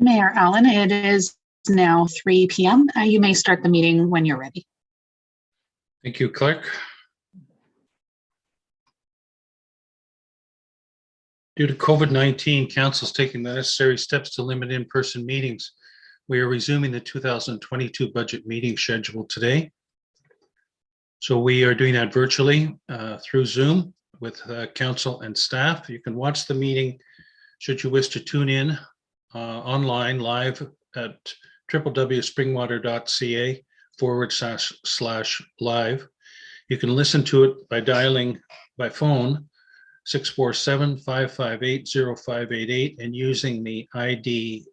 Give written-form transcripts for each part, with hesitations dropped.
Mayor Allen, it is now 3 p.m. You may start the meeting when you're ready. Thank you, Clerk. Due to COVID-19, Council is taking the necessary steps to limit in-person meetings. We are resuming the 2022 budget meeting schedule today. So we are doing that virtually through Zoom with Council and staff. You can watch the meeting should you wish to tune in online live at www.springwater.ca/live. You can listen to it by dialing by phone 647-558-0588 and using the ID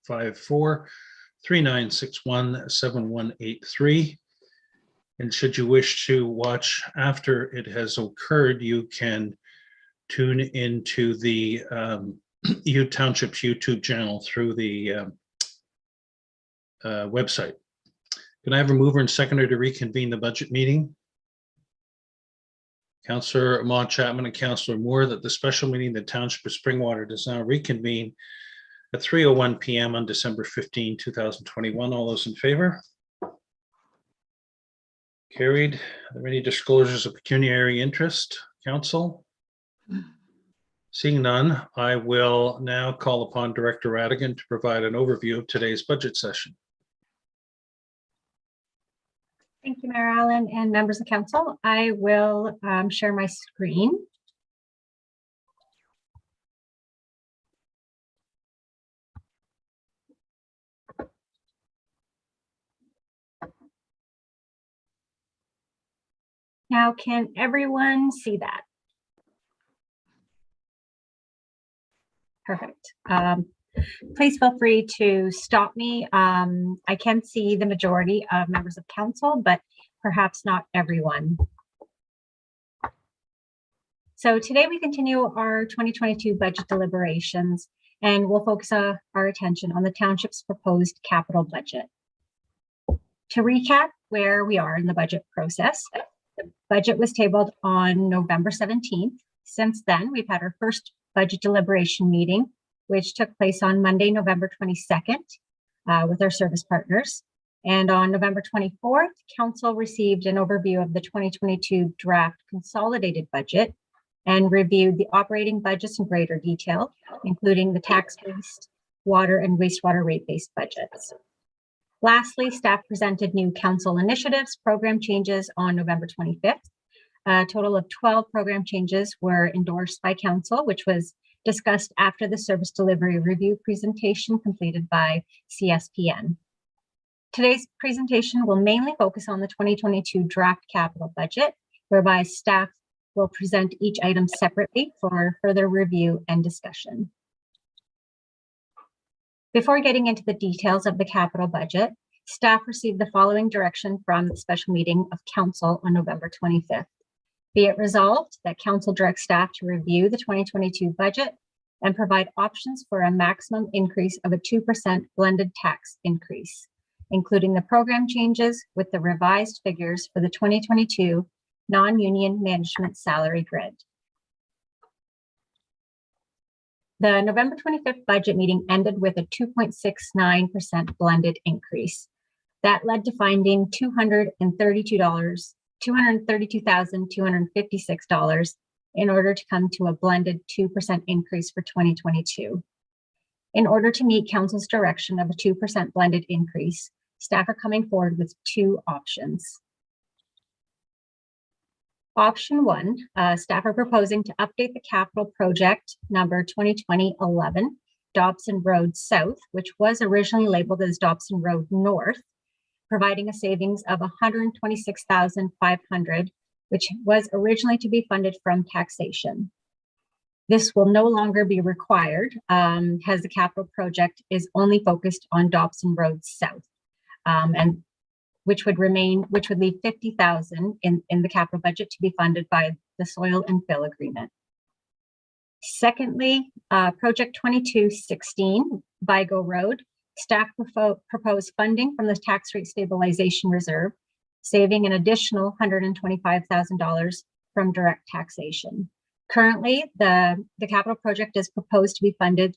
854-3961-7183. And should you wish to watch after it has occurred, you can tune into the U Township's YouTube channel through the website. Can I have a mover and seconder to reconvene the budget meeting? Councillor Ahmad Chapman and Councillor Moore, that the special meeting of the Township of Springwater does now reconvene at 3:01 p.m. on December 15, 2021. All those in favor? Carried. Are there any disclosures of pecuniary interest, Council? Seeing none, I will now call upon Director Radigan to provide an overview of today's budget session. Thank you, Mayor Allen and members of Council. I will share my screen. Now, can everyone see that? Perfect. Please feel free to stop me. I can see the majority of members of Council, but perhaps not everyone. So today we continue our 2022 budget deliberations, and we'll focus our attention on the Township's proposed capital budget. To recap where we are in the budget process, the budget was tabled on November 17th. Since then, we've had our first budget deliberation meeting, which took place on Monday, November 22nd, with our service partners. And on November 24th, Council received an overview of the 2022 draft consolidated budget and reviewed the operating budgets in greater detail, including the tax-based, water and wastewater rate-based budgets. Lastly, staff presented new Council initiatives, program changes on November 25th. A total of 12 program changes were endorsed by Council, which was discussed after the service delivery review presentation completed by CSPN. Today's presentation will mainly focus on the 2022 draft capital budget, whereby staff will present each item separately for further review and discussion. Before getting into the details of the capital budget, staff received the following direction from the special meeting of Council on November 25th. Be it resolved that Council directs staff to review the 2022 budget and provide options for a maximum increase of a 2% blended tax increase, including the program changes with the revised figures for the 2022 non-union management salary grid. The November 25th budget meeting ended with a 2.69% blended increase. That led to finding $232,256 in order to come to a blended 2% increase for 2022. In order to meet Council's direction of a 2% blended increase, staff are coming forward with two options. Option one, staff are proposing to update the capital project number 2020-11, Dobson Road South, which was originally labeled as Dobson Road North, providing a savings of $126,500, which was originally to be funded from taxation. This will no longer be required as the capital project is only focused on Dobson Road South, and which would leave $50,000 in the capital budget to be funded by the soil and fill agreement. Secondly, Project 2216, Vigo Road, staff proposed funding from the Tax Rate Stabilization Reserve, saving an additional $125,000 from direct taxation. Currently, the capital project is proposed to be funded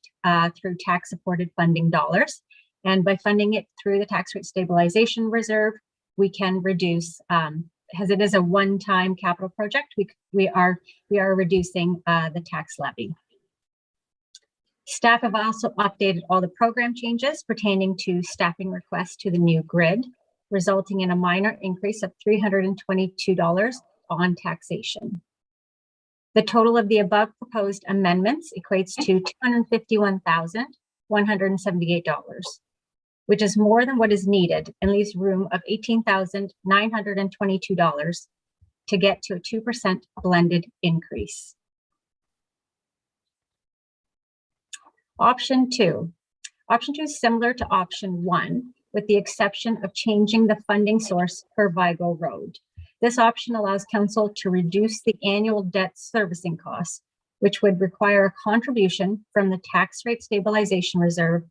through tax-supported funding dollars. And by funding it through the tax rate stabilization reserve, we can reduce, as it is a one-time capital project, we are reducing the tax levy. Staff have also updated all the program changes pertaining to staffing requests to the new grid, resulting in a minor increase of $322 on taxation. The total of the above proposed amendments equates to $251,178, which is more than what is needed and leaves room of $18,922 to get to a 2% blended increase. Option two is similar to option one, with the exception of changing the funding source for Vigo Road. This option allows council to reduce the annual debt servicing costs, which would require a contribution from the tax rate stabilization reserve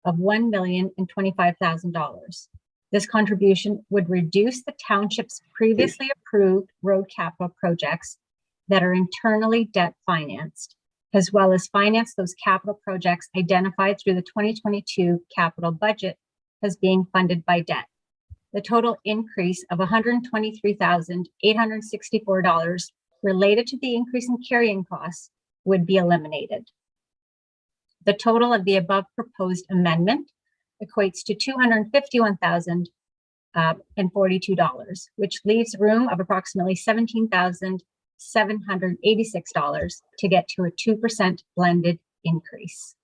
of $1,025,000. This contribution would reduce the township's previously approved road capital projects that are internally debt financed, as well as finance those capital projects identified through the 2022 capital budget as being funded by debt. The total increase of $123,864 related to the increase in carrying costs would be eliminated. The total of the above proposed amendment equates to $251,042, which leaves room of approximately $17,786 to get to a 2% blended increase.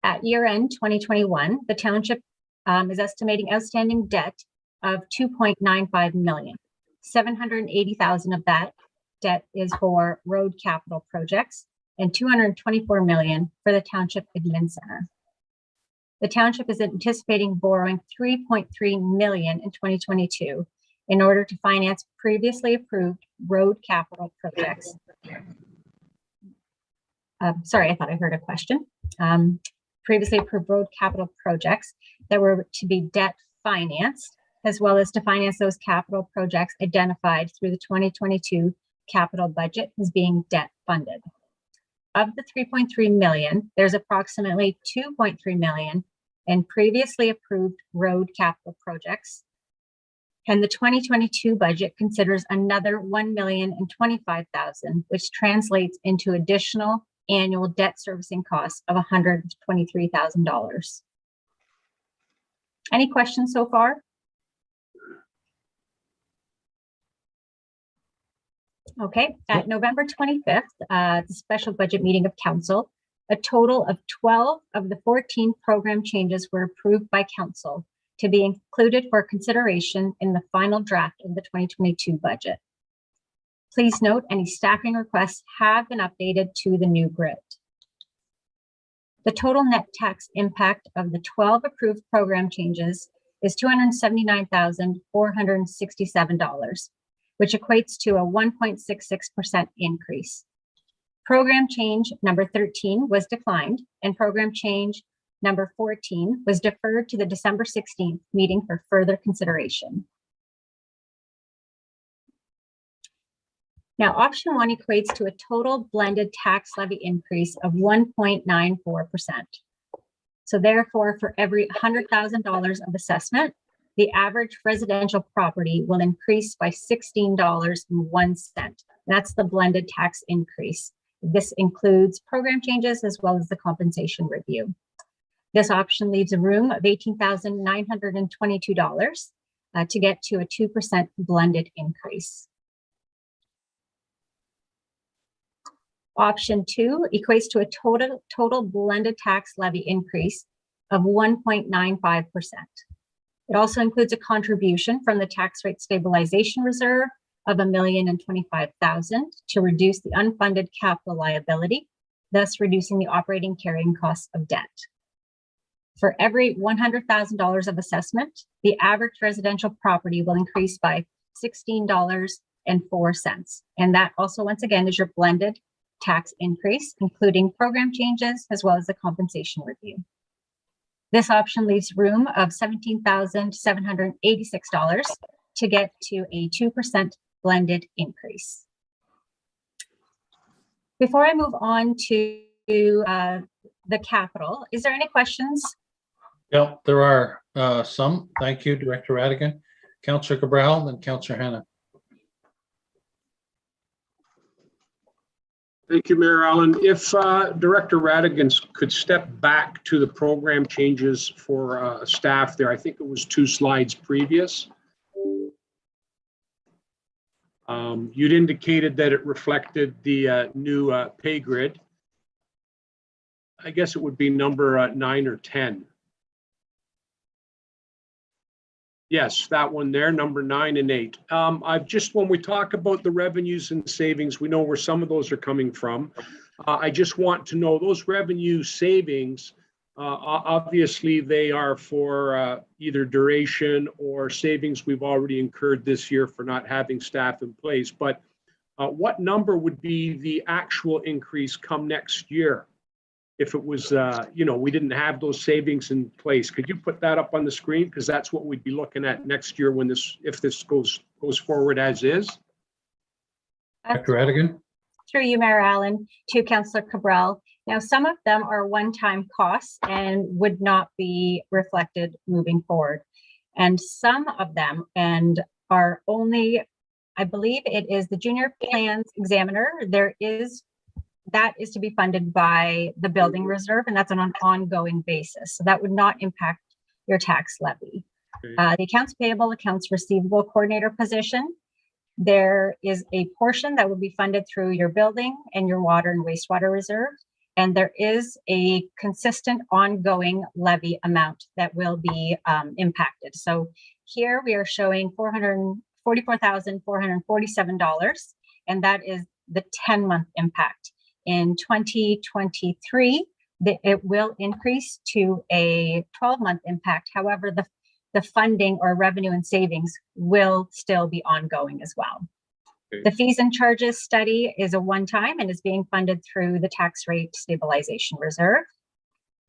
At year-end 2021, the township is estimating outstanding debt of $2.95 million. $780,000 of that debt is for road capital projects and $224 million for the Township Admin Center. The township is anticipating borrowing $3.3 million in 2022 in order to finance previously approved road capital projects. Sorry, I thought I heard a question. Previously approved road capital projects that were to be debt financed, as well as to finance those capital projects identified through the 2022 capital budget as being debt funded. Of the $3.3 million, there's approximately $2.3 million in previously approved road capital projects. And the 2022 budget considers another $1,025,000, which translates into additional annual debt servicing costs of $123,000. Any questions so far? Okay, at November 25th, the special budget meeting of council, a total of 12 of the 14 program changes were approved by council to be included for consideration in the final draft of the 2022 budget. Please note any staffing requests have been updated to the new grid. The total net tax impact of the 12 approved program changes is $279,467, which equates to a 1.66% increase. Program change number 13 was declined, and program change number 14 was deferred to the December 16th meeting for further consideration. Now, option one equates to a total blended tax levy increase of 1.94%. So therefore, for every $100,000 of assessment, the average residential property will increase by $16.01. That's the blended tax increase. This includes program changes as well as the compensation review. This option leaves a room of $18,922 to get to a 2% blended increase. Option two equates to a total blended tax levy increase of 1.95%. It also includes a contribution from the tax rate stabilization reserve of $1,025,000 to reduce the unfunded capital liability, thus reducing the operating carrying costs of debt. For every $100,000 of assessment, the average residential property will increase by $16.04. And that also, once again, is your blended tax increase, including program changes as well as the compensation review. This option leaves room of $17,786 to get to a 2% blended increase. Before I move on to the capital, is there any questions? Yeah, there are some. Thank you, Director Radigan. Councillor Cabral and Councillor Hannah. Thank you, Mayor Allen. If Director Radigan could step back to the program changes for staff there, I think it was 2 slides previous. You'd indicated that it reflected the new pay grid. I guess it would be number 9 or 10. Yes, that one there, number 9 and 8. When we talk about the revenues and savings, we know where some of those are coming from. I just want to know those revenue savings, obviously they are for either duration or savings we've already incurred this year for not having staff in place. But what number would be the actual increase come next year? If it was, we didn't have those savings in place. Could you put that up on the screen? Because that's what we'd be looking at next year when if this goes forward as is. Director Radigan. Through you, Mayor Allen, to Councillor Cabral. Now, some of them are one-time costs and would not be reflected moving forward. And some of them are only, I believe it is the junior plans examiner. That is to be funded by the building reserve, and that's on an ongoing basis. So that would not impact your tax levy. Okay. The accounts payable, accounts receivable coordinator position, there is a portion that will be funded through your building and your water and wastewater reserve. And there is a consistent ongoing levy amount that will be impacted. So here we are showing $444,447, and that is the 10-month impact. In 2023, it will increase to a 12-month impact. However, the funding or revenue and savings will still be ongoing as well. Okay. The fees and charges study is a one-time and is being funded through the tax rate stabilization reserve.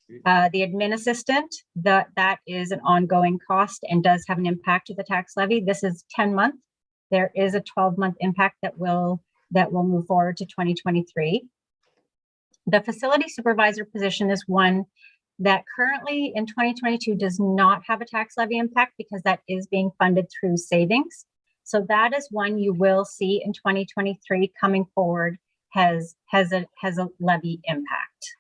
The admin assistant, that is an ongoing cost and does have an impact to the tax levy. This is 10-month. There is a 12-month impact that will move forward to 2023. The facility supervisor position is one that currently in 2022 does not have a tax levy impact because that is being funded through savings. So that is one you will see in 2023 coming forward has a levy impact.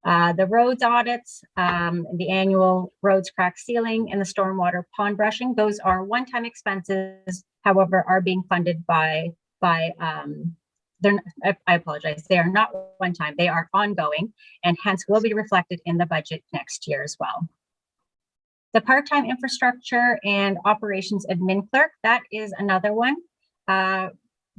The roads audits, the annual roads crack sealing and the stormwater pond brushing, those are one-time expenses, however, are being funded by I apologize, they are not one time, they are ongoing and hence will be reflected in the budget next year as well. The part-time infrastructure and operations admin clerk, that is another one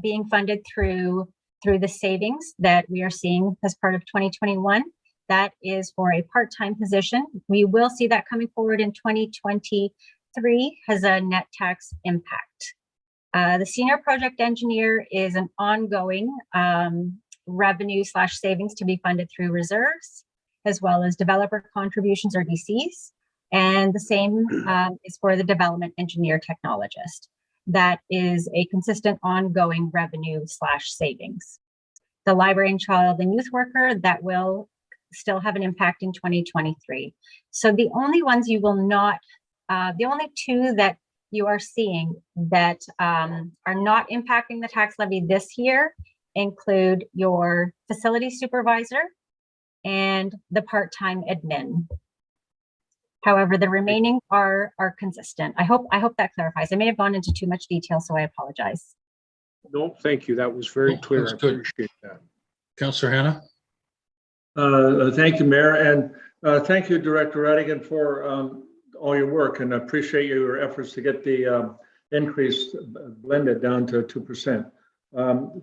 being funded through the savings that we are seeing as part of 2021. That is for a part-time position. We will see that coming forward in 2023 has a net tax impact. The senior project engineer is an ongoing revenue / savings to be funded through reserves, as well as developer contributions or DCs. And the same is for the development engineer technologist. That is a consistent ongoing revenue / savings. The library and child and youth worker, that will still have an impact in 2023. So the only ones you will not, the only two that you are seeing that are not impacting the tax levy this year include your facility supervisor and the part-time admin. However, the remaining are consistent. I hope that clarifies. I may have gone into too much detail, so I apologize. No, thank you. That was very clear. That's I good. appreciate that. Councillor Hannah. Thank you, Mayor, and thank you, Director Radigan, for all your work, and I appreciate your efforts to get the increase blended down to 2%.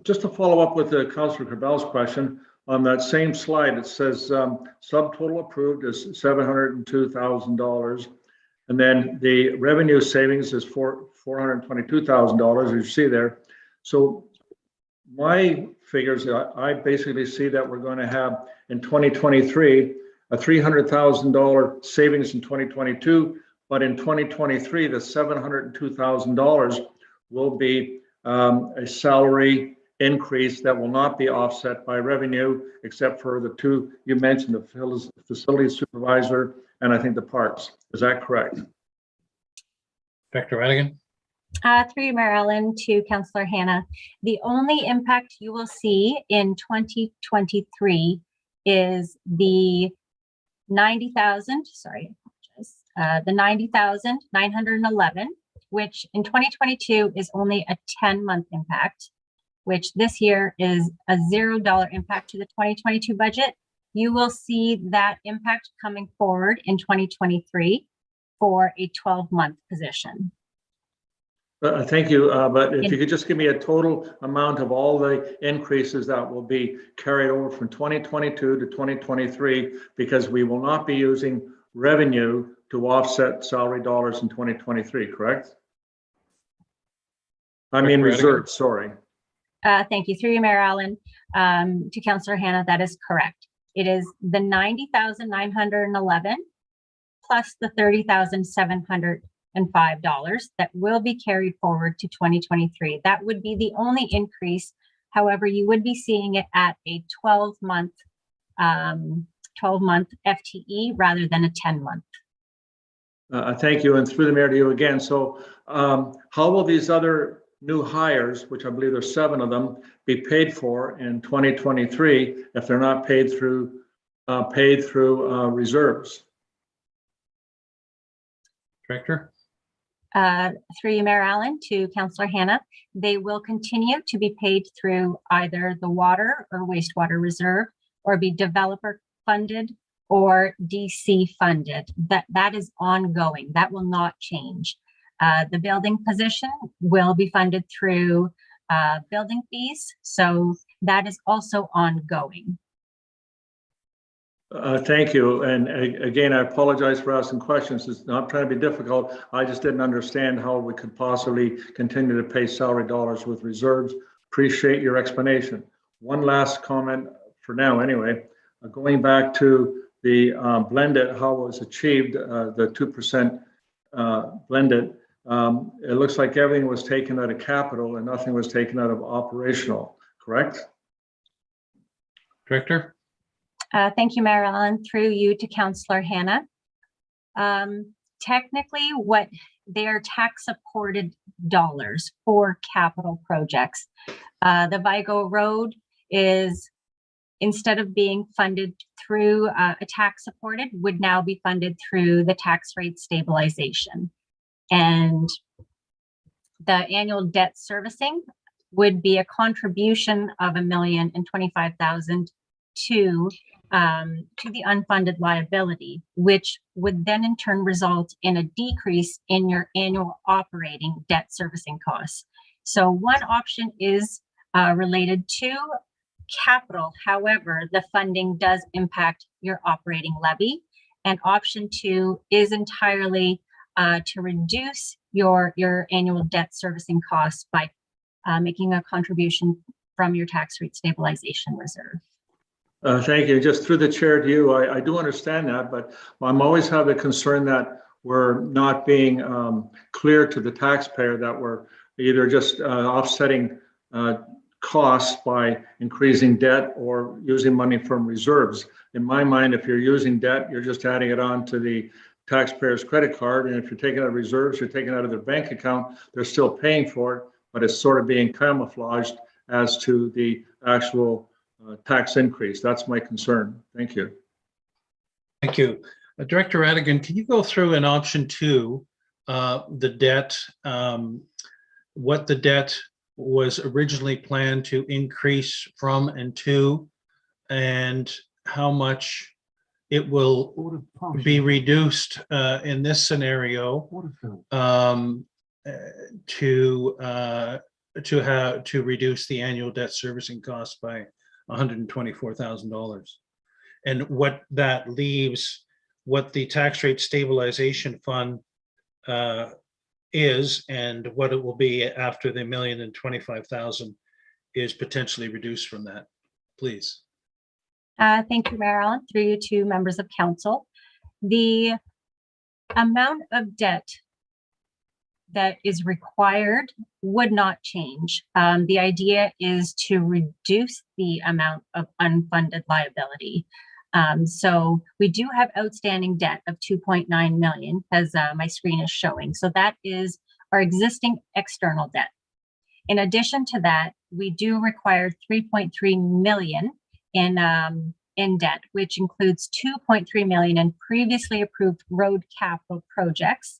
Just to follow up with Councillor Cabral's question, on that same slide, it says subtotal approved is $702,000, and then the revenue savings is $422,000, as you see there. So my figures, I basically see that we're going to have in 2023 a $300,000 savings in 2022, but in 2023 the $702,000 will be a salary increase that will not be offset by revenue, except for the two you mentioned, the facility supervisor and I think the parks. Is that correct? Director Radigan? Through you, Mayor Allen, to Councillor Hannah. The only impact you will see in 2023 is the 90,000, sorry, the 90,911, which in 2022 is only a 10-month impact, which this year is a $0 impact to the 2022 budget. You will see that impact coming forward in 2023 for a 12-month position. Thank you, but if you could just give me a total amount of all the increases that will be carried over from 2022 to 2023, because we will not be using revenue to offset salary dollars in 2023, correct? I mean reserves, sorry. Thank you. Through you, Mayor Allen, to Councillor Hannah, that is correct. It is the 90,911 plus the $30,705 that will be carried forward to 2023. That would be the only increase. However, you would be seeing it at a 12-month FTE rather than a 10-month. Thank you, and through the mayor to you again. So how will these other new hires, which I believe there's 7 of them, be paid for in 2023 if they're not paid through reserves? Director? Through you, Mayor Allen, to Councillor Hannah, they will continue to be paid through either the water or wastewater reserve, or be developer funded or DC funded. That is ongoing. That will not change. The building position will be funded through building fees, so that is also ongoing. Thank you. And again, I apologize for asking questions. It's not trying to be difficult. I just didn't understand how we could possibly continue to pay salary dollars with reserves. Appreciate your explanation. One last comment for now anyway. Going back to the blended, how it was achieved, the 2% blended, it looks like everything was taken out of capital and nothing was taken out of operational, correct? Director? Thank you, Mayor Allen. Through you to Councillor Hannah. Technically, what they are tax supported dollars for capital projects. The Vigo Road is, instead of being funded through a tax supported, would now be funded through the tax rate stabilization. And the annual debt servicing would be a contribution of $1,025,000 to the unfunded liability, which would then in turn result in a decrease in your annual operating debt servicing costs. So one option is related to capital. However, the funding does impact your operating levy. And option 2 is entirely to reduce your annual debt servicing costs by making a contribution from your tax rate stabilization reserve. Thank you. Just through the chair to you, I do understand that, but I'm always have a concern that we're not being clear to the taxpayer that we're either just offsetting costs by increasing debt or using money from reserves. In my mind, if you're using debt, you're just adding it on to the taxpayer's credit card. And if you're taking out reserves, you're taking out of their bank account, they're still paying for it, but it's sort of being camouflaged as to the actual tax increase. That's my concern. Thank you. Thank you. Director Radigan, can you go through in option 2, the debt, what the debt was originally planned to increase from and to, and how much it will be reduced in this scenario to reduce the annual debt servicing cost by $124,000, and what that leaves, what the tax rate stabilization fund is, and what it will be after the $1,025,000 is potentially reduced from that, please. Thank you, Mayor Allen. Through you to members of council. The amount of debt that is required would not change. The idea is to reduce the amount of unfunded liability. So we do have outstanding debt of 2.9 million, as my screen is showing. So that is our existing external debt. In addition to that, we do require 3.3 million in debt, which includes 2.3 million in previously approved road capital projects.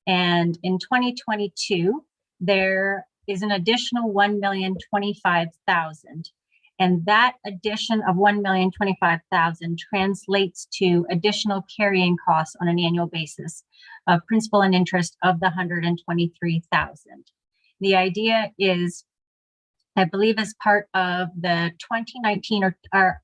And in 2022, there is an additional 1,025,000. And that addition of 1,025,000 translates to additional carrying costs on an annual basis of principal and interest of the 123,000. The idea is, I believe, as part of the 2019 or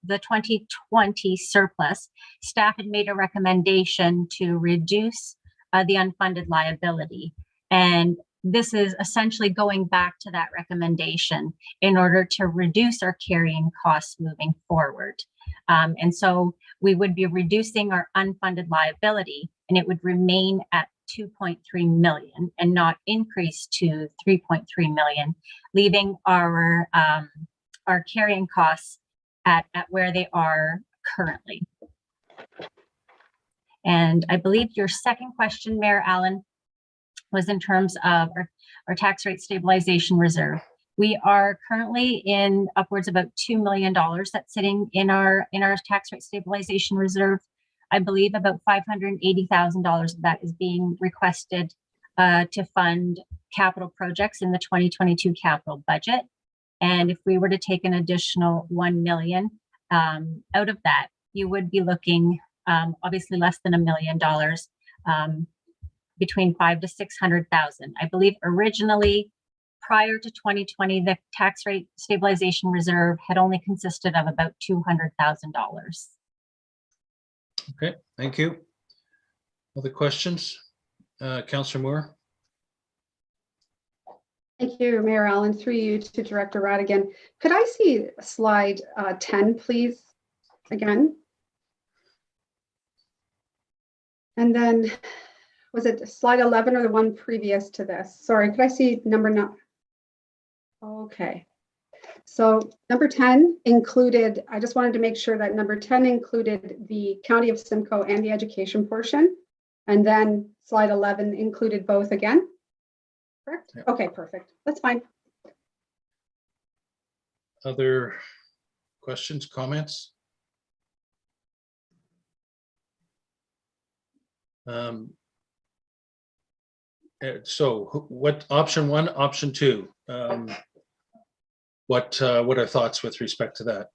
the 2020 surplus, staff had made a recommendation to reduce the unfunded liability. And this is essentially going back to that recommendation in order to reduce our carrying costs moving forward. And so we would be reducing our unfunded liability, and it would remain at 2.3 million and not increase to 3.3 million, leaving our carrying costs at where they are currently. And I believe your second question, Mayor Allen, was in terms of our tax rate stabilization reserve. We are currently in upwards of about $2 million that's sitting in our tax rate stabilization reserve. I believe about $580,000 of that is being requested to fund capital projects in the 2022 capital budget. And if we were to take an additional 1 million out of that, you would be looking obviously less than $1 million, between 500,000 to 600,000. I believe originally, prior to 2020, the tax rate stabilization reserve had only consisted of about $200,000. Okay, thank you. Other questions? Councillor Moore? Thank you, Mayor Allen. Through you to Director Radigan. Could I see slide 10, please, again? And then, was it slide 11 or the one previous to this? Sorry, could I see number 9? Okay. So number 10 included, I just wanted to make sure that number 10 included the County of Simcoe and the education portion. And then slide 11 included both again. Correct? Yeah. Okay, perfect. That's fine. Other questions, comments? So what, option 1, option 2? What are thoughts with respect to that?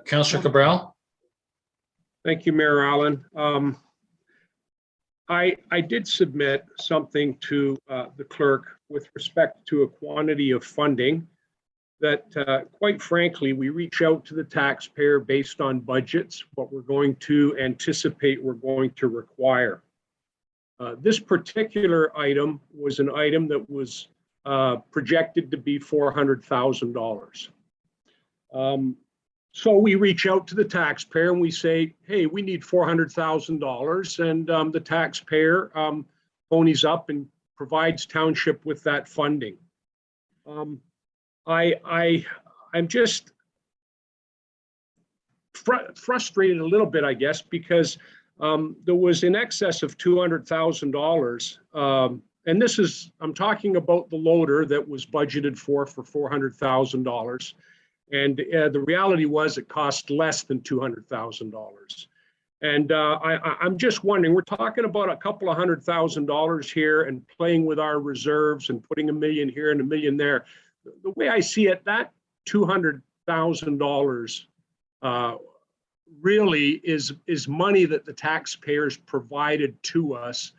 Councillor Cabral? Thank you, Mayor Allen. I did submit something to the clerk with respect to a quantity of funding that, quite frankly, we reach out to the taxpayer based on budgets, what we're going to anticipate we're going to require. This particular item was an item that was projected to be $400,000. So we reach out to the taxpayer and we say, hey, we need $400,000, and the taxpayer ponies up and provides township with that funding. I'm just frustrated a little bit, I guess, because there was in excess of $200,000. And this is, I'm talking about the loader that was budgeted for $400,000. And the reality was it cost less than $200,000. And I'm just wondering, we're talking about a couple of $100,000 here and playing with our reserves and putting $1 million here and $1 million there. The way I see it, that $200,000 really is money that the taxpayers provided to us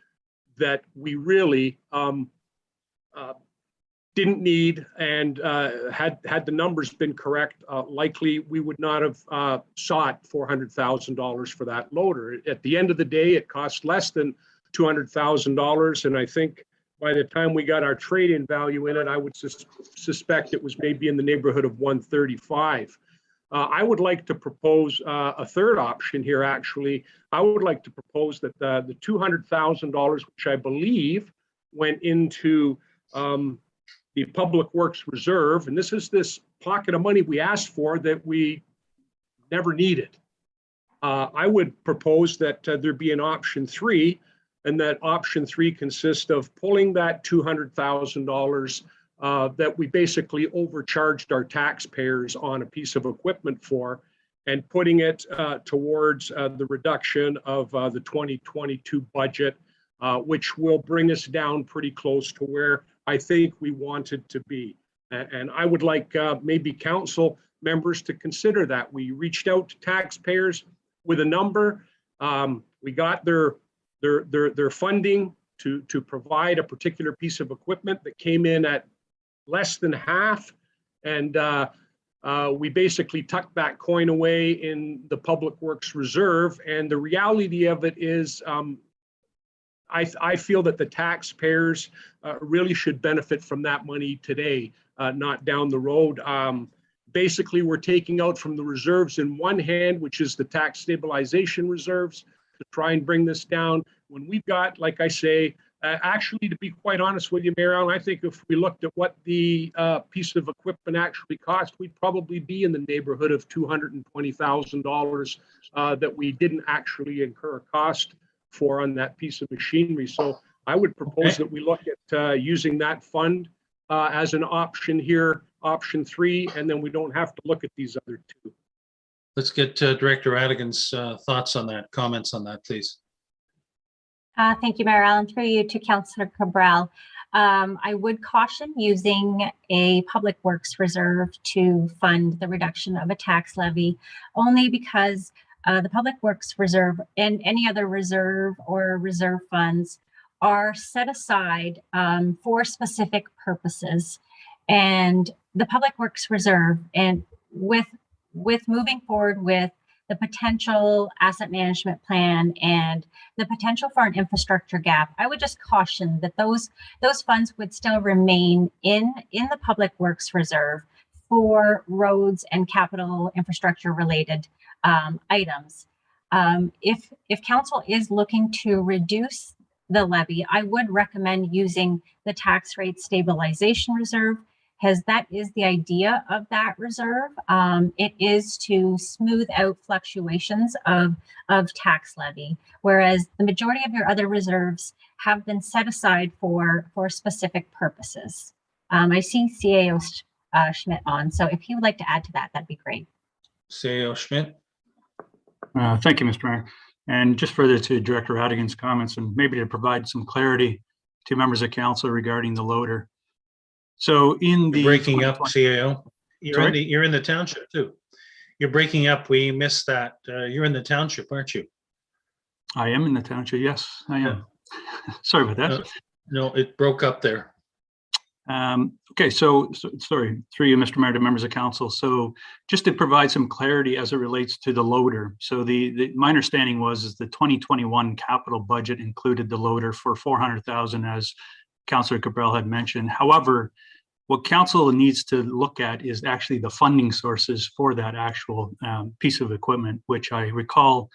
that we really didn't need, and had the numbers been correct, likely we would not have sought $400,000 for that loader. At the end of the day, it cost less than $200,000, and I think by the time we got our trade-in value in it, I would suspect it was maybe in the neighborhood of 135. I would like to propose a third option here, actually. I would like to propose that the $200,000, which I believe went into the Public Works Reserve, and this is this pocket of money we asked for that we never needed. I would propose that there be an option 3, and that option 3 consists of pulling that $200,000 that we basically overcharged our taxpayers on a piece of equipment for, and putting it towards the reduction of the 2022 budget, which will bring us down pretty close to where I think we wanted to be. And I would like maybe council members to consider that. We reached out to taxpayers with a number. We got their funding to provide a particular piece of equipment that came in at less than half. And we basically tucked that coin away in the Public Works Reserve. And the reality of it is, I feel that the taxpayers really should benefit from that money today, not down the road. Basically, we're taking out from the reserves in one hand, which is the tax stabilization reserves, to try and bring this down. When we've got, like I say, actually, to be quite honest with you, Mayor Allen, I think if we looked at what the piece of equipment actually cost, we'd probably be in the neighborhood of $220,000 that we didn't actually incur a cost for on that piece of machinery. So I would propose that we look at using that fund as an option here, option 3, and then we don't have to look at these other 2. Let's get Director Radigan's thoughts on that, comments on that, please. Thank you, Mayor Allen. Through you to Councillor Cabral. I would caution using a Public Works Reserve to fund the reduction of a tax levy, only because the Public Works Reserve and any other reserve or reserve funds are set aside for specific purposes. And the Public Works Reserve, and with moving forward with the potential asset management plan and the potential for an infrastructure gap, I would just caution that those funds would still remain in the Public Works Reserve for roads and capital infrastructure related items. If council is looking to reduce the levy, I would recommend using the tax rate stabilization reserve, because that is the idea of that reserve. It is to smooth out fluctuations of tax levy, whereas the majority of your other reserves have been set aside for specific purposes. I see CAO Schmidt on, so if he would like to add to that, that'd be great. CAO Schmidt. Thank you, Mr. Mayor. And just further to Director Radigan's comments, and maybe to provide some clarity to members of council regarding the loader. So in the Breaking up, CAO. You're in the township too. You're breaking up. We missed that. You're in the township, aren't you? I am in the township. Yes, I am. Sorry about that. No, it broke up there. Okay, so sorry, through you, Mr. Mayor, to members of council. So just to provide some clarity as it relates to the loader. So my understanding is the 2021 capital budget included the loader for $400,000, as Councillor Cabral had mentioned. However, what council needs to look at is actually the funding sources for that actual piece of equipment, which I recall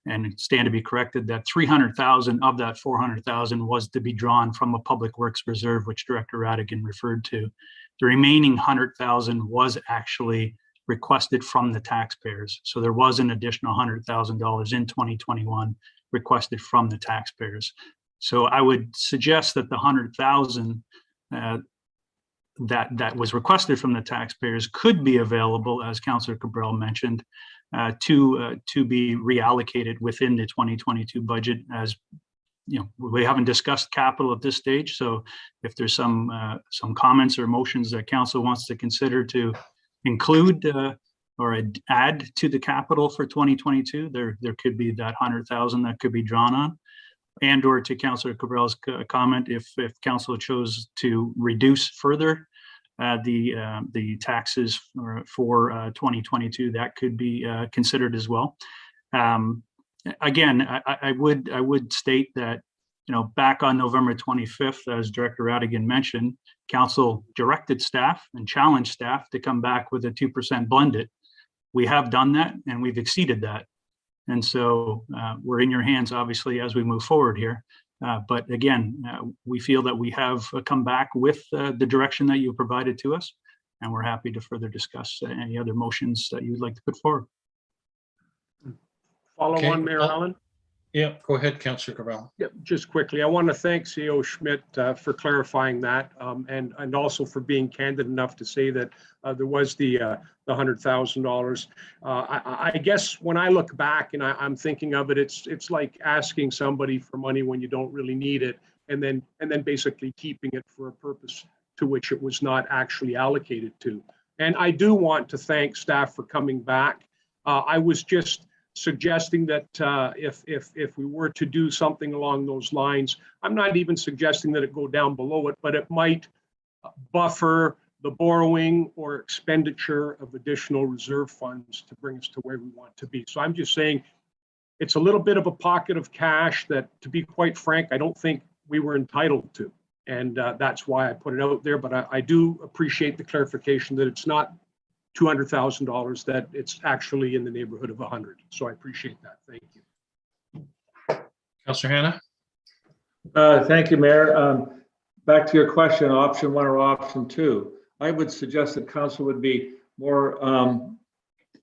and stand to be corrected that 300,000 of that 400,000 was to be drawn from a Public Works Reserve, which Director Radigan referred to. The remaining 100,000 was actually requested from the taxpayers. So there was an additional $100,000 in 2021 requested from the taxpayers. So I would suggest that the 100,000 that was requested from the taxpayers could be available, as Councillor Cabral mentioned, to be reallocated within the 2022 budget. As you know, we haven't discussed capital at this stage, so if there's some comments or motions that council wants to consider to include or add to the capital for 2022, there could be that 100,000 that could be drawn on. And or to Councillor Cabral's comment, if council chose to reduce further the taxes for 2022, that could be considered as well. Again, I would state that, you know, back on November 25th, as Director Radigan mentioned, council directed staff and challenged staff to come back with a 2% blended, we have done that and we've exceeded that. And so we're in your hands, obviously, as we move forward here. But again, we feel that we have come back with the direction that you provided to us, and we're happy to further discuss any other motions that you'd like to put forward. Follow Okay, on, Mayor well- Allen? Yeah, go ahead, Councillor Cabral. Yeah, just quickly, I want to thank CEO Schmidt for clarifying that, and also for being candid enough to say that there was the $100,000. I guess when I look back and I'm thinking of it, it's like asking somebody for money when you don't really need it, and then basically keeping it for a purpose to which it was not actually allocated to. And I do want to thank staff for coming back. I was just suggesting that if we were to do something along those lines, I'm not even suggesting that it go down below it, but it might buffer the borrowing or expenditure of additional reserve funds to bring us to where we want to be. So I'm just saying it's a little bit of a pocket of cash that, to be quite frank, I don't think we were entitled to. And that's why I put it out there. But I do appreciate the clarification that it's not $200,000, that it's actually in the neighborhood of 100. So I appreciate that. Thank you. Councillor Hannah? Thank you, Mayor. Back to your question, option 1 or option 2. I would suggest that council would be more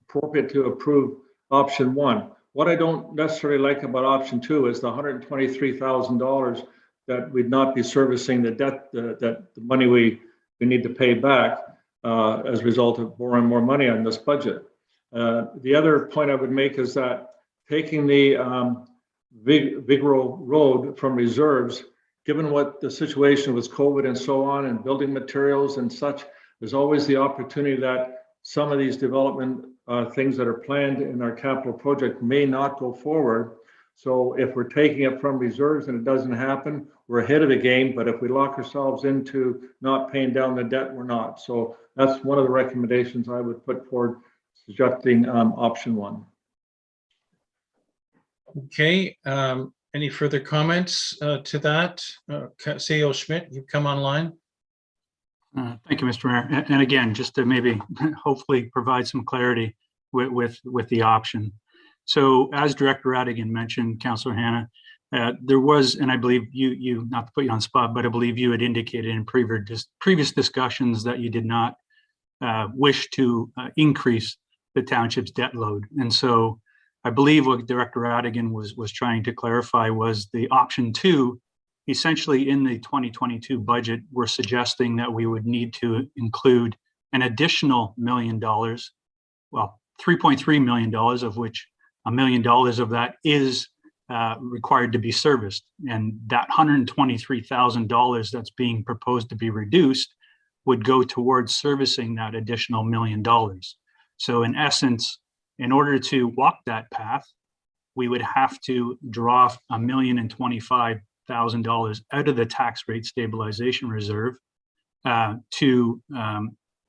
appropriate to approve option 1. What I don't necessarily like about option 2 is the $123,000 that we'd not be servicing the debt, that the money we need to pay back as a result of borrowing more money on this budget. The other point I would make is that taking the Vigro Road from reserves, given what the situation with COVID and so on, and building materials and such, there's always the opportunity that some of these development things that are planned in our capital project may not go forward. So if we're taking it from reserves and it doesn't happen, we're ahead of the game. But if we lock ourselves into not paying down the debt, we're not. So that's one of the recommendations I would put forward, suggesting option 1. Okay, any further comments to that? CEO Schmidt, you've come online. Thank you, Mr. Mayor. And again, just to maybe hopefully provide some clarity with the option. So as Director Radigan mentioned, Councillor Hannah, there was, and I believe you, not to put you on the spot, but I believe you had indicated in previous discussions that you did not wish to increase the township's debt load. And so I believe what Director Radigan was trying to clarify was the option 2, essentially in the 2022 budget, we're suggesting that we would need to include an additional $1 million, well, $3.3 million, of which $1 million of that is required to be serviced. And that $123,000 that's being proposed to be reduced would go towards servicing that additional $1 million. So in essence, in order to walk that path, we would have to draw $1,025,000 out of the tax rate stabilization reserve to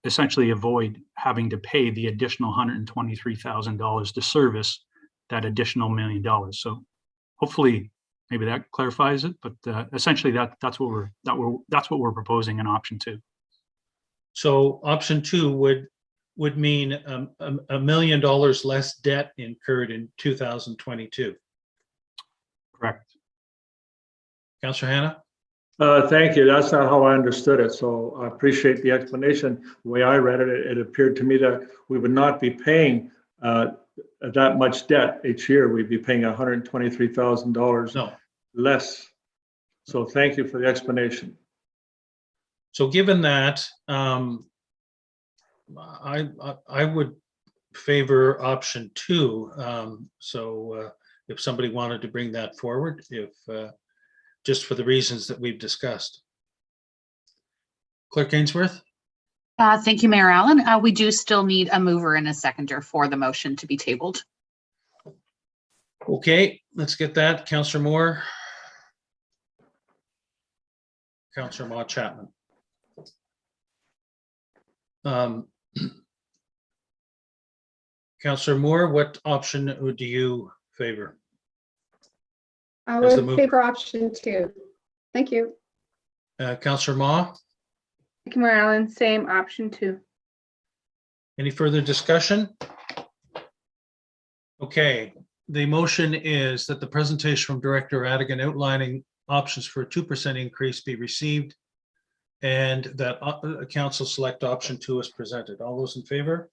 essentially avoid having to pay the additional $123,000 to service that additional $1 million. So hopefully maybe that clarifies it, but essentially that's what we're proposing in option 2. So option 2 would mean $1 million less debt incurred in 2022. Correct. Councillor Hannah? Thank you. That's not how I understood it. So I appreciate the explanation. The way I read it, it appeared to me that we would not be paying that much debt each year. We'd be paying $123,000 less. So thank you for the explanation. So given that, I would favor option 2. So if somebody wanted to bring that forward, if just for the reasons that we've discussed. Clerk Ainsworth? Thank you, Mayor Allen. We do still need a mover and a seconder for the motion to be tabled. Okay, let's get that. Councillor Moore. Councillor Maude Chapman. Councillor Moore, what option do you favor? I As the would mover. favor option 2. Thank you. Councillor Ma, Thank you, Mayor Allen. Same option 2. any further discussion? Okay, the motion is that the presentation from Director Radigan outlining options for a 2% increase be received and that council select option 2 is presented. All those in favor?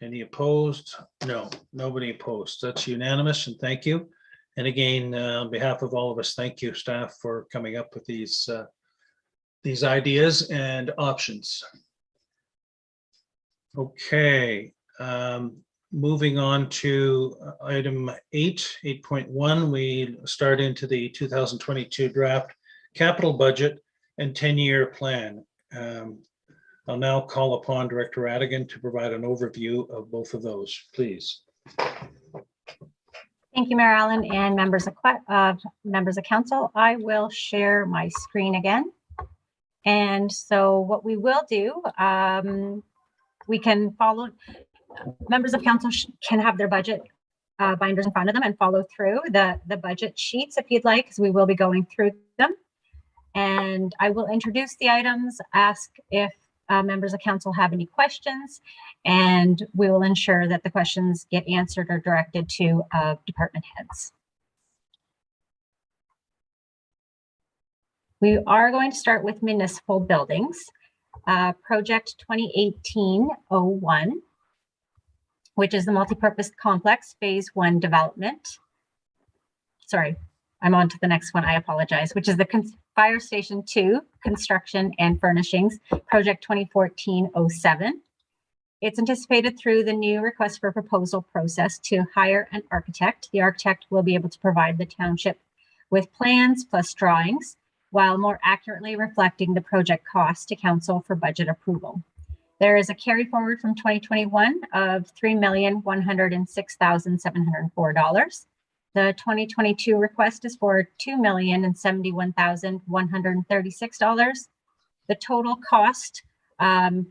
Any opposed? No, nobody opposed. That's unanimous, and thank you. And again, on behalf of all of us, thank you, staff, for coming up with these ideas and options. Okay, moving on to item 8.1, we start into the 2022 draft capital budget and 10-year plan. I'll now call upon Director Radigan to provide an overview of both of those, please. Thank you, Mayor Allen and members of council. I will share my screen again. And so what we will do, we can follow, members of council can have their budget binders in front of them and follow through the budget sheets if you'd like, because we will be going through them. And I will introduce the items, ask if members of council have any questions, and we will ensure that the questions get answered or directed to department heads. We are going to start with municipal buildings, project 2018-01, which is the multipurpose complex phase 1 development. Sorry, I'm on to the next one, I apologize, which is the Fire Station 2 construction and furnishings, project 2014-07. It's anticipated through the new request for proposal process to hire an architect. The architect will be able to provide the township with plans plus drawings, while more accurately reflecting the project cost to council for budget approval. There is a carry forward from 2021 of $3,106,704. The 2022 request is for $2,071,136. The total cost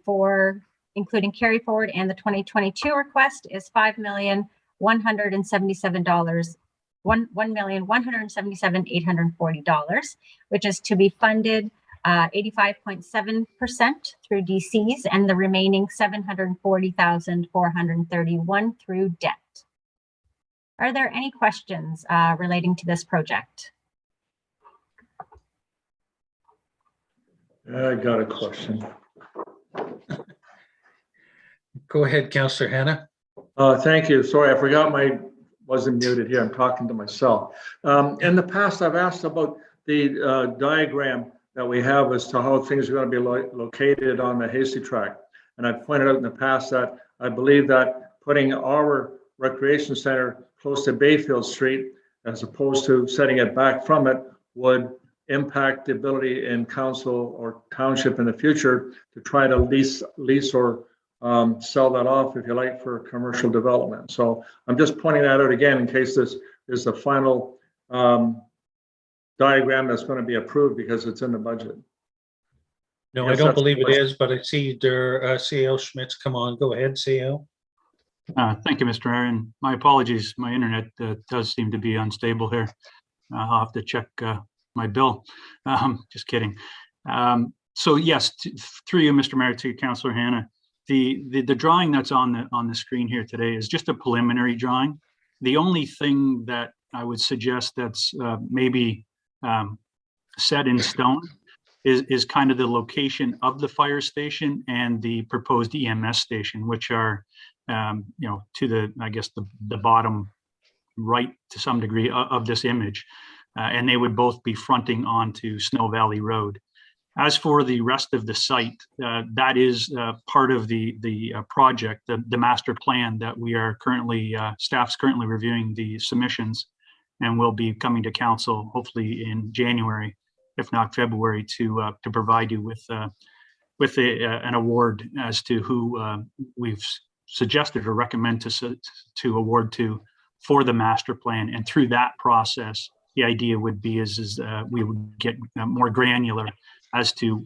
for including carry forward and the 2022 request is $1,177,840, which is to be funded 85.7% through DCs and the remaining $740,431 through debt. Are there any questions relating to this project? I got a question. Go ahead, Councillor Hannah. Thank you. Sorry, I forgot wasn't muted here. I'm talking to myself. In the past, I've asked about the diagram that we have as to how things are going to be located on the Hasty track. And I've pointed out in the past that I believe that putting our recreation center close to Bayfield Street, as opposed to setting it back from it, would impact the ability in council or township in the future to try to lease or sell that off, if you like, for commercial development. So I'm just pointing that out again in case this is the final diagram that's going to be approved because it's in the budget. No, I don't believe it is, but I see there CL Schmidt's come on. Go ahead, CL. Thank you, Mr. Aaron. My apologies. My internet does seem to be unstable here. I'll have to check my bill. Just kidding. So yes, through you, Mr. Mayor, to Councillor Hannah, the drawing that's on the screen here today is just a preliminary drawing. The only thing that I would suggest that's maybe set in stone is kind of the location of the fire station and the proposed EMS station, which are to the, I guess, the bottom right to some degree of this image. And they would both be fronting onto Snow Valley Road. As for the rest of the site, that is part of the project, the master plan that we are currently, staff's currently reviewing the submissions, and will be coming to council hopefully in January, if not February, to provide you with an award as to who we've suggested or recommend to award to for the master plan. And through that process, the idea would be is we would get more granular as to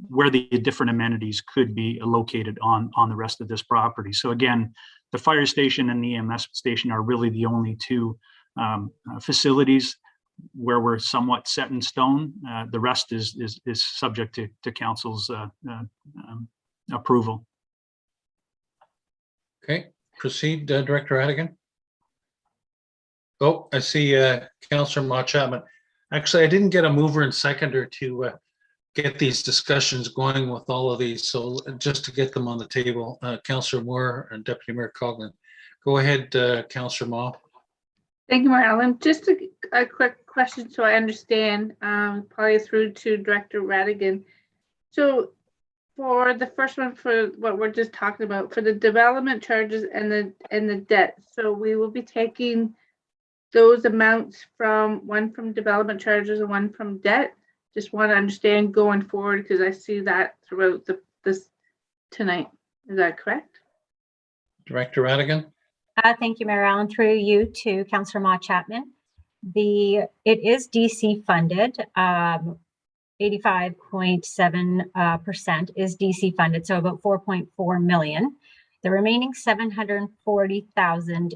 where the different amenities could be located on the rest of this property. So again, the fire station and the EMS station are really the only two facilities where we're somewhat set in stone. The rest is subject to council's approval. Okay, proceed, Director Radigan. Oh, I see Councillor Ma Chapman. Actually, I didn't get a mover and seconder to get these discussions going with all of these. So just to get them on the table, Councillor Moore and Deputy Mayor Coughlin. Go ahead, Councillor Ma. Thank you, Mayor Allen. Just a quick question so I understand, probably through to Director Radigan. So for the first one, for what we're just talking about, for the development charges and the debt, so we will be taking those amounts from one from development charges and one from debt. Just want to understand going forward because I see that throughout this tonight. Is that correct? Director Radigan. Thank you, Mayor Allen. Through you to Councillor Ma Chapman. It is DC funded. 85.7% is DC funded, so about 4.4 million. The remaining 740,000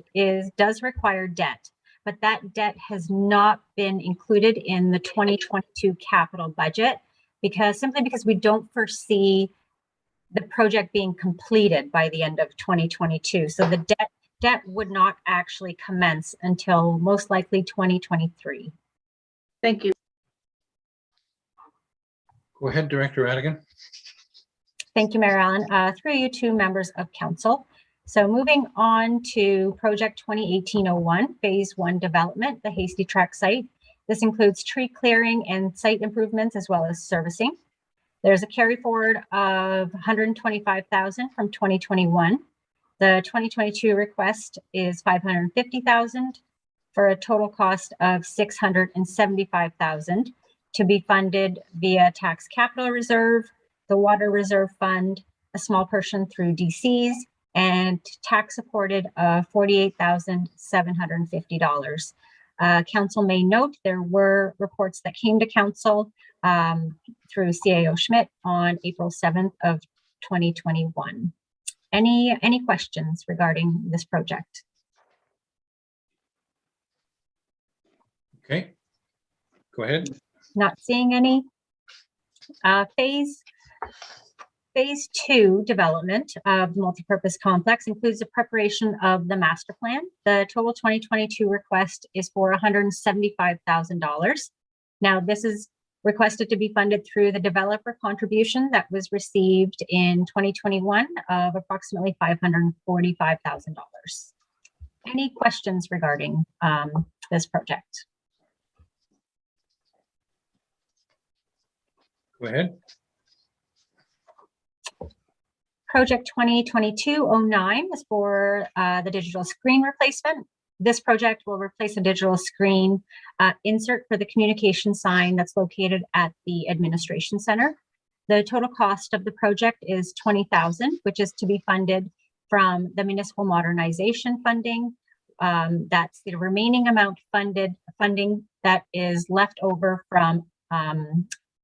does require debt, but that debt has not been included in the 2022 capital budget simply because we don't foresee the project being completed by the end of 2022. So the debt would not actually commence until most likely 2023. Thank you. Go ahead, Director Radigan. Thank you, Mayor Allen. Through you to members of council. So moving on to Project 2018-01, Phase 1 development, the Hasty Track site. This includes tree clearing and site improvements as well as servicing. There's a carry forward of 125,000 from 2021. The 2022 request is 550,000 for a total cost of 675,000 to be funded via tax capital reserve, the water reserve fund, a small portion through DCs, and tax supported of $48,750. Council may note there were reports that came to council through CAO Schmidt on April 7th of 2021. Any questions regarding this project? Okay, go ahead. Not seeing any. Phase 2 development of the multipurpose complex includes the preparation of the master plan. The total 2022 request is for $175,000. Now, this is requested to be funded through the developer contribution that was received in 2021 of approximately $545,000. Any questions regarding this project? Go ahead. Project 2022-09 is for the digital screen replacement. This project will replace a digital screen insert for the communication sign that's located at the administration center. The total cost of the project is $20,000, which is to be funded from the municipal modernization funding. That's the remaining amount funding that is left over from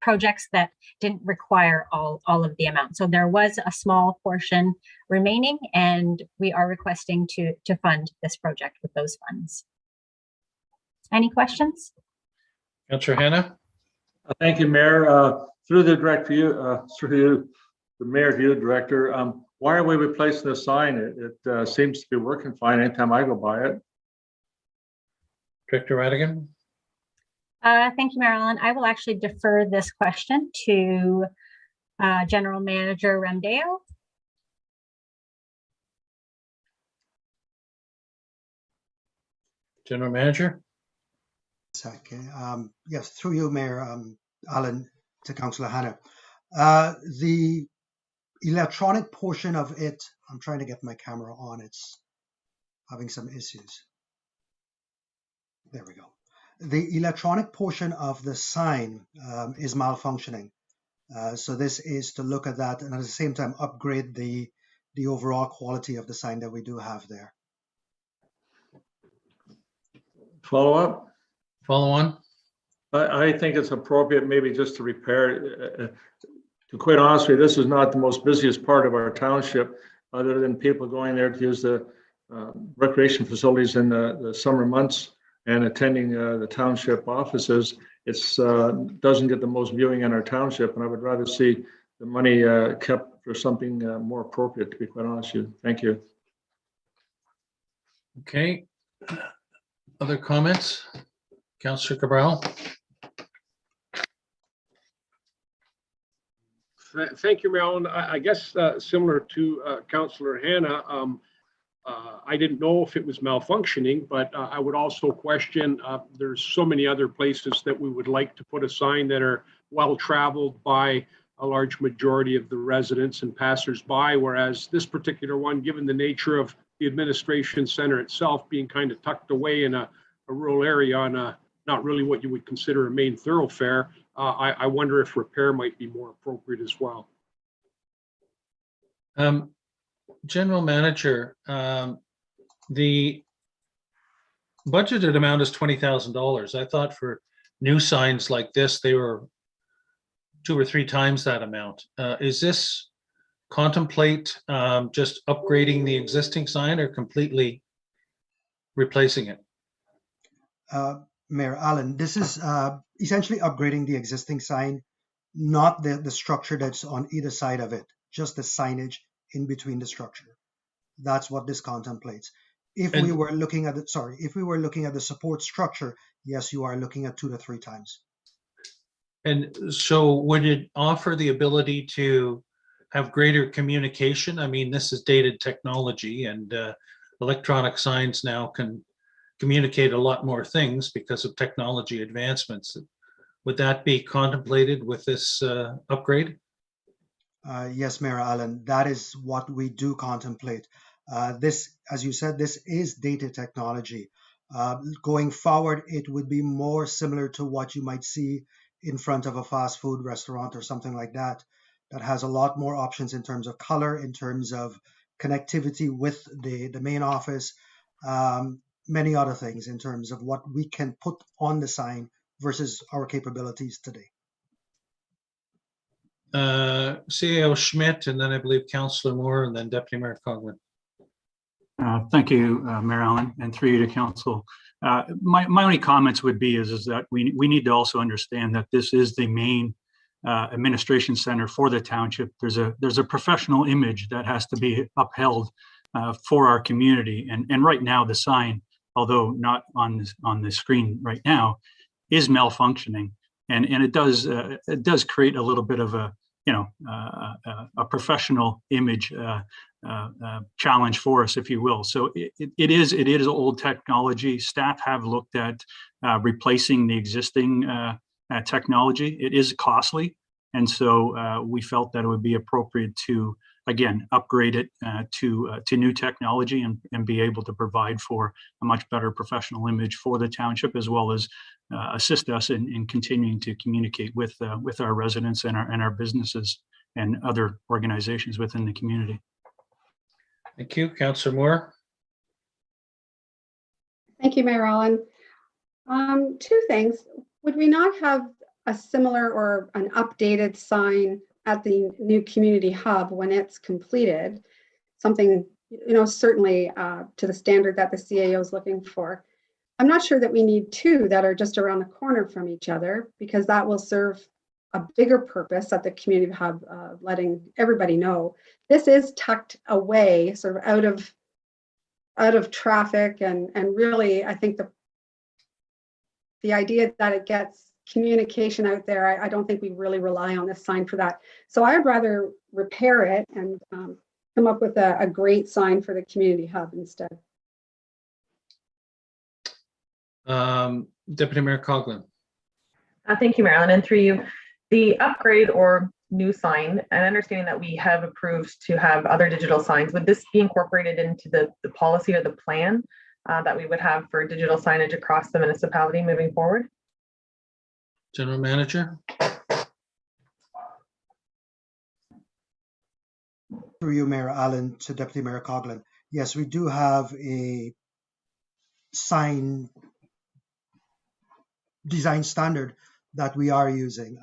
projects that didn't require all of the amount. So there was a small portion remaining, and we are requesting to fund this project with those funds. Any questions? Councillor Hannah. Thank you, Mayor. Through the director, through you, the mayor to you, Director. Why are we replacing the sign? It seems to be working fine anytime I go by it. Director Radigan. Thank you, Marilyn. I will actually defer this question to General Manager Remdeo. General Manager. Yes, through you, Mayor Allen, to Councillor Hannah. The electronic portion of it, I'm trying to get my camera on, it's having some issues. There we go. The electronic portion of the sign is malfunctioning. So this is to look at that and at the same time upgrade the overall quality of the sign that we do have there. Follow up? Follow on. I think it's appropriate maybe just to repair. To quite honestly, this is not the most busiest part of our township, other than people going there to use the recreation facilities in the summer months and attending the township offices. It's doesn't get the most viewing in our township, and I would rather see the money kept for something more appropriate, to be quite honest with you. Thank you. Okay. Other comments? Councillor Cabral? Thank you, Marilyn. I guess similar to Councillor Hannah, I didn't know if it was malfunctioning, but I would also question, there's so many other places that we would like to put a sign that are well-traveled by a large majority of the residents and passersby, whereas this particular one, given the nature of the administration center itself being kind of tucked away in a rural area on not really what you would consider a main thoroughfare, I wonder if repair might be more appropriate as well. General Manager, the budgeted amount is $20,000. I thought for new signs like this, they were 2 or 3 times that amount. Is this contemplate just upgrading the existing sign or completely replacing it? Mayor Allen, this is essentially upgrading the existing sign, not the structure that's on either side of it, just the signage in between the structure. That's what this contemplates. If we were looking at the support structure, yes, you are looking at 2 to 3 times. And so would it offer the ability to have greater communication? I mean, this is dated technology, and electronic signs now can communicate a lot more things because of technology advancements. Would that be contemplated with this upgrade? Yes, Mayor Allen, that is what we do contemplate. This, as you said, this is dated technology. Going forward, it would be more similar to what you might see in front of a fast food restaurant or something like that, that has a lot more options in terms of color, in terms of connectivity with the main office, many other things in terms of what we can put on the sign versus our capabilities today. CAO Schmidt, and then I believe Councillor Moore, and then Deputy Mayor Coughlin. Thank you, Mayor Allen, and through you to Council. My only comments would be is that we need to also understand that this is the main administration center for the township. There's a professional image that has to be upheld for our community, and right now the sign, although not on the screen right now, is malfunctioning, and it does create a little bit of a professional image challenge for us, if you will. So it is old technology. Staff have looked at replacing the existing technology. It is costly, and so we felt that it would be appropriate to again upgrade it to new technology and be able to provide for a much better professional image for the township, as well as assist us in continuing to communicate with our residents and our businesses and other organizations within the community. Thank you. Councillor Moore. Thank you, Mayor Allen. 2 things. Would we not have a similar or an updated sign at the new community hub when it's completed? Something, certainly to the standard that the CAO is looking for. I'm not sure that we need 2 that are just around the corner from each other, because that will serve a bigger purpose at the community hub, letting everybody know this is tucked away, sort of out of traffic, and really, I think the idea that it gets communication out there, I don't think we really rely on this sign for that. So I'd rather repair it and come up with a great sign for the community hub instead. Deputy Mayor Coughlin. Thank you, Marilyn, and through you. The upgrade or new sign, and understanding that we have approved to have other digital signs, would this be incorporated into the policy or the plan that we would have for digital signage across the municipality moving forward? General Manager. Through you, Mayor Allen, to Deputy Mayor Coughlin. Yes, we do have a sign design standard that we are using.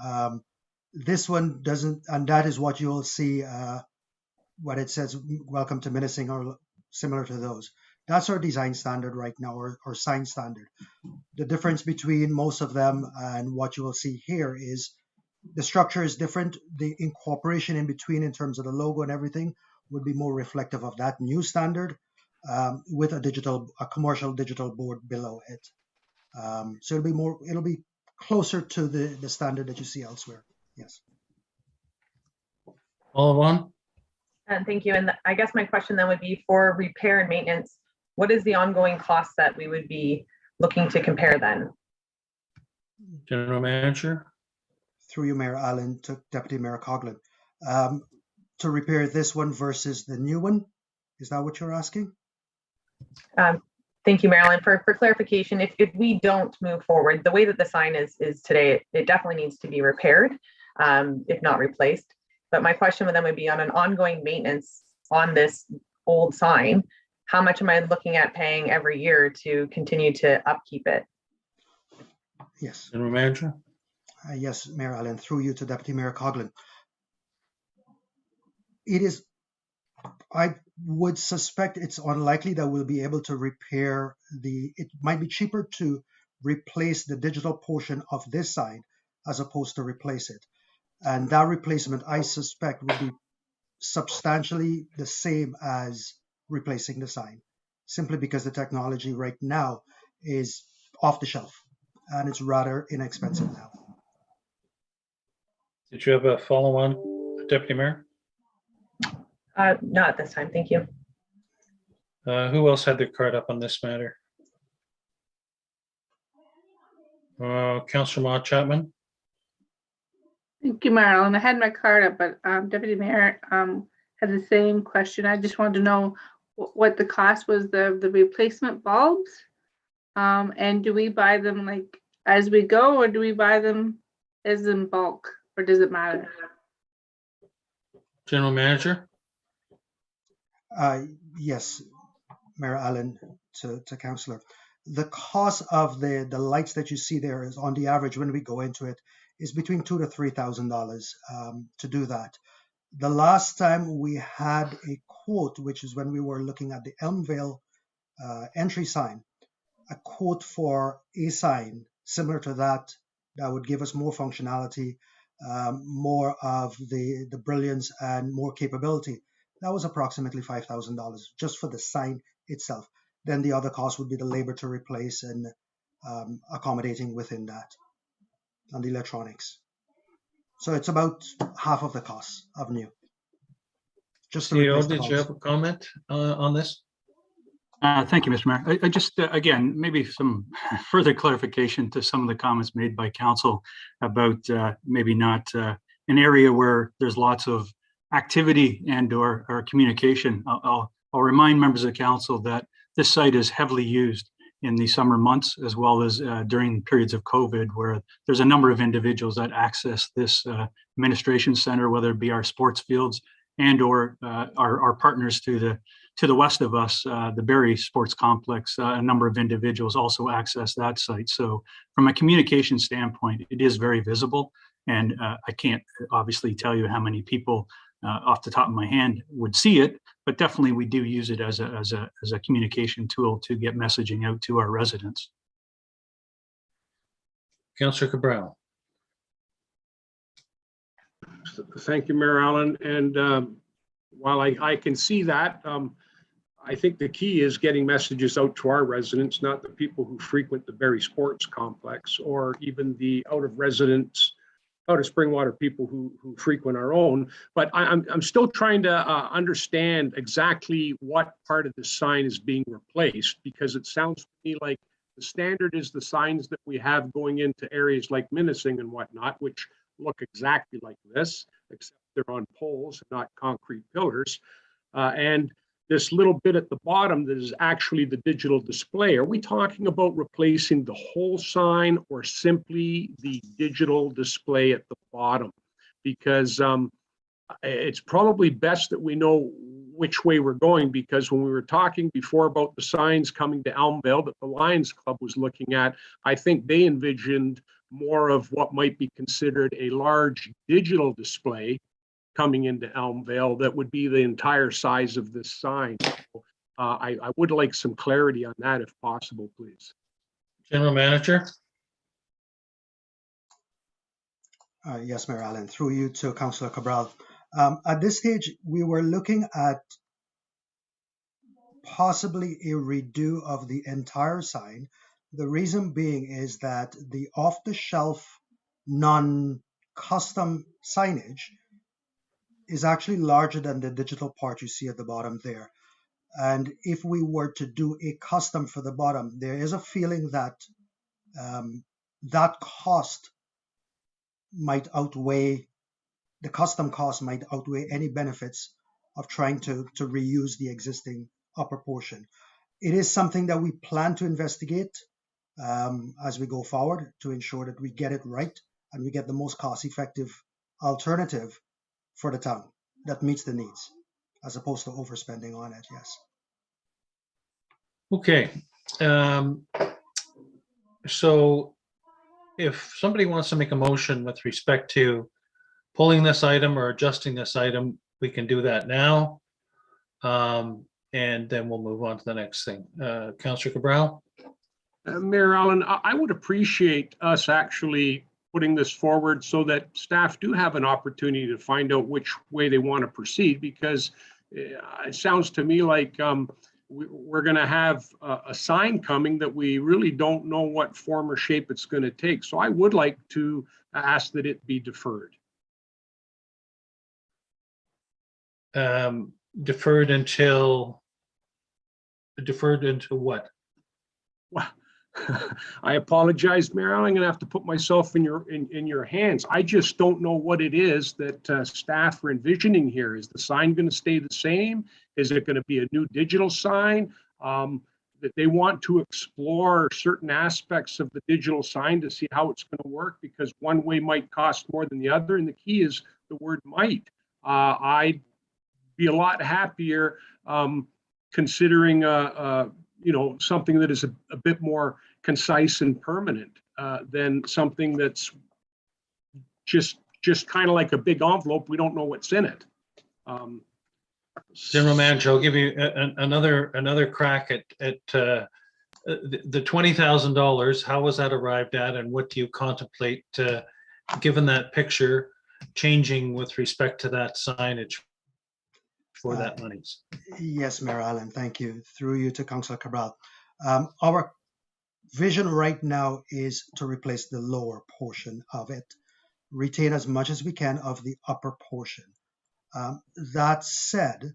This one doesn't, and that is what you'll see when it says welcome to Minisink or similar to those. That's our design standard right now, or sign standard. The difference between most of them and what you will see here is the structure is different. The incorporation in between in terms of the logo and everything would be more reflective of that new standard. with a commercial digital board below it. So it'll be closer to the standard that you see elsewhere. Yes. Olivan? And thank you. And I guess my question then would be for repair and maintenance, what is the ongoing cost that we would be looking to compare then? General Manager? Through you, Mayor Allen, to Deputy Mayor Coughlin. To repair this one versus the new one, is that what you're asking? Thank you, Marilyn. For clarification, if we don't move forward, the way that the sign is today, it definitely needs to be repaired, if not replaced. But my question then would be on an ongoing maintenance on this old sign, how much am I looking at paying every year to continue to upkeep it? Yes. General Manager? Yes, Mayor Allen, through you to Deputy Mayor Coughlin. I would suspect it's unlikely that we'll be able to repair it might be cheaper to replace the digital portion of this sign as opposed to replace it. And that replacement, I suspect, would be substantially the same as replacing the sign, simply because the technology right now is off the shelf and it's rather inexpensive now. Did you have a follow-on, Deputy Mayor? Not at this time, thank you. Who else had their card up on this matter? Councillor Maude Chapman? Thank you, Marilyn. I had my card up, but Deputy Mayor had the same question. I just wanted to know what the cost was of the replacement bulbs. And do we buy them like as we go, or do we buy them as in bulk, or does it matter? General Manager? Yes, Mayor Allen to Councillor. The cost of the lights that you see there is on the average when we go into it is between $2,000 to $3,000 to do that. The last time we had a quote, which is when we were looking at the Elmvale entry sign, a quote for a sign similar to that would give us more functionality, more of the brilliance and more capability. That was approximately $5,000 just for the sign itself. Then the other cost would be the labor to replace and accommodating within that and the electronics. So it's about half of the cost of new. Just to replace the did you bulbs. have a comment on this? Thank you, Mr. Mayor. I just, again, maybe some further clarification to some of the comments made by council about maybe not an area where there's lots of activity and or communication. I'll remind members of the council that this site is heavily used in the summer months as well as during periods of COVID, where there's a number of individuals that access this administration center, whether it be our sports fields and or our partners to the west of us, the Barrie Sports Complex. A number of individuals also access that site. So from a communication standpoint, it is very visible. And I can't obviously tell you how many people off the top of my hand would see it, but definitely we do use it as a communication tool to get messaging out to our residents. Councillor Cabral. Thank you, Mayor Allen. And while I can see that, I think the key is getting messages out to our residents, not the people who frequent the Barrie Sports Complex or even the out of Springwater people who frequent our own. But I'm still trying to understand exactly what part of the sign is being replaced, because it sounds to me like the standard is the signs that we have going into areas like Minising and whatnot, which look exactly like this, except they're on poles, not concrete pillars. And this little bit at the bottom that is actually the digital display. Are we talking about replacing the whole sign or simply the digital display at the bottom? Because it's probably best that we know which way we're going, because when we were talking before about the signs coming to Elmvale that the Lions Club was looking at, I think they envisioned more of what might be considered a large digital display coming into Elmvale that would be the entire size of this sign. So, I would like some clarity on that if possible, please. General Manager. Yes, Mayor Allen, through you to Councillor Cabral. At this stage, we were looking at possibly a redo of the entire sign. The reason being is that the off-the-shelf, non-custom signage is actually larger than the digital part you see at the bottom there. And if we were to do a custom for the bottom, there is a feeling that that cost might outweigh, the custom cost might outweigh any benefits of trying to reuse the existing upper portion. It is something that we plan to investigate as we go forward to ensure that we get it right and we get the most cost-effective alternative for the town that meets the needs, as opposed to overspending on it. Yes. Okay. So if somebody wants to make a motion with respect to pulling this item or adjusting this item, we can do that now. And then we'll move on to the next thing. Councillor Cabral? Mayor Allen, I would appreciate us actually putting this forward so that staff do have an opportunity to find out which way they want to proceed, because it sounds to me like we're going to have a sign coming that we really don't know what form or shape it's going to take. So I would like to ask that it be deferred. Deferred until what? Well, I apologize, Mayor. I'm going to have to put myself in your hands. I just don't know what it is that staff are envisioning here. Is the sign going to stay the same? Is it going to be a new digital sign? That they want to explore certain aspects of the digital sign to see how it's going to work, because one way might cost more than the other, and the key is the word might. I'd be a lot happier considering something that is a bit more concise and permanent than something that's just kind of like a big envelope. We don't know what's in it. General Manager, I'll give you another crack at the $20,000. How was that arrived at, and what do you contemplate, given that picture, changing with respect to that signage for that monies? Yes, Mayor Allen, thank you. Through you to Councillor Cabral. Our vision right now is to replace the lower portion of it, retain as much as we can of the upper portion. That said,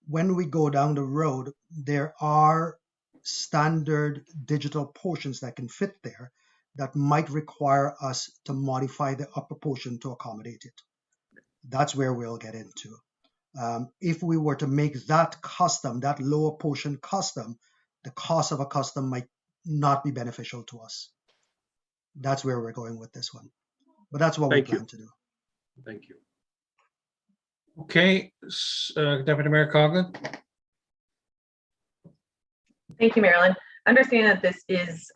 when we go down the road, there are standard digital portions that can fit there that might require us to modify the upper portion to accommodate it. That's where we'll get into. If we were to make that custom, that lower portion custom, the cost of a custom might not be beneficial to us. That's where we're going with this one. But that's what we plan to do. Thank you. Okay, Deputy Mayor Coughlin. Thank you, Marilyn. Understanding that this is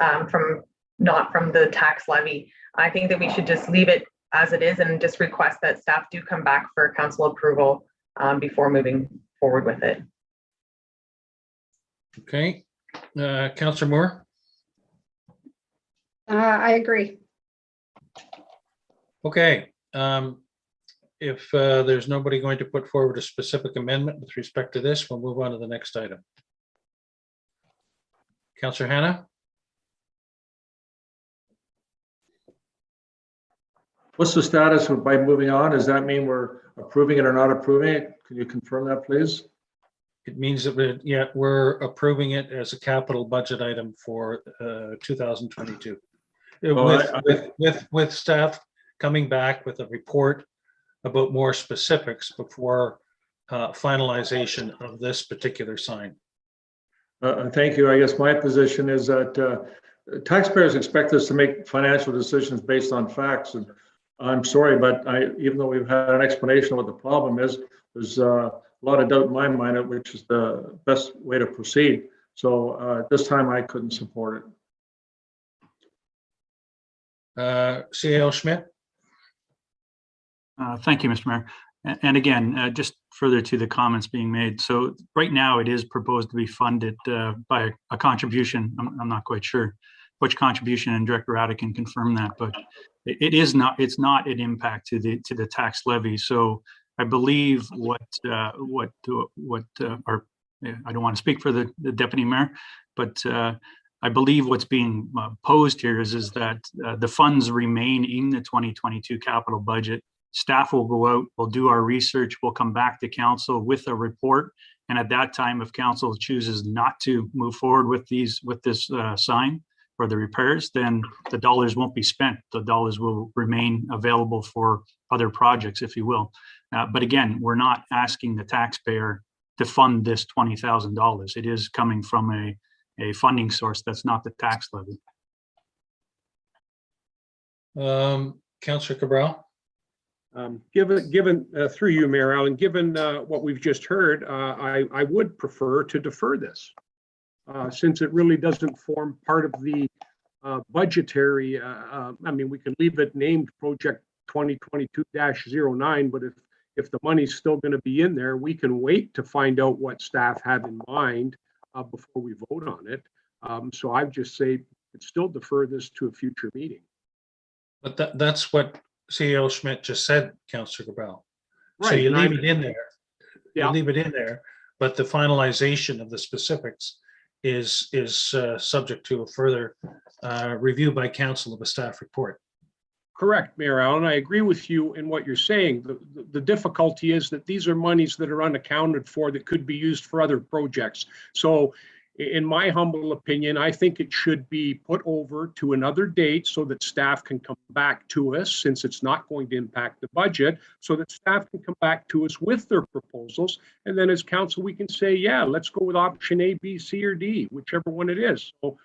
not from the tax levy, I think that we should just leave it as it is and just request that staff do come back for council approval before moving forward with it. Okay, Councillor Moore. I agree. Okay, if there's nobody going to put forward a specific amendment with respect to this, we'll move on to the next item. Councillor Hannah? What's the status by moving on? Does that mean we're approving it or not approving it? Can you confirm that, please? It means that we're approving it as a capital budget item for 2022. With staff coming back with a report about more specifics before finalization of this particular sign. Thank you. I guess my position is that taxpayers expect us to make financial decisions based on facts. And I'm sorry, but even though we've had an explanation of what the problem is, there's a lot of doubt in my mind which is the best way to proceed. So at this time, I couldn't support it. CAO Schmidt? Thank you, Mr. Mayor. And again, just further to the comments being made. So right now it is proposed to be funded by a contribution. I'm not quite sure which contribution, and Director Rada can confirm that, but it's not an impact to the tax levy. So I believe what our I don't want to speak for the deputy mayor, but I believe what's being posed here is that the funds remain in the 2022 capital budget. Staff will go out, we'll do our research, we'll come back to council with a report. And at that time, if council chooses not to move forward with this sign or the repairs, then the dollars won't be spent. The dollars will remain available for other projects, if you will. But again, we're not asking the taxpayer to fund this $20,000. It is coming from a funding source that's not the tax levy. Councillor Cabral? Given through you, Mayor Allen, given what we've just heard, I would prefer to defer this since it really doesn't form part of the budgetary. I mean, we can leave it named Project 2022-09, but if the money's still going to be in there, we can wait to find out what staff have in mind before we vote on it. So I'd just say still defer this to a future meeting. But that's what CEO Schmidt just said, Councillor Cabral. So Right, you and leave it in there. Yeah. You leave it in there, but the finalization of the specifics is subject to a further review by council of a staff report. Correct, Mayor Allen. I agree with you in what you're saying. The difficulty is that these are monies that are unaccounted for that could be used for other projects. So in my humble opinion, I think it should be put over to another date so that staff can come back to us, since it's not going to impact the budget, so that staff can come back to us with their proposals. And then as council, we can say, yeah, let's go with option A, B, C, or D, whichever one it is. So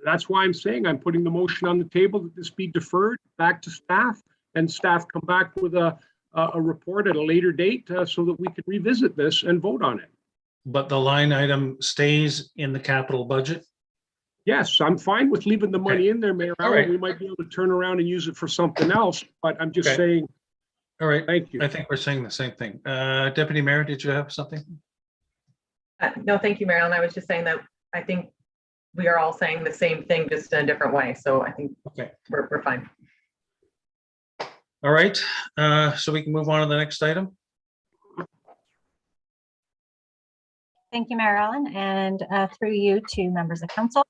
that's why I'm saying I'm putting the motion on the table that this be deferred back to staff, and staff come back with a report at a later date so that we can revisit this and vote on it. But the line item stays in the capital budget? Yes, I'm fine with leaving the money in there, Mayor. All right. We might be able to turn around and use it for something else, but I'm just Okay. saying, All right, thank you. I think we're saying the same thing. Deputy Mayor, did you have something? No, thank you, Marilyn. I was just saying that I think we are all saying the same thing, just in a different way. So I think Okay. we're fine. All right, so we can move on to the next item. Thank you, Mayor Allen, and through you to members of council.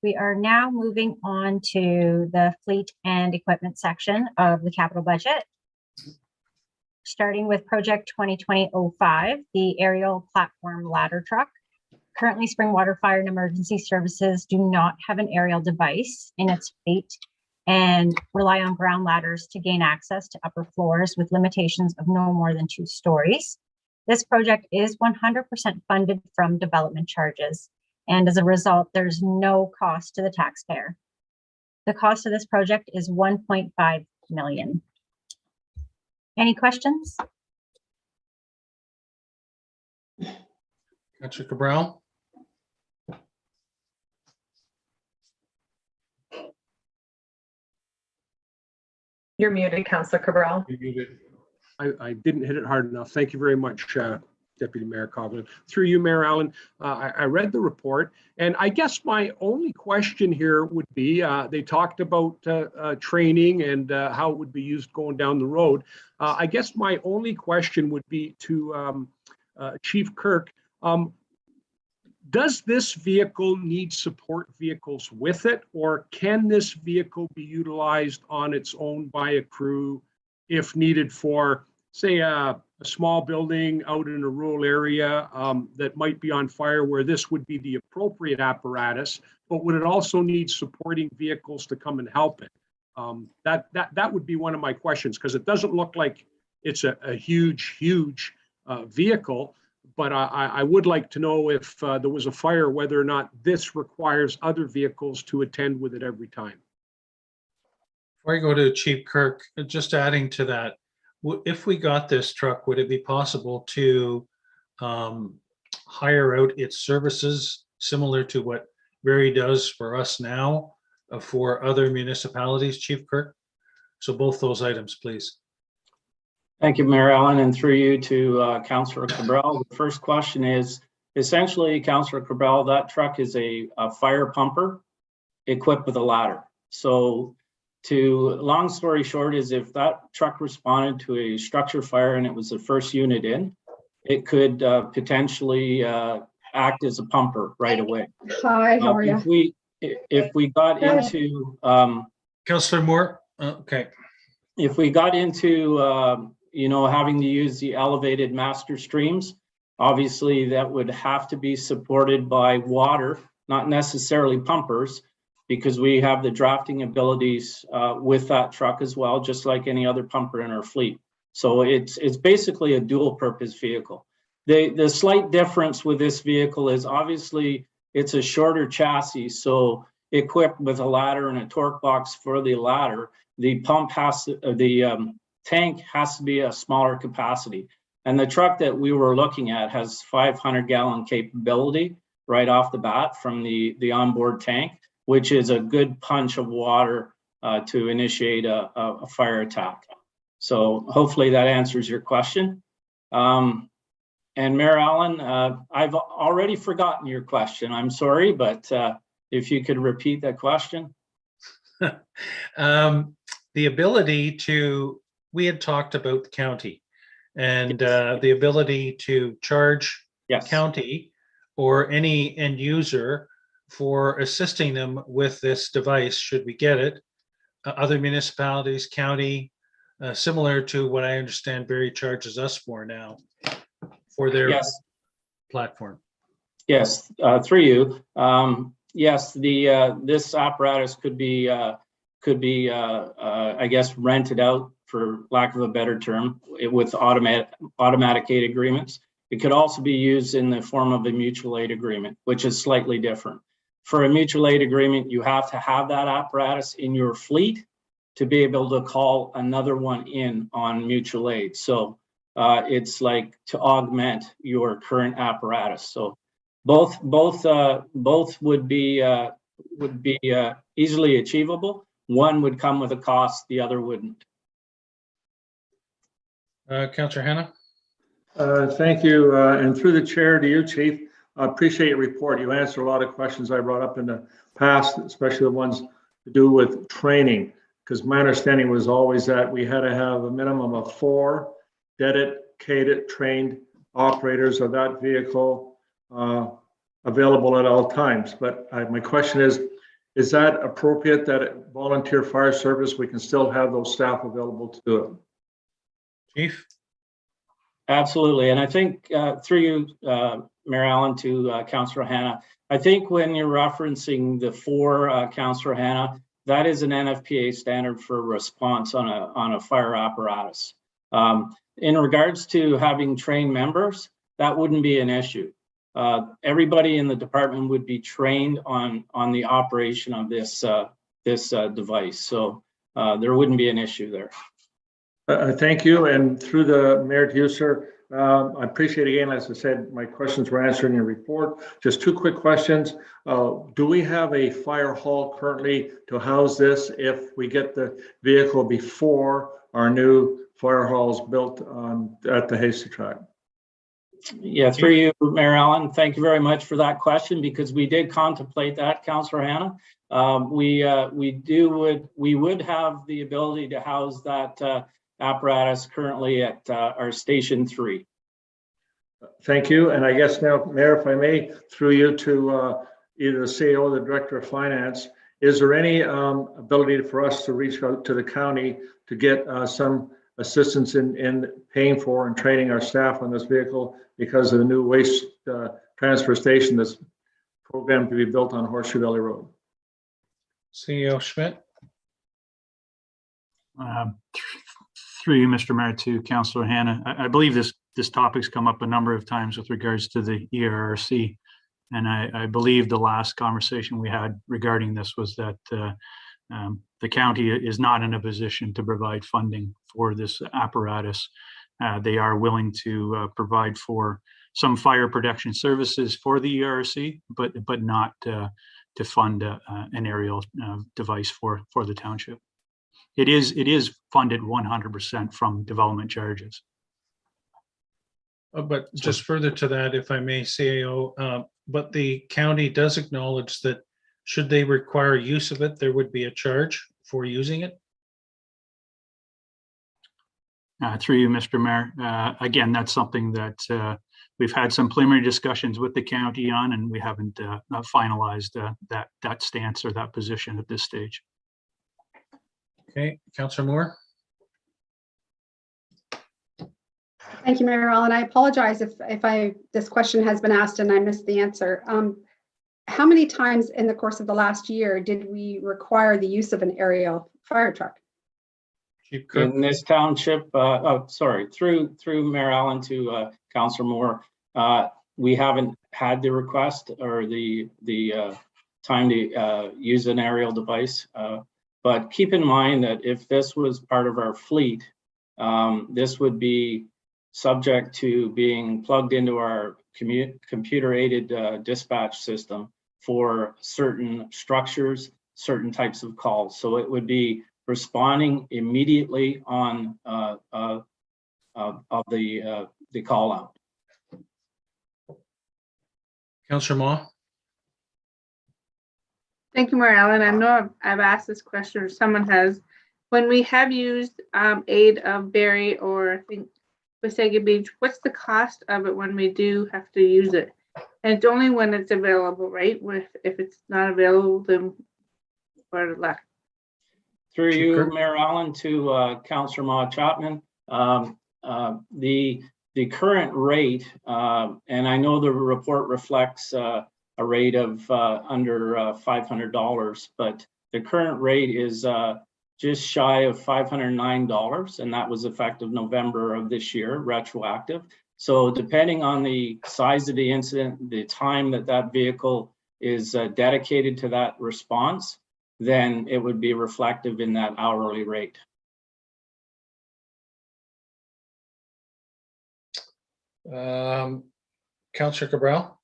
We are now moving on to the fleet and equipment section of the capital budget. Starting with project 2020-05, the aerial platform ladder truck. Currently, Springwater Fire and Emergency Services do not have an aerial device in its fleet and rely on ground ladders to gain access to upper floors with limitations of no more than 2 stories. This project is 100% funded from development charges, and as a result, there's no cost to the taxpayer. The cost of this project is $1.5 million. Any questions? Councillor Cabral? You're muted, Councillor Cabral. I didn't hit it hard enough. Thank you very much, Deputy Mayor Coughlin. Through you, Mayor Allen, I read the report, and I guess my only question here would be, they talked about training and how it would be used going down the road. I guess my only question would be to Chief Kirk. Does this vehicle need support vehicles with it, or can this vehicle be utilized on its own by a crew if needed for, say, a small building out in a rural area that might be on fire, where this would be the appropriate apparatus, but would it also need supporting vehicles to come and help it? That would be one of my questions, because it doesn't look like it's a huge vehicle, but I would like to know if there was a fire, whether or not this requires other vehicles to attend with it every time. Before I go to Chief Kirk, just adding to that, if we got this truck, would it be possible to hire out its services similar to what Barry does for us now for other municipalities, Chief Kirk? So both those items, please. Thank you, Mayor Allen, and through you to Councillor Cabral. The first question is, essentially, Councillor Cabral, that truck is a fire pumper equipped with a ladder. So long story short is, if that truck responded to a structure fire and it was the first unit in, it could potentially act as a pumper right away. Hi, how are If you? we got into Councillor Moore, okay. if we got into having to use the elevated master streams, obviously that would have to be supported by water, not necessarily pumpers, because we have the drafting abilities with that truck as well, just like any other pumper in our fleet. So it's basically a dual purpose vehicle. The slight difference with this vehicle is obviously it's a shorter chassis, so equipped with a ladder and a torque box for the ladder, the tank has to be a smaller capacity. And the truck that we were looking at has 500-gallon capability right off the bat from the onboard tank, which is a good punch of water to initiate a fire attack. So hopefully that answers your question. And Mayor Allen, I've already forgotten your question. I'm sorry, but if you could repeat that question. The ability to, we had talked about the county and the ability to charge county or any end user for assisting them with this device, should we get it. Other municipalities, county, similar to what I understand Barrie charges us for now for their platform. Yes, through you. Yes, this apparatus could be I guess rented out, for lack of a better term, with automatic aid agreements. It could also be used in the form of a mutual aid agreement, which is slightly different. For a mutual aid agreement, you have to have that apparatus in your fleet to be able to call another one in on mutual aid. So it's like to augment your current apparatus. So both would be easily achievable. One would come with a cost, the other wouldn't. Councillor Hanna. Thank you, and through the chair to you, Chief. I appreciate your report. You answered a lot of questions I brought up in the past, especially the ones to do with training, because my understanding was always that we had to have a minimum of 4 dedicated trained operators of that vehicle available at all times. But my question is that appropriate, that at volunteer fire service, we can still have those staff available to do it? Chief? Absolutely. And I think through you, Mayor Allen, to Councillor Hanna, I think when you're referencing the 4, Councillor Hanna, that is an NFPA standard for response on a fire apparatus. In regards to having trained members, that wouldn't be an issue. Everybody in the department would be trained on the operation of this device. So there wouldn't be an issue there. Thank you. And through the mayor to you, sir, I appreciate again, as I said, my questions were answered in your report. Just 2 quick questions. Do we have a fire hall currently to house this if we get the vehicle before our new fire hall is built at the Hasty track? Yeah, through you, Mayor Allen, thank you very much for that question, because we did contemplate that, Councillor Hanna. We would have the ability to house that apparatus currently at our Station 3. Thank you. And I guess now, Mayor, if I may, through you to either the CEO or the Director of Finance, is there any ability for us to reach out to the county to get some assistance in paying for and training our staff on this vehicle because of the new waste transfer station that's programmed to be built on Horseshoe Valley Road? CEO Schmidt. Through you, Mr. Mayor, to Councillor Hanna. I believe this topic's come up a number of times with regards to the ERRC. And I believe the last conversation we had regarding this was that the county is not in a position to provide funding for this apparatus. They are willing to provide for some fire protection services for the ERRC, but not to fund an aerial device for the township. It is funded 100% from development charges. But just further to that, if I may, CAO, but the county does acknowledge that should they require use of it, there would be a charge for using it? Through you, Mr. Mayor. Again, that's something that we've had some preliminary discussions with the county on, and we haven't not finalized that stance or that position at this stage. Okay, Councillor Moore. Thank you, Mayor Allen. I apologize if this question has been asked and I missed the answer. How many times in the course of the last year did we require the use of an aerial fire truck? Chief Kirk. In this township, through Mayor Allen to Councillor Moore, we haven't had the request or the time to use an aerial device. But keep in mind that if this was part of our fleet, this would be subject to being plugged into our computer-aided dispatch system for certain structures, certain types of calls. So it would be responding immediately on of the call out. Councillor Ma. Thank you, Mayor Allen. I know I've asked this question, or someone has. When we have used aid of Barrie or I think Wasaga Beach, what's the cost of it when we do have to use it? And it's only when it's available, right? If it's not available, then we're left. Through Chief you, Kirk. Mayor Allen, to Councillor Ma Chapman, the current rate, and I know the report reflects a rate of under $500, but the current rate is just shy of $509, and that was effective November of this year, retroactive. So depending on the size of the incident, the time that vehicle is dedicated to that response, then it would be reflective in that hourly rate. Councillor Cabral.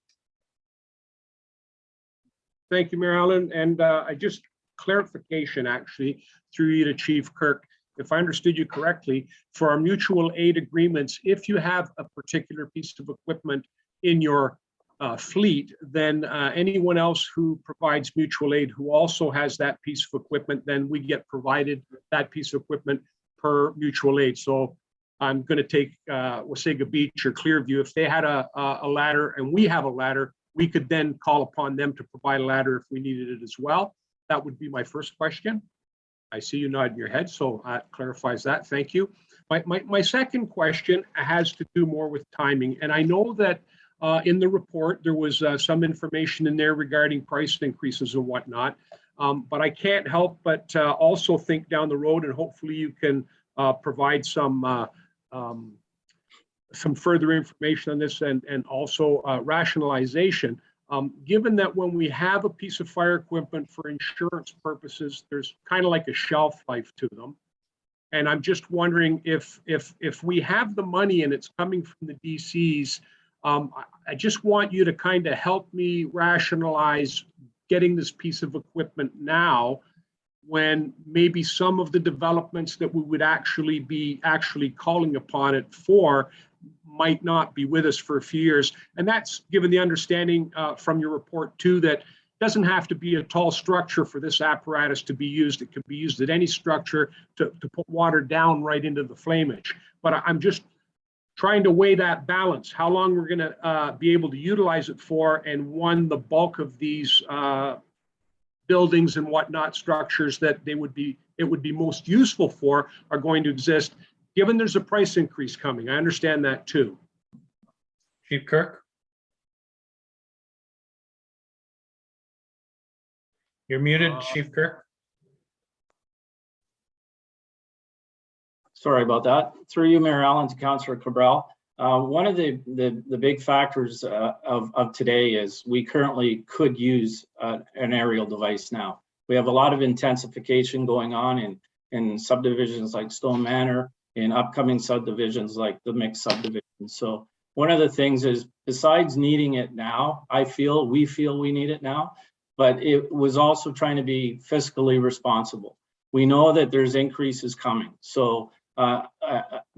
Thank you, Mayor Allen. And I just clarification, actually, through you to Chief Kirk. If I understood you correctly, for our mutual aid agreements, if you have a particular piece of equipment in your fleet, then anyone else who provides mutual aid who also has that piece of equipment, then we get provided that piece of equipment per mutual aid. So I'm going to take Wasaga Beach or Clearview. If they had a ladder and we have a ladder, we could then call upon them to provide a ladder if we needed it as well. That would be my first question. I see you nodding your head, so that clarifies that. Thank you. My second question has to do more with timing. And I know that in the report, there was some information in there regarding price increases and whatnot. But I can't help but also think down the road, and hopefully you can provide some further information on this and also rationalization. Given that when we have a piece of fire equipment for insurance purposes, there's kind of like a shelf life to them. And I'm just wondering if we have the money and it's coming from the DCs, I just want you to kind of help me rationalize getting this piece of equipment now, when maybe some of the developments that we would actually be calling upon it for might not be with us for a few years. And that's given the understanding from your report too, that doesn't have to be a tall structure for this apparatus to be used. It could be used at any structure to put water down right into the flamage. But I'm just trying to weigh that balance, how long we're going to be able to utilize it for, and one, the bulk of these buildings and whatnot structures that it would be most useful for are going to exist, given there's a price increase coming. I understand that too. Chief Kirk. You're muted, Chief Kirk. Sorry about that. Through you, Mayor Allen, to Councillor Cabral. One of the big factors of today is we currently could use an aerial device now. We have a lot of intensification going on in subdivisions like Stone Manor, in upcoming subdivisions like the mixed subdivision. So one of the things is, besides needing it now, we feel we need it now, but it was also trying to be fiscally responsible. We know that there's increases coming. So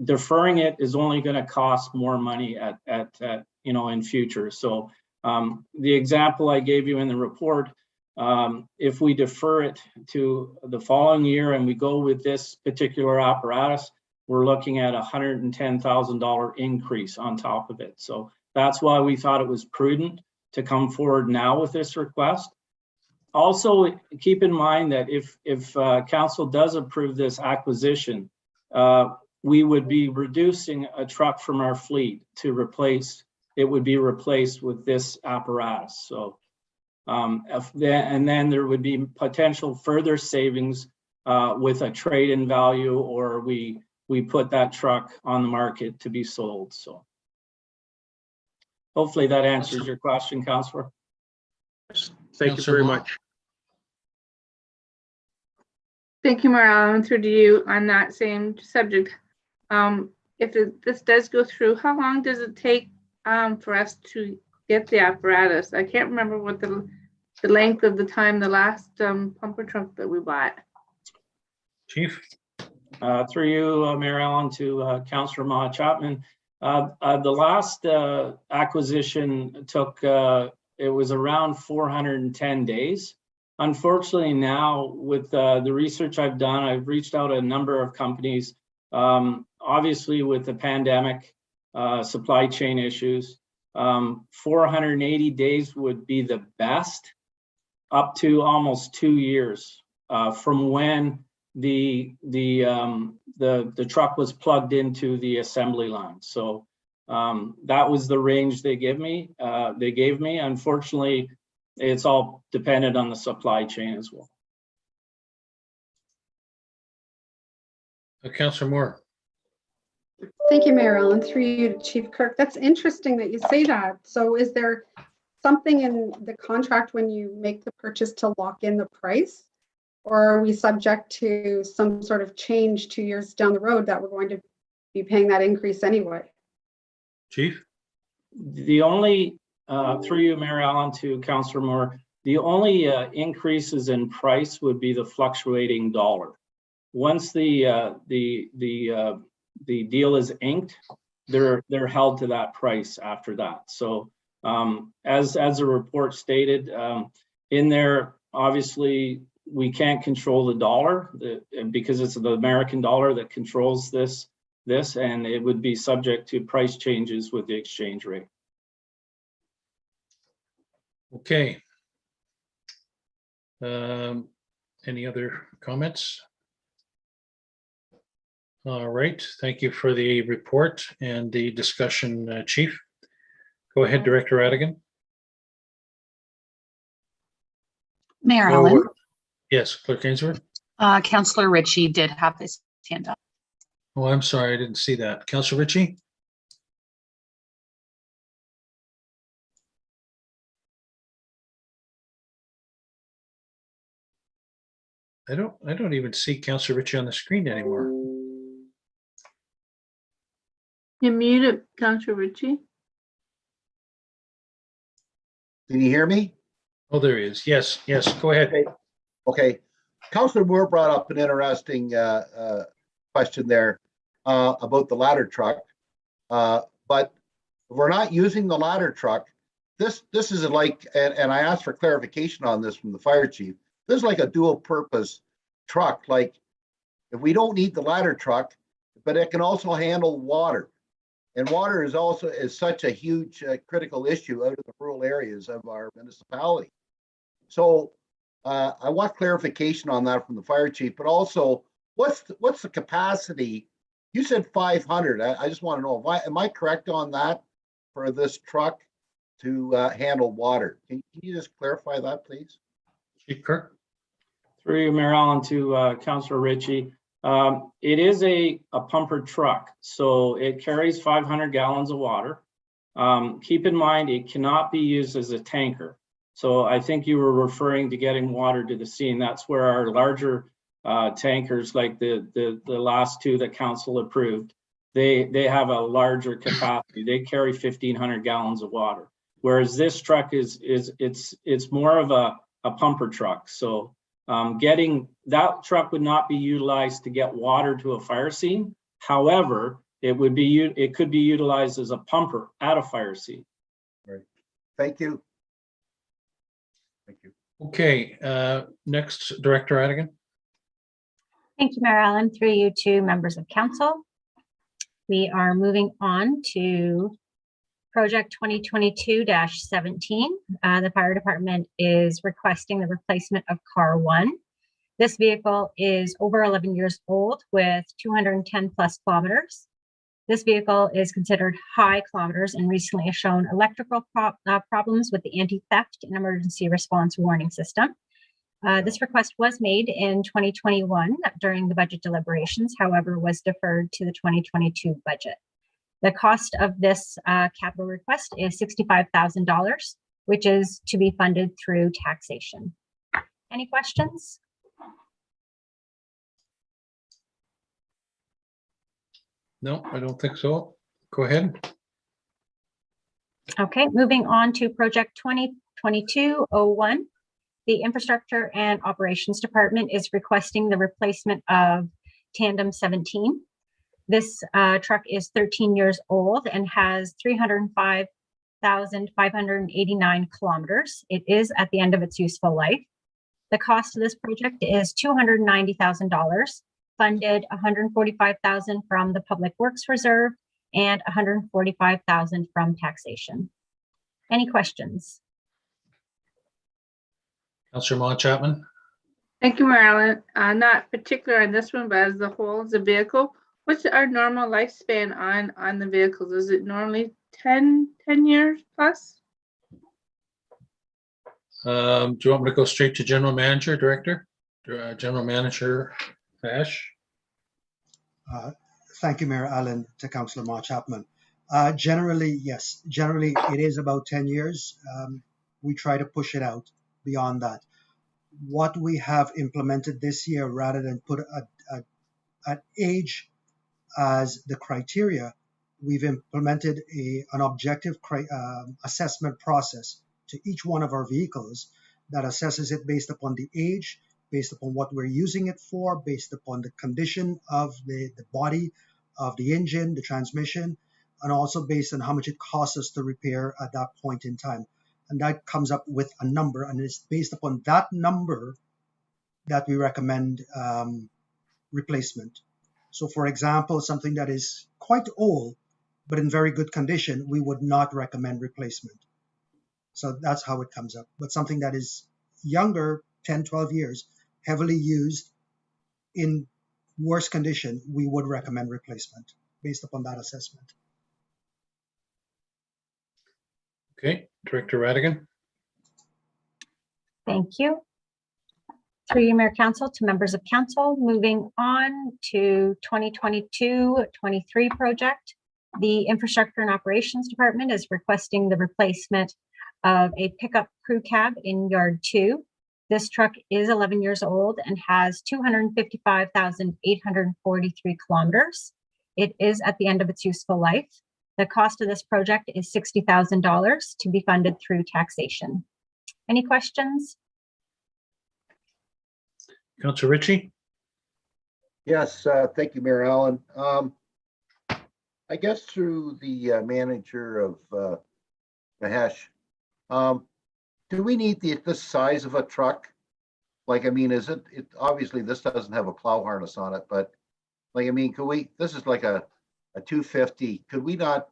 deferring it is only going to cost more money in future. So the example I gave you in the report, if we defer it to the following year and we go with this particular apparatus, we're looking at $110,000 increase on top of it. So that's why we thought it was prudent to come forward now with this request. Also, keep in mind that if council does approve this acquisition, we would be reducing a truck from our fleet to replace, it would be replaced with this apparatus. So, and then there would be potential further savings with a trade-in value, or we put that truck on the market to be sold. So hopefully that answers your question, Councillor. Thank you very much. Thank you, Mayor Allen. Through to you on that same subject. If this does go through, how long does it take for us to get the apparatus? I can't remember what the length of the time the last pumper truck that we bought. Chief? Through you, Mayor Allen, to Councillor Maha Chapman. The last acquisition took, it was around 410 days. Unfortunately, now with the research I've done, I've reached out a number of companies. Obviously, with the pandemic, supply chain issues, 480 days would be the best, up to almost 2 years from when the truck was plugged into the assembly line. So that was the range they gave me. Unfortunately, it's all dependent on the supply chain as well. Councillor Moore. Thank you, Mayor Allen. Through you to Chief Kirk. That's interesting that you say that. So is there something in the contract when you make the purchase to lock in the price? Or are we subject to some sort of change 2 years down the road that we're going to be paying that increase anyway? Chief? The only, through you, Mayor Allen, to Councillor Moore, the only increases in price would be the fluctuating dollar. Once the deal is inked, they're held to that price after that. So as the report stated, in there, obviously we can't control the dollar because it's the American dollar that controls this, and it would be subject to price changes with the exchange rate. Okay. Any other comments? All right, thank you for the report and the discussion, Chief. Go ahead, Director Radigan. Mayor Allen, Yes, Clerk Ainsworth. Councillor Ritchie did have his hand up. Oh, I'm sorry, I didn't see that. Councillor Ritchie? I don't even see Councillor Ritchie on the screen anymore. You're muted, Councillor Ritchie. Can you hear me? Oh, there he is. Yes, go ahead. Okay. Councillor Moore brought up an interesting question there about the ladder truck. But if we're not using the ladder truck, this is like, and I asked for clarification on this from the fire chief, this is like a dual purpose truck. Like if we don't need the ladder truck, but it can also handle water. And water is such a huge critical issue out of the rural areas of our municipality. So I want clarification on that from the fire chief, but also what's the capacity? You said 500. I just want to know, am I correct on that for this truck to handle water? Can you just clarify that, please? Chief Kirk. Through you, Mayor Allen, to Councillor Ritchie. It is a pumper truck, so it carries 500 gallons of water. Keep in mind, it cannot be used as a tanker. So I think you were referring to getting water to the scene. That's where our larger tankers, like the last two that council approved, they have a larger capacity. They carry 1,500 gallons of water. Whereas this truck it's more of a pumper truck. So getting that truck would not be utilized to get water to a fire scene. However, it could be utilized as a pumper at a fire scene. Right. Thank you. Thank you. Okay, next, Director Radigan. Thank you, Mayor Allen. Through you to members of council. We are moving on to project 2022-17. The fire department is requesting the replacement of car 1. This vehicle is over 11 years old with 210 plus kilometers. This vehicle is considered high kilometers and recently has shown electrical problems with the anti-theft and emergency response warning system. This request was made in 2021 during the budget deliberations, however, was deferred to the 2022 budget. The cost of this capital request is $65,000, which is to be funded through taxation. Any questions? No, I don't think so. Go ahead. Okay, moving on to project 2022-01. The Infrastructure and Operations Department is requesting the replacement of Tandem 17. This truck is 13 years old and has 305,589 kilometers. It is at the end of its useful life. The cost of this project is $290,000, funded $145,000 from the Public Works Reserve and $145,000 from taxation. Any questions? Councillor Mon Chapman. Thank you, Marilyn. Not particular on this one, but as a whole, as a vehicle, what's our normal lifespan on the vehicles? Is it normally 10 years plus? Do you want me to go straight to General Manager, Director? General Manager Ash? Thank you, Mayor Allen, to Councillor Mon Chapman. Generally, yes. Generally, it is about 10 years. We try to push it out beyond that. What we have implemented this year, rather than put an age as the criteria, we've implemented an objective assessment process to each one of our vehicles that assesses it based upon the age, based upon what we're using it for, based upon the condition of the body of the engine, the transmission, and also based on how much it costs us to repair at that point in time. And that comes up with a number, and it's based upon that number that we recommend replacement. So for example, something that is quite old, but in very good condition, we would not recommend replacement. So that's how it comes up. But something that is younger, 10, 12 years, heavily used, in worse condition, we would recommend replacement based upon that assessment. Okay, Director Radigan. Thank you. Through you, Mayor Council, to members of council, moving on to 2022-23 project. The Infrastructure and Operations Department is requesting the replacement of a pickup crew cab in Yard 2. This truck is 11 years old and has 255,843 kilometers. It is at the end of its useful life. The cost of this project is $60,000 to be funded through taxation. Any questions? Councillor Ritchie. Yes, thank you, Mayor Allen. I guess through the manager of Mahesh, do we need this size of a truck? Like, I mean, is it obviously this doesn't have a plow harness on it, but like, I mean, this is like a 250. Could we not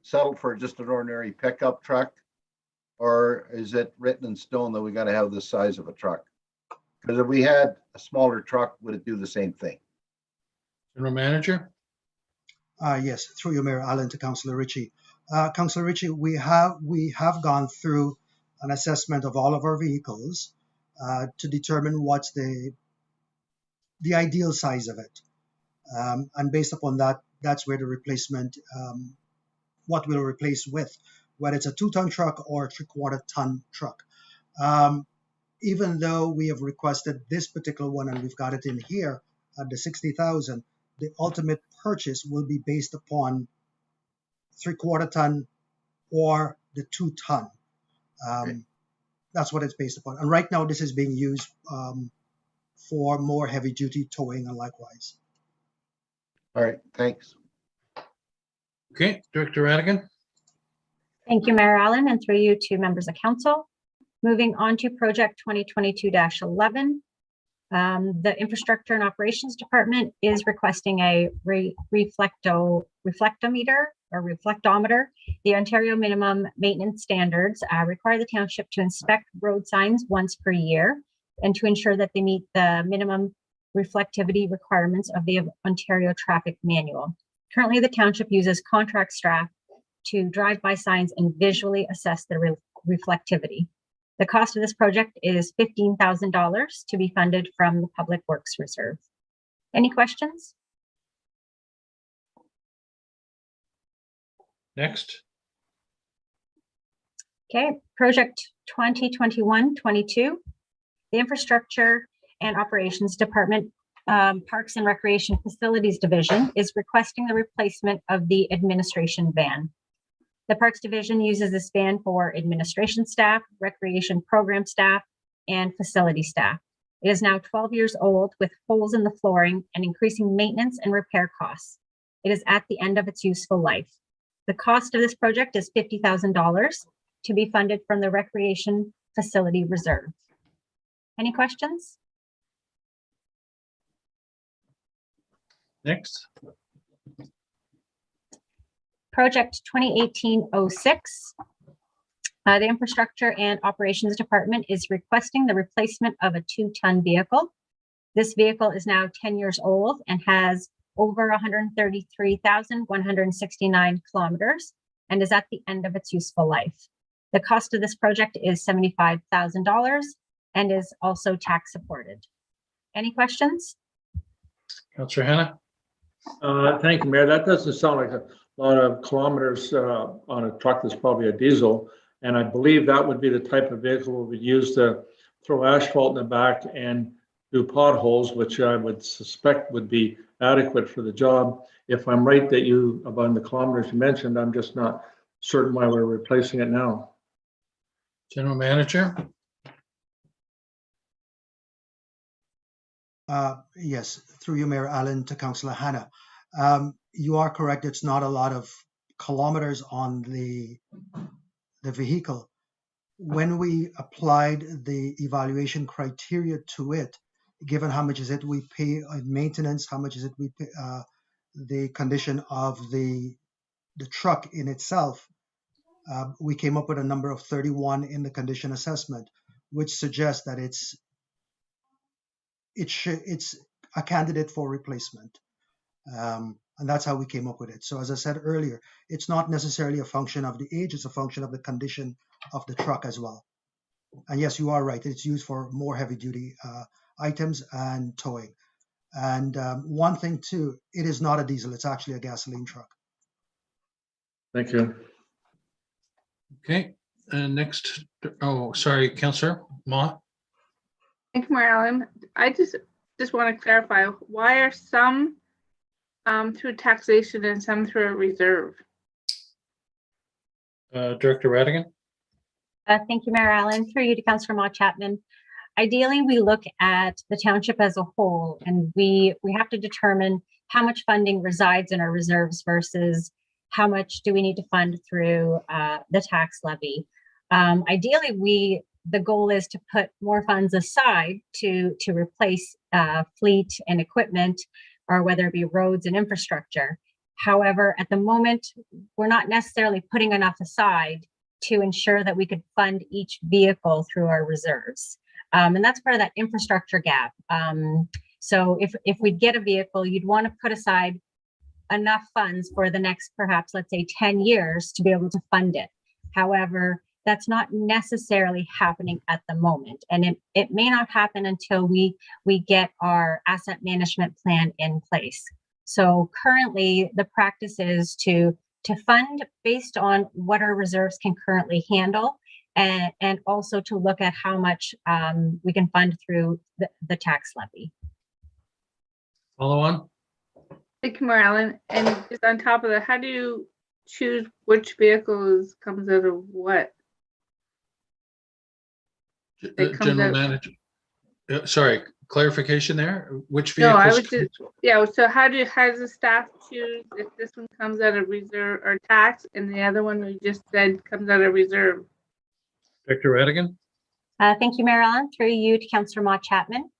settle for just an ordinary pickup truck? Or is it written in stone that we got to have this size of a truck? Because if we had a smaller truck, would it do the same thing? General Manager. Yes, through you, Mayor Allen, to Councillor Ritchie. Councillor Ritchie, we have gone through an assessment of all of our vehicles to determine what's the ideal size of it. And based upon that, that's where the replacement, what we'll replace with, whether it's a 2-ton truck or a 3/4 ton truck. Even though we have requested this particular one and we've got it in here at the 60,000, the ultimate purchase will be based upon 3/4 ton or the 2-ton. That's what it's based upon. And right now this is being used for more heavy duty towing and likewise. All right, thanks. Okay, Director Radigan. Thank you, Mayor Allen, and through you to members of council. Moving on to project 2022-11. The Infrastructure and Operations Department is requesting a reflectometer. The Ontario minimum maintenance standards require the township to inspect road signs once per year and to ensure that they meet the minimum reflectivity requirements of the Ontario Traffic Manual. Currently, the township uses contract staff to drive by signs and visually assess the reflectivity. The cost of this project is $15,000 to be funded from the Public Works Reserve. Any questions? Next. Okay, project 2021-22. The Infrastructure and Operations Department, Parks and Recreation Facilities Division is requesting the replacement of the administration van. The Parks Division uses this van for administration staff, recreation program staff, and facility staff. It is now 12 years old with holes in the flooring and increasing maintenance and repair costs. It is at the end of its useful life. The cost of this project is $50,000 to be funded from the Recreation Facility Reserve. Any questions? Next. Project 2018-06. The Infrastructure and Operations Department is requesting the replacement of a 2-ton vehicle. This vehicle is now 10 years old and has over 133,169 kilometers and is at the end of its useful life. The cost of this project is $75,000 and is also tax supported. Any questions? Councillor Hannah. Thank you, Mayor. That doesn't sound like a lot of kilometers on a truck that's probably a diesel. And I believe that would be the type of vehicle we would use to throw asphalt in the back and do potholes, which I would suspect would be adequate for the job. If I'm right that you, about the kilometers you mentioned, I'm just not certain why we're replacing it now. General Manager. Yes, through you, Mayor Allen, to Councillor Hannah. You are correct. It's not a lot of kilometers on the vehicle. When we applied the evaluation criteria to it, given how much is it we pay on maintenance, how much is it we pay, the condition of the truck in itself, we came up with a number of 31 in the condition assessment, which suggests that it's a candidate for replacement. And that's how we came up with it. So as I said earlier, it's not necessarily a function of the age, it's a function of the condition of the truck as well. And yes, you are right. It's used for more heavy duty items and towing. And one thing too, it is not a diesel, it's actually a gasoline truck. Thank you. Okay, next, oh, sorry, Councillor Ma. Thank you, Mayor Allen. I just want to clarify, why are some through taxation and some through a reserve? Director Radigan. Thank you, Mayor Allen. Through you to Councillor Ma Chapman. Ideally, we look at the township as a whole, and we have to determine how much funding resides in our reserves versus how much do we need to fund through the tax levy. Ideally, the goal is to put more funds aside to replace fleet and equipment, or whether it be roads and infrastructure. However, at the moment, we're not necessarily putting enough aside to ensure that we could fund each vehicle through our reserves. And that's part of that infrastructure gap. So if we get a vehicle, you'd want to put aside enough funds for the next, perhaps, let's say 10 years to be able to fund it. However, that's not necessarily happening at the moment. And it may not happen until we get our asset management plan in place. So currently the practice is to fund based on what our reserves can currently handle, and also to look at how much we can fund through the tax levy. Follow on. Thank you, Mayor Allen. And just on top of that, how do you choose which vehicles comes out of what? General Manager. Sorry, clarification there. Which No, vehicles? I would just, yeah. So how does the staff choose if this one comes out of reserve or tax, and the other one we just said comes out of reserve? Director Radigan. Thank you, Mayor Allen. Through you to Councillor Ma Chapman.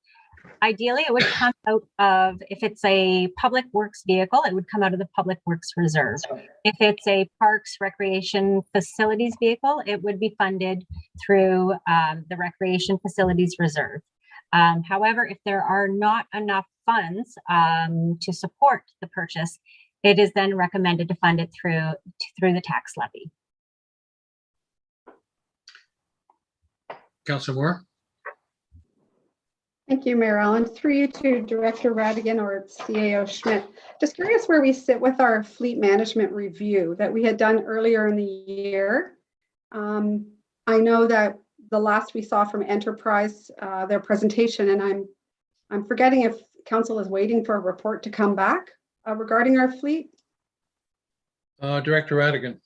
Ideally, it would come out of, if it's a public works vehicle, it would come out of the public works reserve. If it's a parks recreation facilities vehicle, it would be funded through the recreation facilities reserve. However, if there are not enough funds to support the purchase, it is then recommended to fund it through the tax levy. Councillor Moore? Thank you, Mayor Allen. Through you to Director Radigan or CAO Schmidt. Just curious where we sit with our fleet management review that we had done earlier in the year. I know that the last we saw from Enterprise, their presentation, and I'm forgetting if council is waiting for a report to come back regarding our fleet. Director Radigan.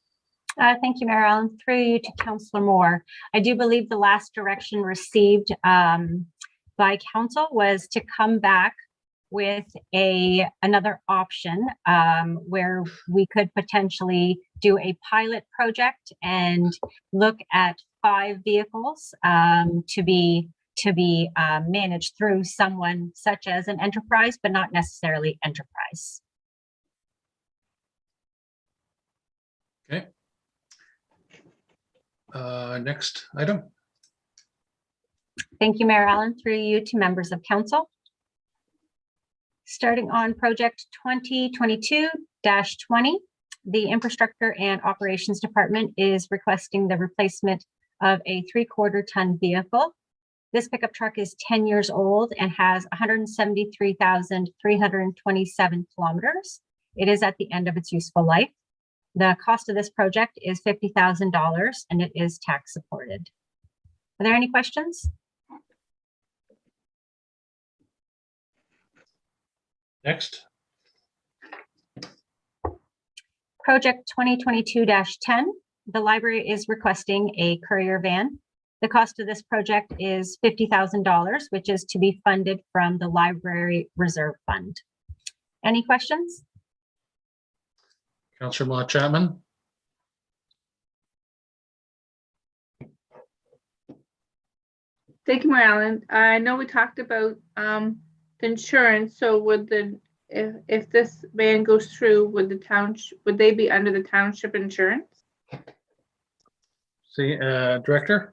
Thank you, Mayor Allen. Through you to Councillor Moore. I do believe the last direction received by council was to come back with another option where we could potentially do a pilot project and look at 5 vehicles to be managed through someone such as an Enterprise, but not necessarily Enterprise. Okay. Next item. Thank you, Mayor Allen. Through you to members of council. Starting on project 2022-20, the Infrastructure and Operations Department is requesting the replacement of a 3/4 ton vehicle. This pickup truck is 10 years old and has 173,327 kilometers. It is at the end of its useful life. The cost of this project is $50,000 and it is tax supported. Are there any questions? Next. Project 2022-10, the library is requesting a courier van. The cost of this project is $50,000, which is to be funded from the library reserve fund. Any questions? Councillor Mott Chapman. Thank you, Mayor Allen. I know we talked about the insurance. So would if this van goes through, would they be under the township insurance? See, Director.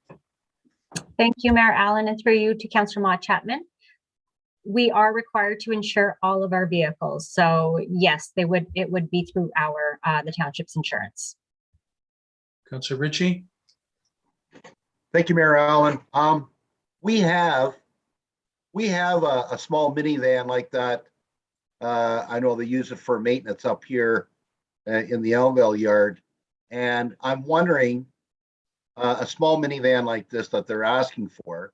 Thank you, Mayor Allen, and through you to Councillor Mott Chapman. We are required to insure all of our vehicles. So yes, it would be through the township's insurance. Councillor Ritchie. Thank you, Mayor Allen. We have a small minivan like that. I know they use it for maintenance up here in the Elmvale yard. And I'm wondering, a small minivan like this that they're asking for,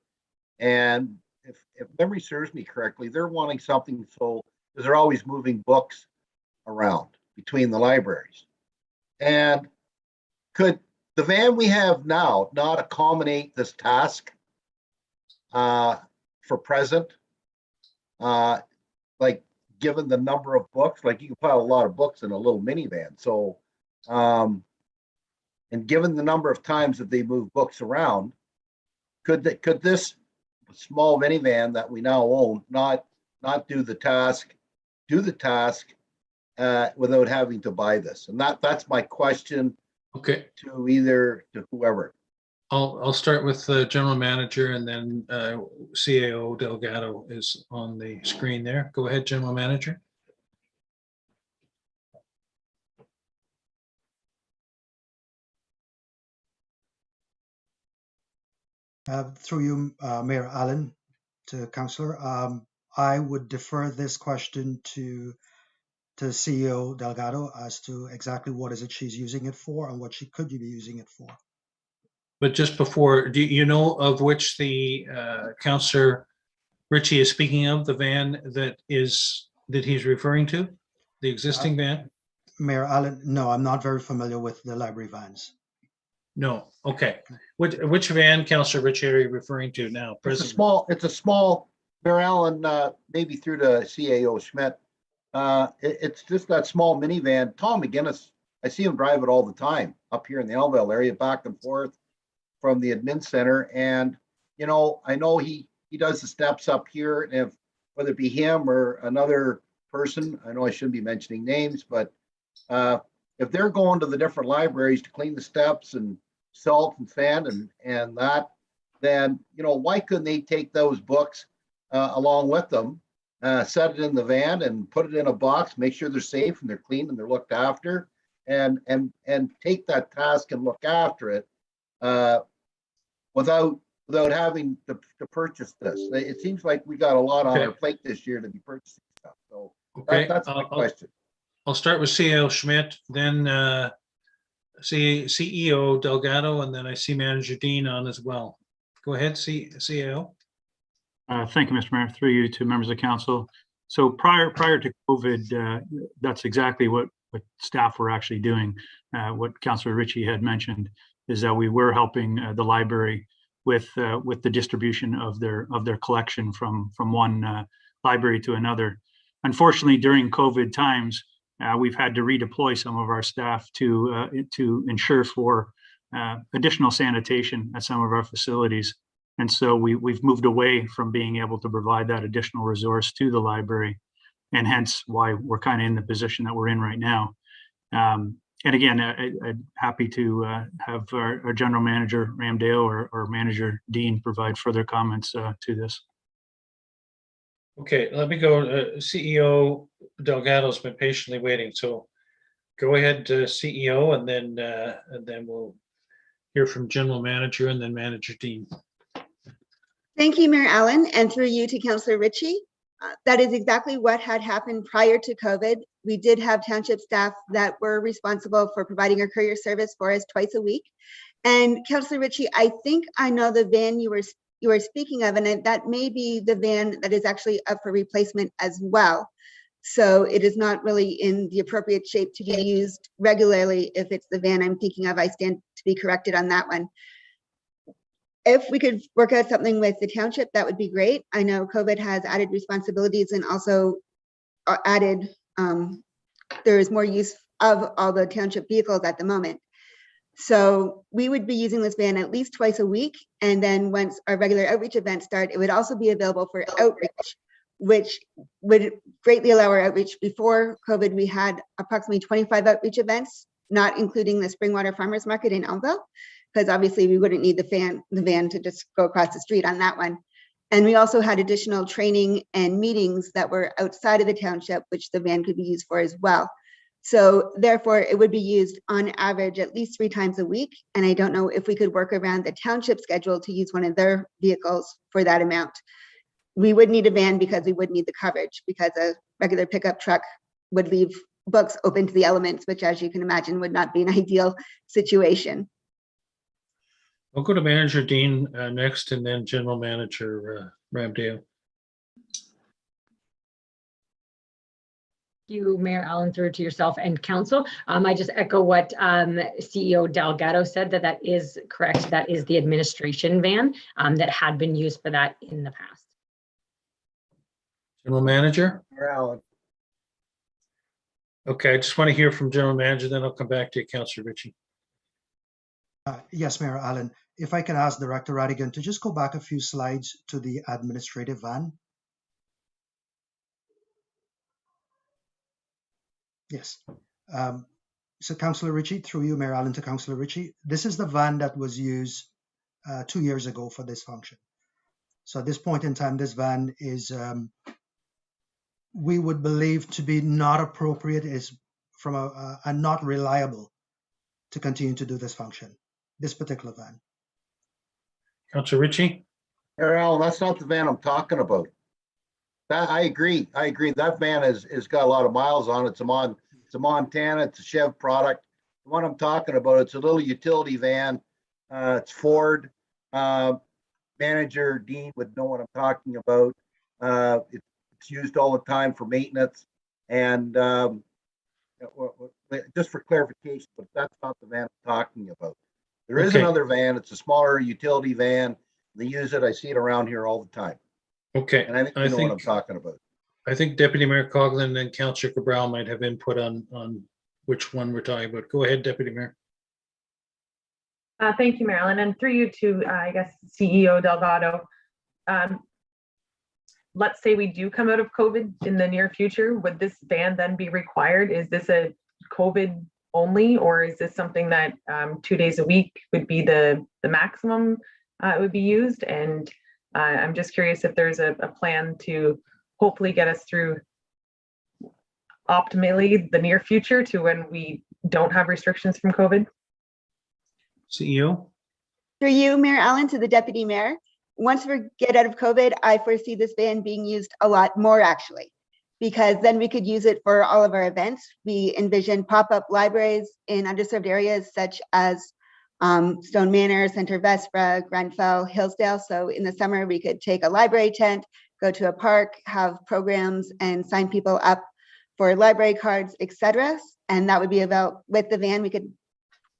and if memory serves me correctly, they're wanting something so, because they're always moving books around between the libraries. And could the van we have now not accommodate this task for present? Like, given the number of books, like you can pile a lot of books in a little minivan. So, and given the number of times that they move books around, could this small minivan that we now own not do the task without having to buy this? And that's my question. Okay. To whoever. I'll start with the general manager, and then CAO Delgado is on the screen there. Go ahead, general manager. Through you, Mayor Allen, to Councillor, I would defer this question to CEO Delgado as to exactly what is it she's using it for and what she could be using it for. But just before, do you know of which the Councillor Ritchie is speaking of, the van that he's referring to, the existing van? Mayor Allen, no, I'm not very familiar with the library vans. No. Okay. Which van, Councillor Ritchie, are you referring to now? It's a small, Mayor Allen, maybe through the CAO Schmidt. It's just that small minivan. Tom McGinnis, I see him drive it all the time up here in the Elmvale area, back and forth from the admin center. And, you know, I know he does the steps up here. And whether it be him or another person, I know I shouldn't be mentioning names, but if they're going to the different libraries to clean the steps and salt and sand and that, then, why couldn't they take those books along with them, set it in the van and put it in a box, make sure they're safe and they're clean and they're looked after, and take that task and look after it without having to purchase this. It seems like we got a lot on our plate this year to be purchasing stuff. So that's my question. I'll start with CEO Schmidt, then CEO Delgado, and then I see Manager Dean on as well. Go ahead, CEO. Thank you, Mr. Mayor. Through you to members of council. So prior to COVID, that's exactly what staff were actually doing. What Councillor Ritchie had mentioned is that we were helping the library with the distribution of their collection from one library to another. Unfortunately, during COVID times, we've had to redeploy some of our staff to ensure for additional sanitation at some of our facilities. And so we've moved away from being able to provide that additional resource to the library, and hence why we're kind of in the position that we're in right now. And again, I'm happy to have our General Manager Ramdale or Manager Dean provide further comments to this. Okay, let me go. CEO Delgado's been patiently waiting, so go ahead, CEO, and then we'll hear from General Manager and then Manager Dean. Thank you, Mayor Allen, and through you to Councillor Ritchie. That is exactly what had happened prior to COVID. We did have township staff that were responsible for providing a courier service for us twice a week. And Councillor Ritchie, I think I know the van you were speaking of, and that may be the van that is actually up for replacement as well. So it is not really in the appropriate shape to be used regularly. If it's the van I'm thinking of, I stand to be corrected on that one. If we could work out something with the township, that would be great. I know COVID has added responsibilities and also added, there is more use of all the township vehicles at the moment. So we would be using this van at least twice a week. And then once our regular outreach events start, it would also be available for outreach, which would greatly allow our outreach. Before COVID, we had approximately 25 outreach events, not including the Springwater Farmers Market in Elmville, because obviously we wouldn't need the van to just go across the street on that one. And we also had additional training and meetings that were outside of the township, which the van could be used for as well. So therefore, it would be used on average at least 3 times a week. And I don't know if we could work around the township schedule to use one of their vehicles for that amount. We would need a van because we would need the coverage, because a regular pickup truck would leave books open to the elements, which, as you can imagine, would not be an ideal situation. I'll go to Manager Dean next, and then General Manager Ramdale. You, Mayor Allen, through to yourself and council. I just echo what CEO Delgado said, that is correct. That is the administration van that had been used for that in the past. General Manager? Mayor Allen. Okay, I just want to hear from General Manager, then I'll come back to you, Councillor Ritchie. Yes, Mayor Allen. If I can ask Director Radigan to just go back a few slides to the administrative van. Yes. So Councillor Ritchie, through you, Mayor Allen, to Councillor Ritchie, this is the van that was used 2 years ago for this function. So at this point in time, this van is, we would believe to be not appropriate, is from a not reliable to continue to do this function, this particular van. Councillor Ritchie? Mayor Allen, that's not the van I'm talking about. That I agree. That van has got a lot of miles on it. It's a Montana. It's a Chev product. The one I'm talking about, it's a little utility van. It's Ford. Manager Dean would know what I'm talking about. It's used all the time for maintenance. And just for clarification, but that's not the van I'm talking about. There is another van. It's a smaller utility van. They use it. I see it around here all the time. Okay. And I think you know what I'm talking about. I think Deputy Mayor Coughlin and Councillor Cabral might have input on which one we're talking about. Go ahead, Deputy Mayor. Thank you, Marilyn. And through you to, I guess, CEO Delgado. let's say we do come out of COVID in the near future, would this van then be required? Is this a COVID only, or is this something that 2 days a week would be the maximum it would be used? And I'm just curious if there's a plan to hopefully get us through optimally the near future to when we don't have restrictions from COVID. CEO? Through you, Mayor Allen, to the Deputy Mayor. Once we get out of COVID, I foresee this van being used a lot more actually, because then we could use it for all of our events. We envision pop-up libraries in underserved areas such as Stone Manor, Center Vespra, Grenfell, Hillsdale. So in the summer, we could take a library tent, go to a park, have programs and sign people up for library cards, etc. And that would be about, with the van, we could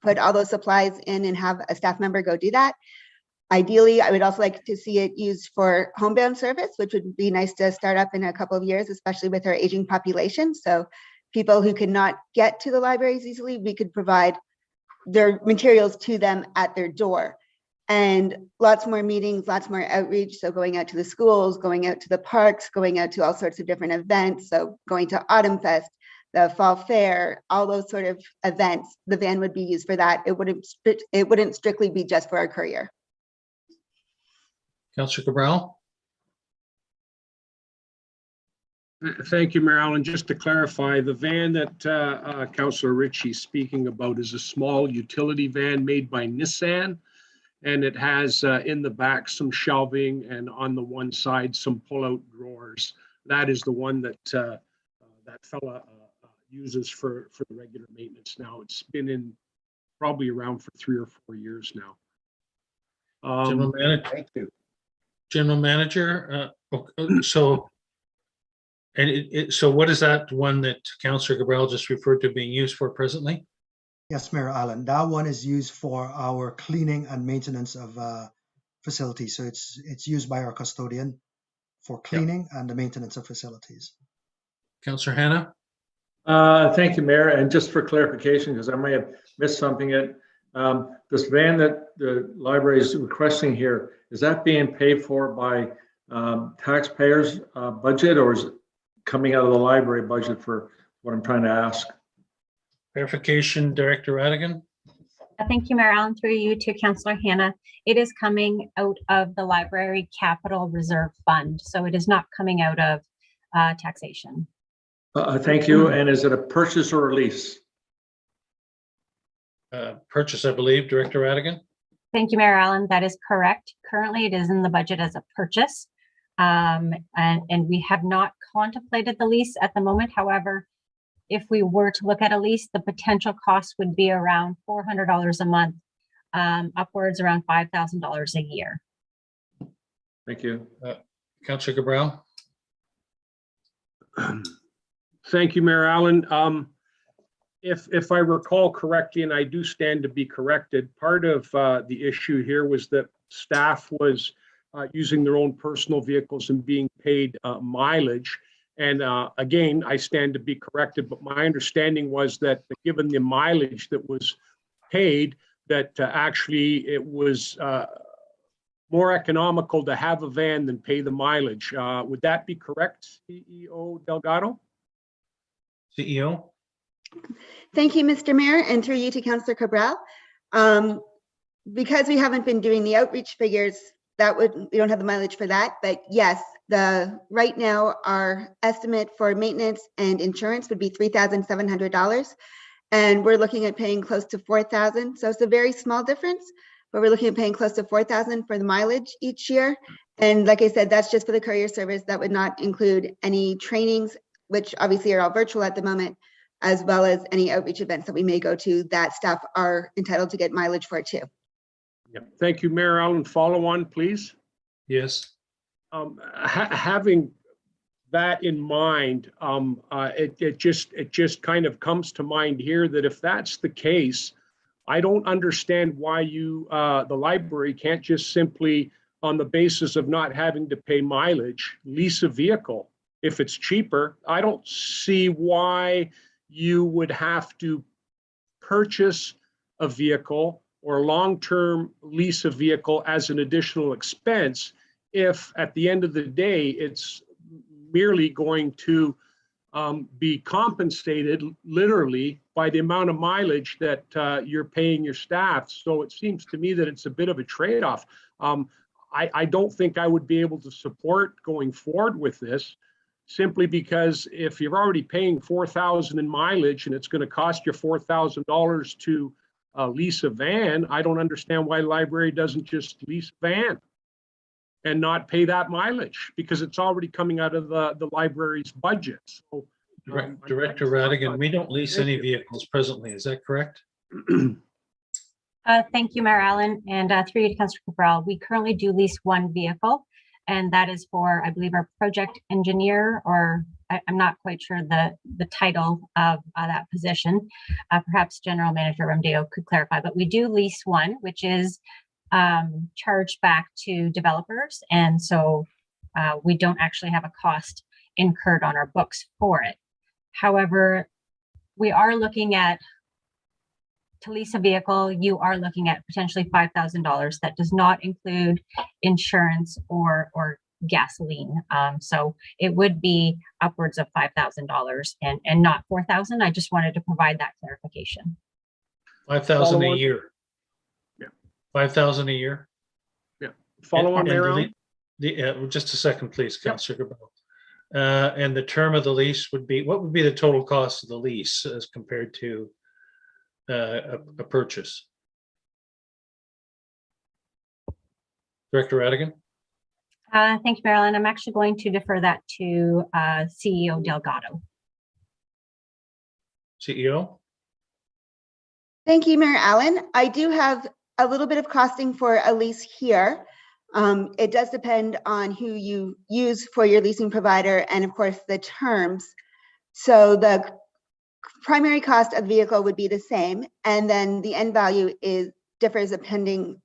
put all those supplies in and have a staff member go do that. Ideally, I would also like to see it used for homebound service, which would be nice to start up in a couple of years, especially with our aging population. So people who could not get to the libraries easily, we could provide their materials to them at their door. And lots more meetings, lots more outreach. So going out to the schools, going out to the parks, going out to all sorts of different events. So going to Autumn Fest, the Fall Fair, all those sort of events, the van would be used for that. It wouldn't strictly be just for our courier. Councillor Cabral? Thank you, Mayor Allen. Just to clarify, the van that Councillor Ritchie's speaking about is a small utility van made by Nissan. And it has in the back some shelving and on the one side some pull-out drawers. That is the one that that fella uses for the regular maintenance now. It's been probably around for 3 or 4 years now. General Manager. Thank you. General Manager. So what is that one that Councillor Cabral just referred to being used for presently? Yes, Mayor Allen, that one is used for our cleaning and maintenance of facilities. So it's used by our custodian for cleaning and the maintenance of facilities. Councillor Hannah? Thank you, Mayor. And just for clarification, because I may have missed something, this van that the library is requesting here, is that being paid for by taxpayers' budget, or is it coming out of the library budget, for what I'm trying to ask? Clarification, Director Radigan. Thank you, Mayor Allen, through you to Councillor Hannah. It is coming out of the Library Capital Reserve Fund, so it is not coming out of taxation. Thank you. And is it a purchase or a lease? Purchase, I believe, Director Radigan. Thank you, Mayor Allen. That is correct. Currently, it is in the budget as a purchase, and we have not contemplated the lease at the moment. However, if we were to look at a lease, the potential cost would be around $400 a month, upwards around $5,000 a year. Thank you. Councillor Cabral. Thank you, Mayor Allen. If I recall correctly, and I do stand to be corrected, part of the issue here was that staff was using their own personal vehicles and being paid mileage. And again, I stand to be corrected, but my understanding was that given the mileage that was paid, that actually it was more economical to have a van than pay the mileage. Would that be correct, CEO Delgado? CEO. Thank you, Mr. Mayor, and through you to Councillor Cabral. Because we haven't been doing the outreach figures, we don't have the mileage for that, but yes, right now our estimate for maintenance and insurance would be $3,700, and we're looking at paying close to $4,000. So it's a very small difference, but we're looking at paying close to $4,000 for the mileage each year. And like I said, that's just for the courier service. That would not include any trainings, which obviously are all virtual at the moment, as well as any outreach events that we may go to that staff are entitled to get mileage for too. Yeah. Thank you, Mayor Allen. Follow on, please. Yes. Having that in mind, it just kind of comes to mind here that if that's the case, I don't understand why the library can't just simply, on the basis of not having to pay mileage, lease a vehicle. If it's cheaper, I don't see why you would have to purchase a vehicle or long-term lease a vehicle as an additional expense if at the end of the day, it's merely going to be compensated literally by the amount of mileage that you're paying your staff. So it seems to me that it's a bit of a trade-off. I don't think I would be able to support going forward with this, simply because if you're already paying $4,000 in mileage and it's going to cost you $4,000 to lease a van, I don't understand why the library doesn't just lease a van and not pay that mileage, because it's already coming out of the library's budget. So, Director Radigan, we don't lease any vehicles presently, is that correct? Thank you, Mayor Allen, and through you to Councillor Cabral. We currently do lease one vehicle, and that is for, I believe, our project engineer, or I'm not quite sure the title of that position. Perhaps General Manager Romdeo could clarify, but we do lease one, which is charged back to developers, and so we don't actually have a cost incurred on our books for it. However, we are looking at, to lease a vehicle, you are looking at potentially $5,000. That does not include insurance or gasoline. So it would be upwards of $5,000 and not $4,000. I just wanted to provide that clarification. 5,000 a year. Yeah. 5,000 a year. Yeah. Follow on, Mayor. Just a second, please, Councillor Cabral. And the term of the lease would be, what would be the total cost of the lease as compared to a purchase? Director Radigan? Thank you, Marilyn. I'm actually going to defer that to CEO Delgado. CEO? Thank you, Mayor Allen. I do have a little bit of costing for a lease here. It does depend on who you use for your leasing provider and, of course, the terms. So the primary cost of the vehicle would be the same, and then the end value differs depending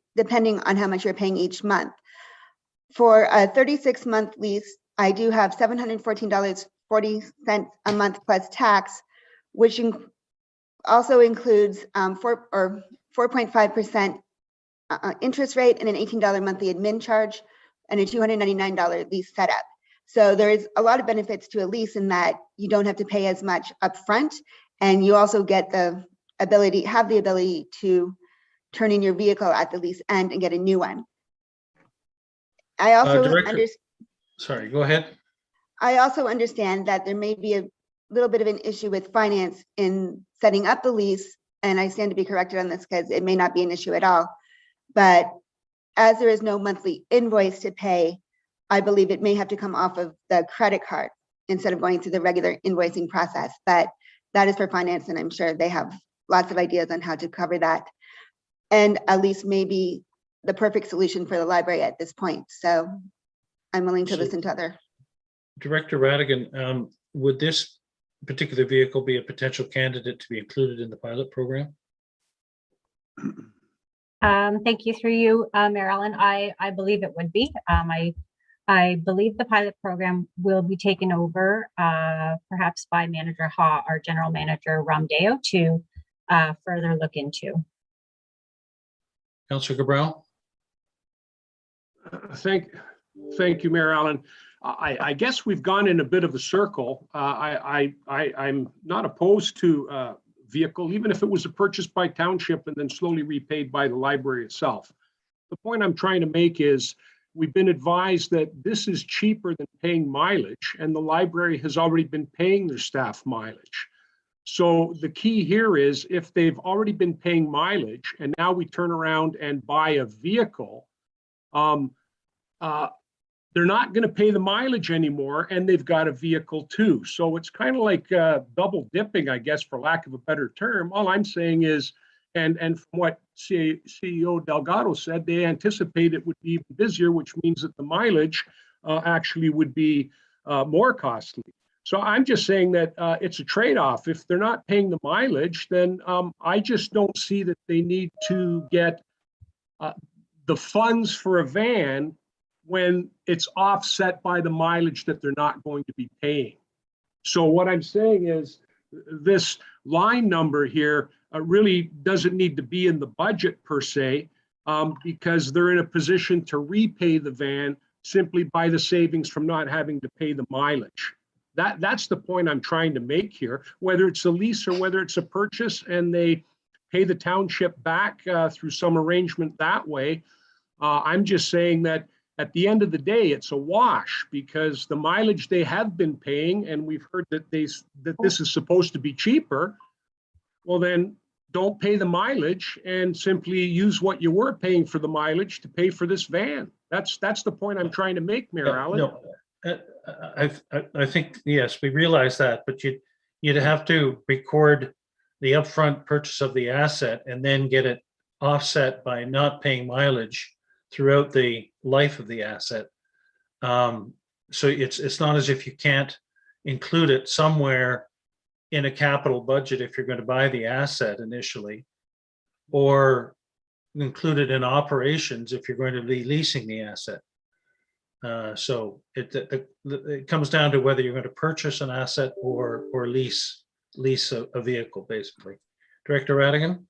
on how much you're paying each month. For a 36-month lease, I do have $714.40 a month plus tax, which also includes 4.5% interest rate and an $18 monthly admin charge and a $299 lease setup. So there's a lot of benefits to a lease in that you don't have to pay as much upfront, and you also get the ability to turn in your vehicle at the lease end and get a new one. I also Sorry, go ahead. I also understand that there may be a little bit of an issue with finance in setting up the lease, and I stand to be corrected on this because it may not be an issue at all. But as there is no monthly invoice to pay, I believe it may have to come off of the credit card instead of going through the regular invoicing process. But that is for finance, and I'm sure they have lots of ideas on how to cover that. And at least maybe the perfect solution for the library at this point. So I'm willing to listen to other. Director Radigan, would this particular vehicle be a potential candidate to be included in the pilot program? Thank you, through you, Mayor Allen. I believe it would be. I believe the pilot program will be taken over perhaps by Manager Ha, our General Manager Romdeo, to further look into. Councillor Cabral? Thank you, Mayor Allen. I guess we've gone in a bit of a circle. I'm not opposed to vehicle, even if it was purchased by township and then slowly repaid by the library itself. The point I'm trying to make is we've been advised that this is cheaper than paying mileage, and the library has already been paying their staff mileage. So the key here is if they've already been paying mileage and now we turn around and buy a vehicle, they're not going to pay the mileage anymore, and they've got a vehicle too. So it's kind of like double dipping, I guess, for lack of a better term. All I'm saying is, and from what CEO Delgado said, they anticipate it would be even busier, which means that the mileage actually would be more costly. So I'm just saying that it's a trade-off. If they're not paying the mileage, then I just don't see that they need to get the funds for a van when it's offset by the mileage that they're not going to be paying. So what I'm saying is this line number here really doesn't need to be in the budget per se, because they're in a position to repay the van simply by the savings from not having to pay the mileage. That's the point I'm trying to make here, whether it's a lease or whether it's a purchase and they pay the township back through some arrangement that way. I'm just saying that at the end of the day, it's a wash because the mileage they have been paying, and we've heard that this is supposed to be cheaper. Well, then don't pay the mileage and simply use what you were paying for the mileage to pay for this van. That's the point I'm trying to make, Mayor Allen. No, I think, yes, we realize that, but you'd have to record the upfront purchase of the asset and then get it offset by not paying mileage throughout the life of the asset. So it's not as if you can't include it somewhere in a capital budget if you're going to buy the asset initially, or include it in operations if you're going to be leasing the asset. So it comes down to whether you're going to purchase an asset or lease a vehicle, basically. Director Radigan?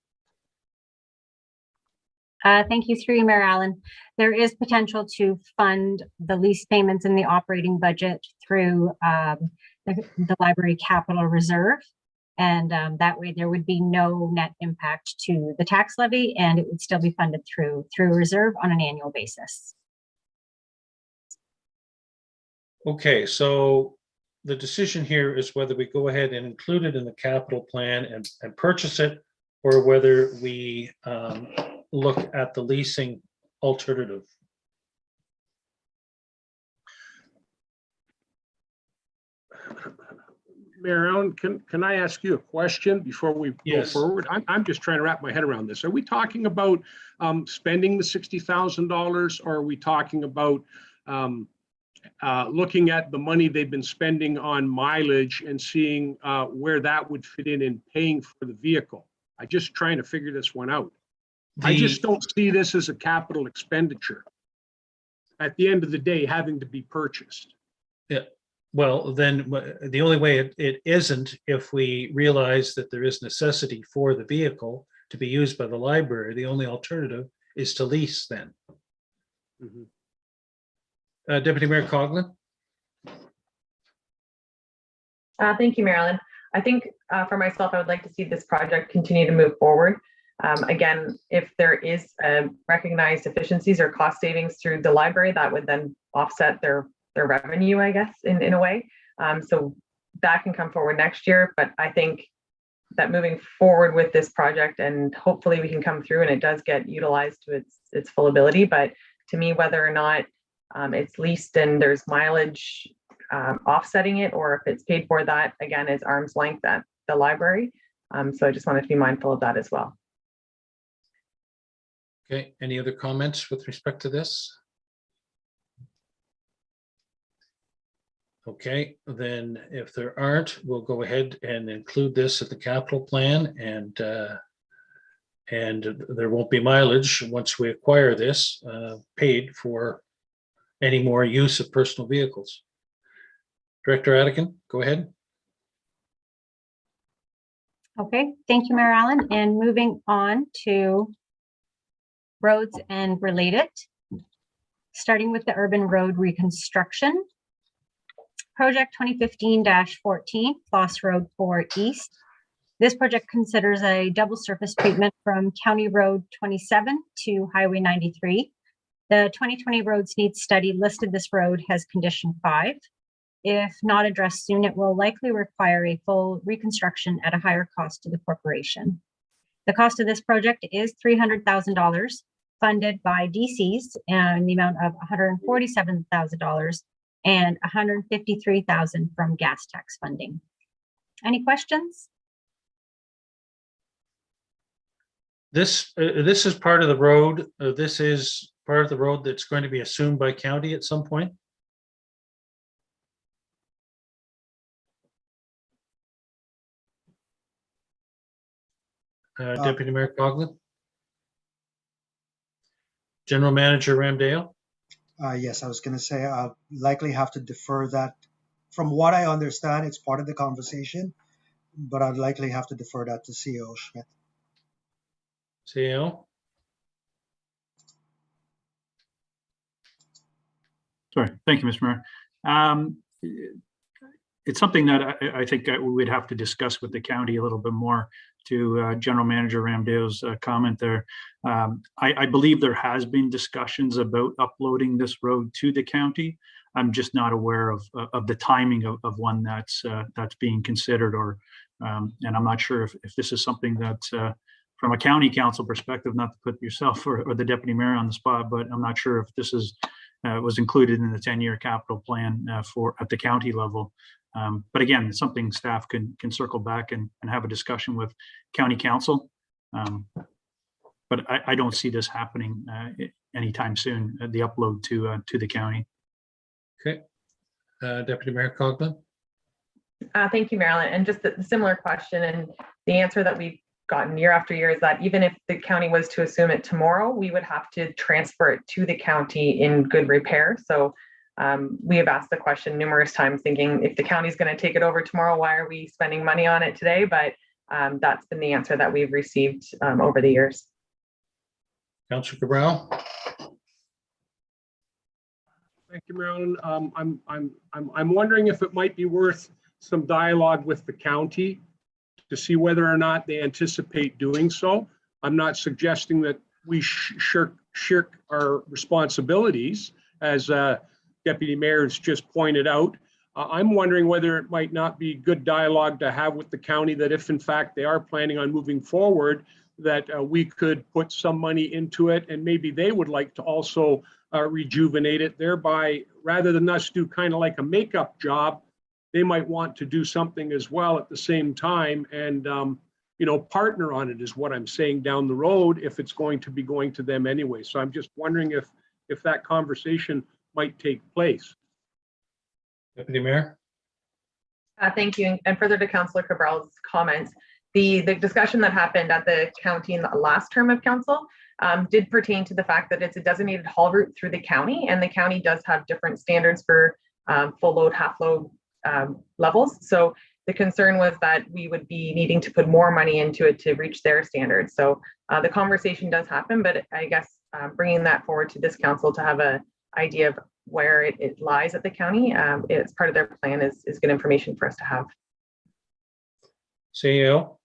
Thank you, through you, Mayor Allen. There is potential to fund the lease payments in the operating budget through the library capital reserve. And that way there would be no net impact to the tax levy, and it would still be funded through reserve on an annual basis. Okay, so the decision here is whether we go ahead and include it in the capital plan and purchase it, or whether we look at the leasing alternative. Mayor Allen, can I ask you a question before we go forward? I'm just trying to wrap my head around this. Are we talking about spending the $60,000, or are we talking about looking at the money they've been spending on mileage and seeing where that would fit in paying for the vehicle? I'm just trying to figure this one out. I just don't see this as a capital expenditure at the end of the day having to be purchased. Yeah. Well, then the only way it isn't, if we realize that there is necessity for the vehicle to be used by the library, the only alternative is to lease then. Mm-hmm. Deputy Mayor Coughlin? Thank you, Mayor Allen. I think for myself, I would like to see this project continue to move forward. Again, if there is recognized efficiencies or cost savings through the library, that would then offset their revenue, I guess, in a way. So that can come forward next year. But I think that moving forward with this project, and hopefully we can come through and it does get utilized to its full ability. But to me, whether or not it's leased and there's mileage offsetting it, or if it's paid for, that again is arm's length at the library. So I just wanted to be mindful of that as well. Okay, any other comments with respect to this? Okay, then if there aren't, we'll go ahead and include this at the capital plan, and there won't be mileage once we acquire this paid for any more use of personal vehicles. Director Radigan, go ahead. Okay, thank you, Mayor Allen. And moving on to roads and related, starting with the urban road reconstruction. Project 2015-14, Floss Road 4 East. This project considers a double surface treatment from County Road 27 to Highway 93. The 2020 roads needs study listed this road as condition 5. If not addressed soon, it will likely require a full reconstruction at a higher cost to the corporation. The cost of this project is $300,000, funded by DCs in the amount of $147,000 and $153,000 from gas tax funding. Any questions? This is part of the road. This is part of the road that's going to be assumed by county at some point. Deputy Mayor Coughlin. General Manager Ramdale. Yes, I was going to say I'll likely have to defer that. From what I understand, it's part of the conversation, but I'd likely have to defer that to CEO Schmidt. CEO. Sorry, thank you, Mr. Mayor. It's something that I think that we would have to discuss with the county a little bit more. To General Manager Ramdeo's comment there. I believe there has been discussions about uploading this road to the county. I'm just not aware of the timing of one that's being considered, or and I'm not sure if this is something that from a county council perspective, not to put yourself or the deputy mayor on the spot, but I'm not sure if this is was included in the 10-year capital plan for at the county level. But again, it's something staff can circle back and have a discussion with county council. But I don't see this happening anytime soon, the upload to the county. Okay. Deputy Mayor Coghlan. Thank you, Marilyn. And just a similar question, and the answer that we've gotten year after year is that even if the county was to assume it tomorrow, we would have to transfer it to the county in good repair. So we have asked the question numerous times, thinking if the county's going to take it over tomorrow, why are we spending money on it today? But that's been the answer that we've received over the years. Councillor Cabral. Thank you, Marilyn. I'm wondering if it might be worth some dialogue with the county to see whether or not they anticipate doing so. I'm not suggesting that we shirk our responsibilities, as Deputy Mayor has just pointed out. I'm wondering whether it might not be good dialogue to have with the county, that if in fact they are planning on moving forward, that we could put some money into it, and maybe they would like to also rejuvenate it, thereby, rather than us do kind of like a makeup job, they might want to do something as well at the same time, and partner on it, is what I'm saying down the road, if it's going to be going to them anyway. So I'm just wondering if that conversation might take place. Deputy Mayor. Thank you. And further to Councillor Cabral's comments, the discussion that happened at the county in the last term of council did pertain to the fact that it's a designated haul route through the county, and the county does have different standards for full load, half load levels. So the concern was that we would be needing to put more money into it to reach their standards. So the conversation does happen, but I guess bringing that forward to this council to have an idea of where it lies at the county, it's part of their plan, is good information for us to have. CEO.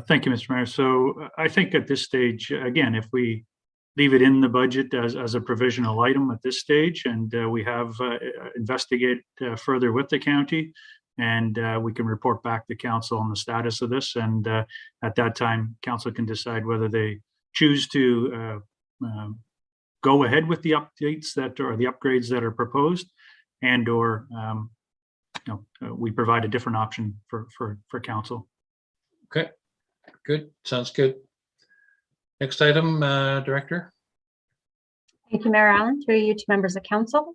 Thank you, Mr. Mayor. So I think at this stage, again, if we leave it in the budget as a provisional item at this stage, and we have investigate further with the county, and we can report back to council on the status of this. And at that time, council can decide whether they choose to go ahead with the updates that are the upgrades that are proposed, and or we provide a different option for council. Okay, good. Sounds good. Next item, Director. Thank you, Mayor Allen. Through you to members of council.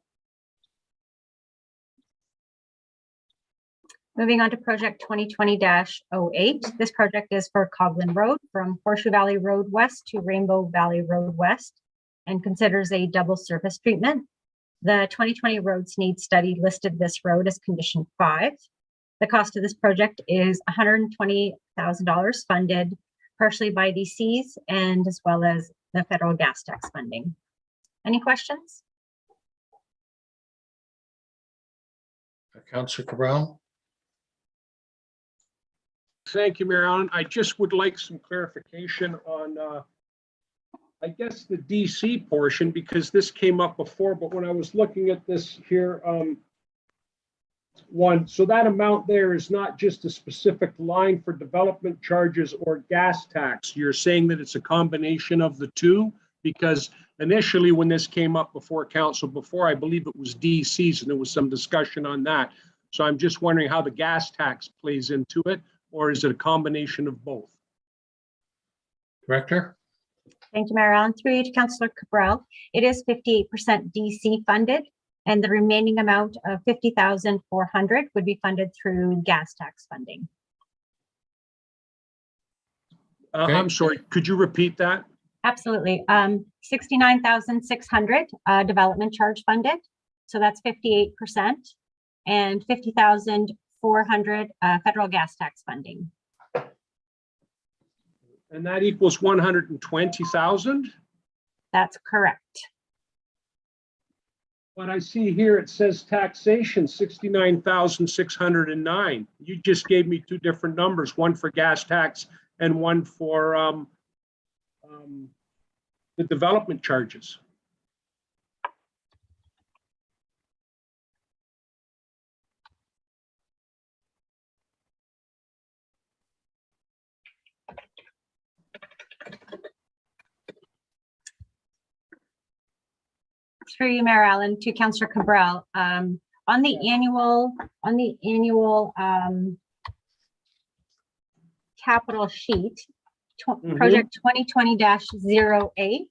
Moving on to project 2020-08. This project is for Coghlan Road from Horseshoe Valley Road West to Rainbow Valley Road West, and considers a double surface treatment. The 2020 roads need study listed this road as condition 5. The cost of this project is $120,000 funded partially by DCs and as well as the federal gas tax funding. Any questions? Councillor Cabral. Thank you, Mayor Allen. I just would like some clarification on, I guess, the DC portion, because this came up before, but when I was looking at this here, so that amount there is not just a specific line for development charges or gas tax. You're saying that it's a combination of the two? Because initially when this came up before council before, I believe it was DCs, and there was some discussion on that. So I'm just wondering how the gas tax plays into it, or is it a combination of both? Director. Thank you, Mayor Allen. Through you to Councillor Cabral. It is 58% DC funded, and the remaining amount of $50,400 would be funded through gas tax funding. Okay. I'm sorry, could you repeat that? Absolutely. 69,600 development charge funded, so that's 58%, and 50,400 federal gas tax funding. And that equals 120,000? That's correct. But I see here it says taxation 69,609. You just gave me two different numbers, one for gas tax and one for the development charges. Through you, Mayor Allen, to Councillor Cabral, on the annual capital sheet, project 2020-08.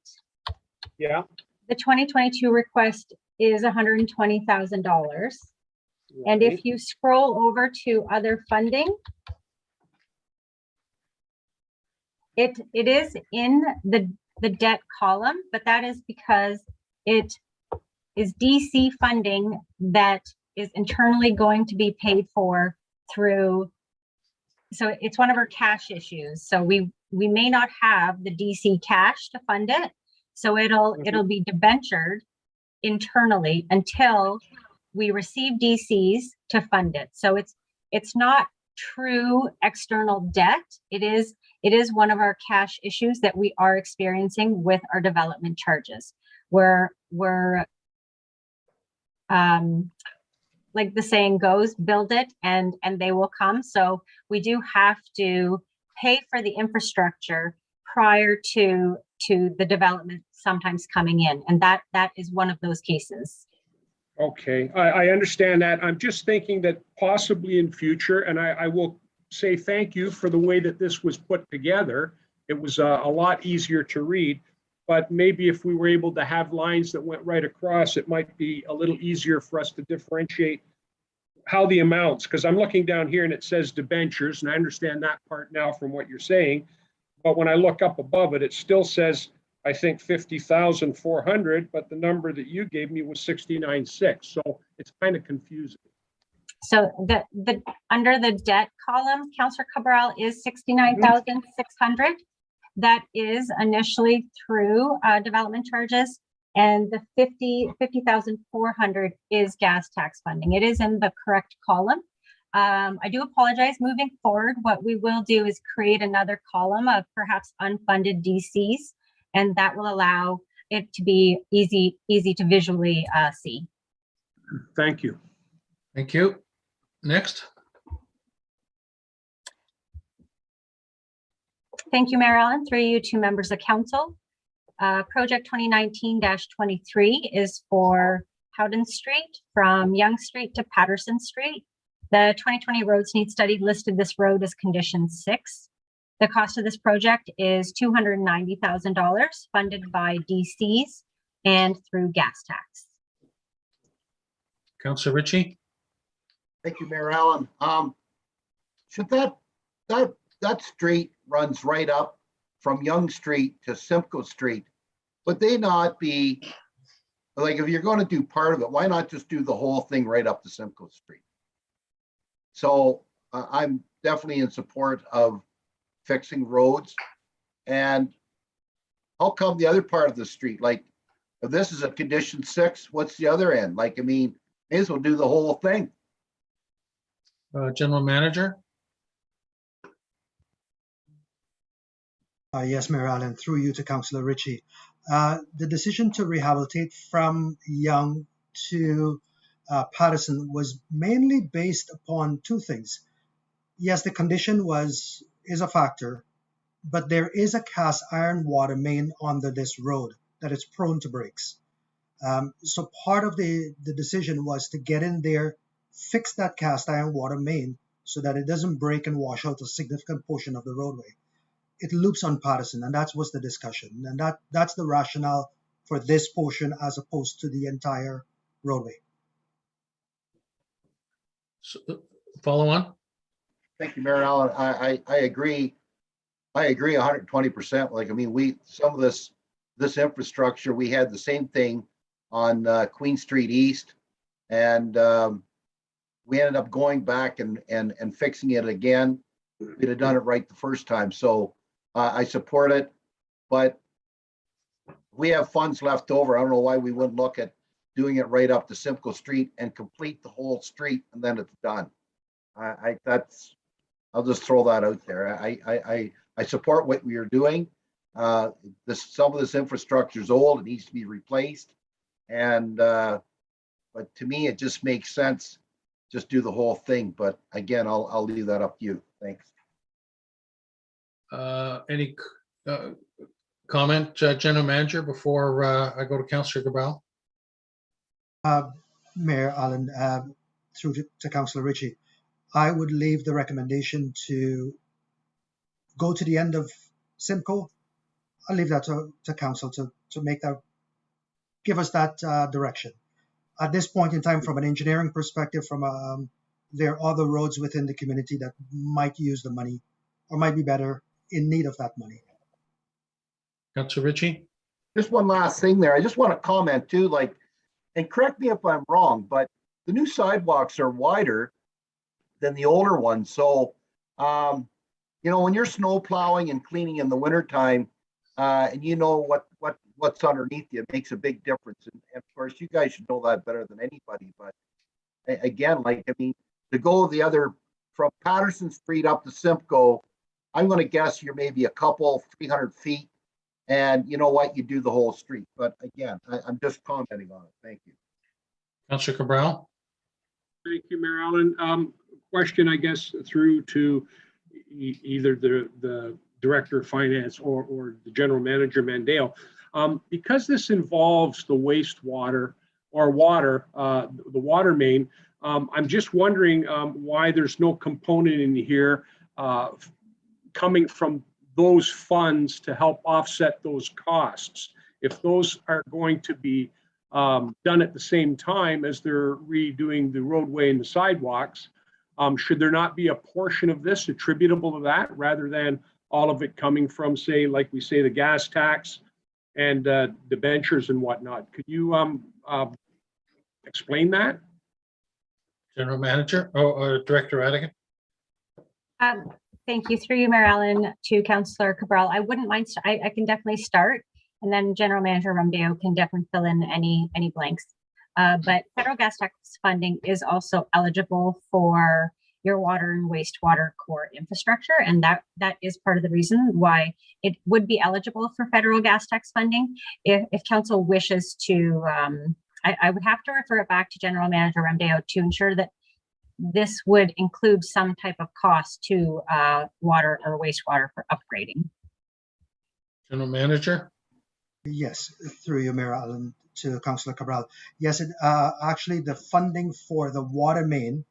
Yeah. The 2022 request is $120,000. And if you scroll over to other funding, it is in the debt column, but that is because it is DC funding that is internally going to be paid for through, so it's one of our cash issues. So we may not have the DC cash to fund it. So it'll be debentured internally until we receive DCs to fund it. So it's not true external debt. It is one of our cash issues that we are experiencing with our development charges. We're like the saying goes, build it and they will come. So we do have to pay for the infrastructure prior to the development sometimes coming in. And that is one of those cases. Okay, I understand that. I'm just thinking that possibly in future, and I will say thank you for the way that this was put together. It was a lot easier to read, but maybe if we were able to have lines that went right across, it might be a little easier for us to differentiate how the amounts, because I'm looking down here and it says debentures, and I understand that part now from what you're saying. But when I look up above it, it still says, I think 50,400, but the number that you gave me was 69.6. So it's kind of confusing. So the under the debt column, Councillor Cabral, is 69,600. That is initially through development charges, and the 50,400 is gas tax funding. It is in the correct column. I do apologize. Moving forward, what we will do is create another column of perhaps unfunded DCs, and that will allow it to be easy to visually see. Thank you. Thank you. Next. Thank you, Mayor Allen. Through you to members of council. Project 2019-23 is for Howden Street from Yonge Street to Patterson Street. The 2020 roads need study listed this road as condition 6. The cost of this project is $290,000 funded by DCs and through gas tax. Councillor Ritchie. Thank you, Mayor Allen. Should that street runs right up from Yonge Street to Simcoe Street, would they not be, like, if you're going to do part of it, why not just do the whole thing right up to Simcoe Street? So I'm definitely in support of fixing roads. And how come the other part of the street, like, if this is a condition 6, what's the other end? Like, I mean, may as well do the whole thing. General Manager. Yes, Mayor Allen, through you to Councillor Ritchie. The decision to rehabilitate from Yonge to Patterson was mainly based upon two things. Yes, the condition is a factor, but there is a cast iron water main under this road that is prone to breaks. So part of the decision was to get in there, fix that cast iron water main so that it doesn't break and wash out a significant portion of the roadway. It loops on Patterson, and that was the discussion. And that's the rationale for this portion as opposed to the entire roadway. So, follow on. Thank you, Mayor Allen. I agree. I agree 120%. Like, I mean, some of this infrastructure, we had the same thing on Queen Street East, and we ended up going back and fixing it again. We'd have done it right the first time. So I support it, but we have funds left over. I don't know why we wouldn't look at doing it right up to Simcoe Street and complete the whole street, and then it's done. I'll just throw that out there. I support what we are doing. Some of this infrastructure is old; it needs to be replaced. And but to me, it just makes sense. Just do the whole thing. But again, I'll leave that up to you. Thanks. Any comment, General Manager, before I go to Councillor Cabral? Mayor Allen, through to Councillor Ritchie, I would leave the recommendation to go to the end of Simcoe. I'll leave that to council to make that, give us that direction. At this point in time, from an engineering perspective, there are other roads within the community that might use the money or might be better in need of that money. Councillor Ritchie? Just one last thing there. I just want to comment too, like, and correct me if I'm wrong, but the new sidewalks are wider than the older ones. So, you know, when you're snow plowing and cleaning in the wintertime, and you know what's underneath you, it makes a big difference. And of course, you guys should know that better than anybody. But again, like, I mean, to go the other from Patterson Street up to Simcoe, I'm going to guess you're maybe 300 feet. And you know what? You do the whole street. But again, I'm just commenting on it. Thank you. Councillor Cabral? Thank you, Mayor Allen. Question, I guess, through to either the Director of Finance or the General Manager Mandale. Because this involves the wastewater or water, the water main, I'm just wondering why there's no component in here coming from those funds to help offset those costs. If those are going to be done at the same time as they're redoing the roadway and the sidewalks, should there not be a portion of this attributable to that rather than all of it coming from, say, like we say, the gas tax and debentures and whatnot? Could you explain that? General Manager or Director Radigan? Thank you. Through you, Mayor Allen, to Councillor Cabral. I wouldn't mind, I can definitely start, and then General Manager Romdeo can definitely fill in any blanks. But federal gas tax funding is also eligible for your water and wastewater core infrastructure, and that is part of the reason why it would be eligible for federal gas tax funding. If council wishes to, I would have to refer it back to General Manager Romdeo to ensure that this would include some type of cost to water or wastewater for upgrading. General Manager? Yes, through you, Mayor Allen, to Councillor Cabral. Yes, actually the funding for the water main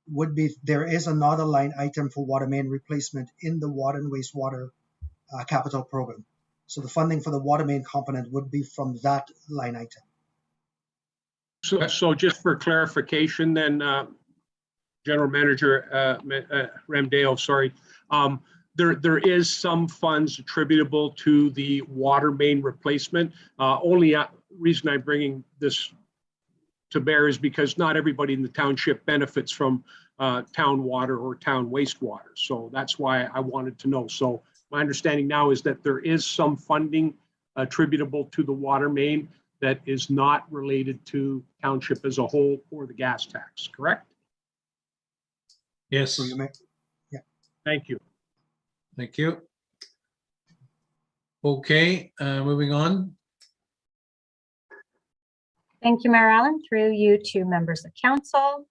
would be, there is another line item for water main replacement in the water and wastewater capital program. So the funding for the water main component would be from that line item. So just for clarification then, General Manager Romdeo, sorry, there is some funds attributable to the water main replacement. Only reason I'm bringing this to bear is because not everybody in the township benefits from town water or town wastewater. So that's why I wanted to know. So my understanding now is that there is some funding attributable to the water main that is not related to township as a whole or the gas tax, correct? Yes. Yeah. Thank you. Thank you. Okay, moving on. Thank you, Mayor Allen. Through you to members of council.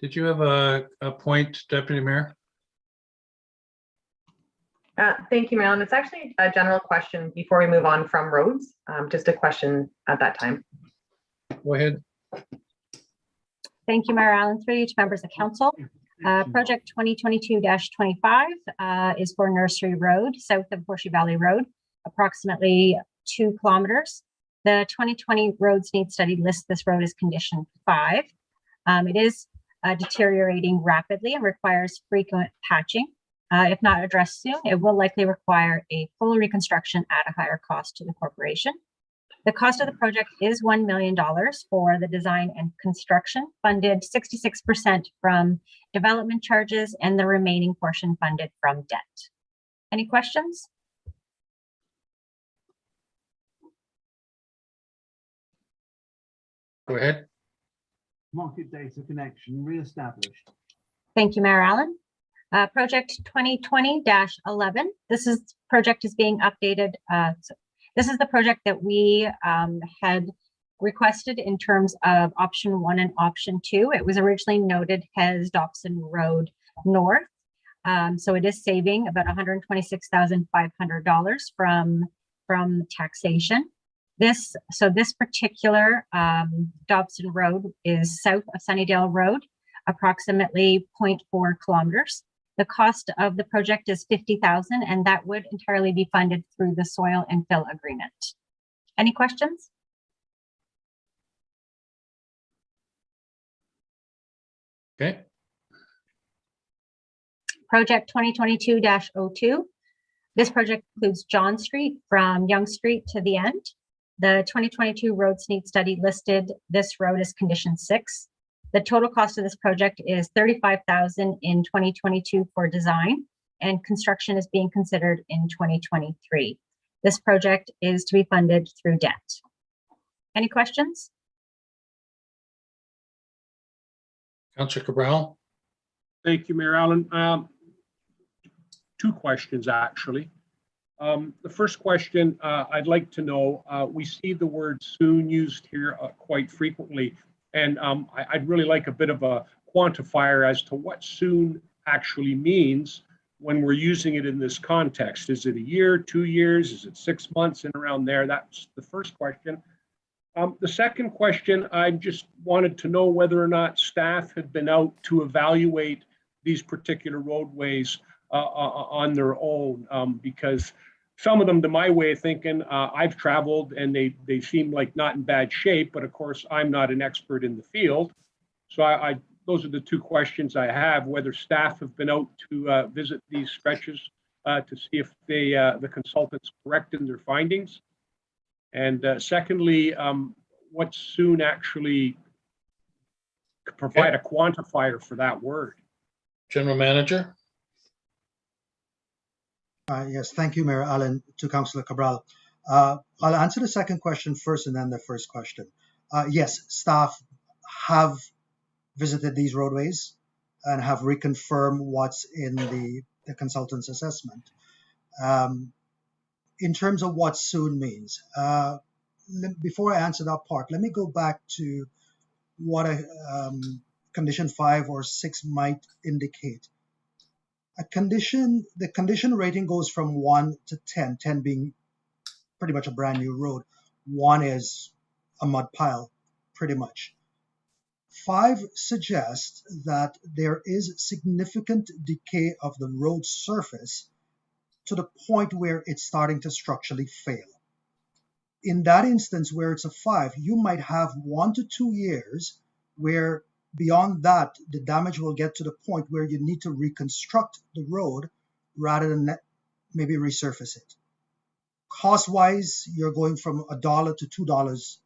Did you have a point, Deputy Mayor? Thank you, Mayor Allen. It's actually a general question before we move on from roads. Just a question at that time. Go ahead. Thank you, Mayor Allen. Through you to members of council. Project 2022-25 is for Nursery Road, south of Horseshoe Valley Road, approximately 2 kilometers. The 2020 roads need study lists this road as condition 5. It is deteriorating rapidly and requires frequent patching. If not addressed soon, it will likely require a full reconstruction at a higher cost to the corporation. The cost of the project is $1 million for the design and construction, funded 66% from development charges and the remaining portion funded from debt. Any questions? Go ahead. Market data connection reestablished. Thank you, Mayor Allen. Project 2020-11. Project is being updated. This is the project that we had requested in terms of option 1 and option 2. It was originally noted as Dobson Road North. So it is saving about $126,500 from taxation. This particular Dobson Road is south of Sunnydale Road, approximately 0.4 kilometers. The cost of the project is $50,000, and that would entirely be funded through the soil and fill agreement. Any questions? Okay. Project 2022-02. This project includes John Street from Yonge Street to the end. The 2022 roads need study listed this road as condition 6. The total cost of this project is $35,000 in 2022 for design, and construction is being considered in 2023. This project is to be funded through debt. Any questions? Councillor Cabral. Thank you, Mayor Allen. 2 questions, actually. The first question, I'd like to know, we see the word soon used here quite frequently, and I'd really like a bit of a quantifier as to what soon actually means when we're using it in this context. Is it a year, 2 years? Is it 6 months and around there? That's the first question. The second question, I just wanted to know whether or not staff had been out to evaluate these particular roadways on their own, because some of them, to my way of thinking, I've traveled and they seem like not in bad shape, but of course I'm not an expert in the field. So those are the 2 questions I have, whether staff have been out to visit these stretches to see if the consultants correct in their findings. And secondly, what soon actually provide a quantifier for that word? General Manager. Yes, thank you, Mayor Allen. To Councillor Cabral. I'll answer the second question first and then the first question. Yes, staff have visited these roadways and have reconfirmed what's in the consultant's assessment. In terms of what soon means, before I answer that part, let me go back to what a condition 5 or 6 might indicate. The condition rating goes from 1 to 10, 10 being pretty much a brand new road. 1 is a mud pile, pretty much. 5 suggests that there is significant decay of the road surface to the point where it's starting to structurally fail. In that instance, where it's a 5, you might have 1 to 2 years where beyond that, the damage will get to the point where you need to reconstruct the road rather than maybe resurface it. Cost-wise, you're going from $1 to $2,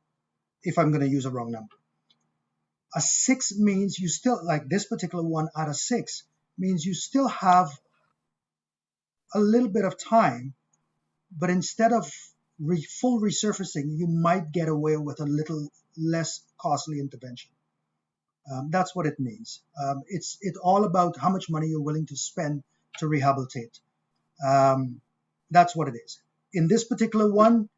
if I'm going to use a wrong number. A 6 means you still, like this particular one at a 6, means you still have a little bit of time, but instead of full resurfacing, you might get away with a little less costly intervention. That's what it means. It's all about how much money you're willing to spend to rehabilitate. That's what it is. In this particular one,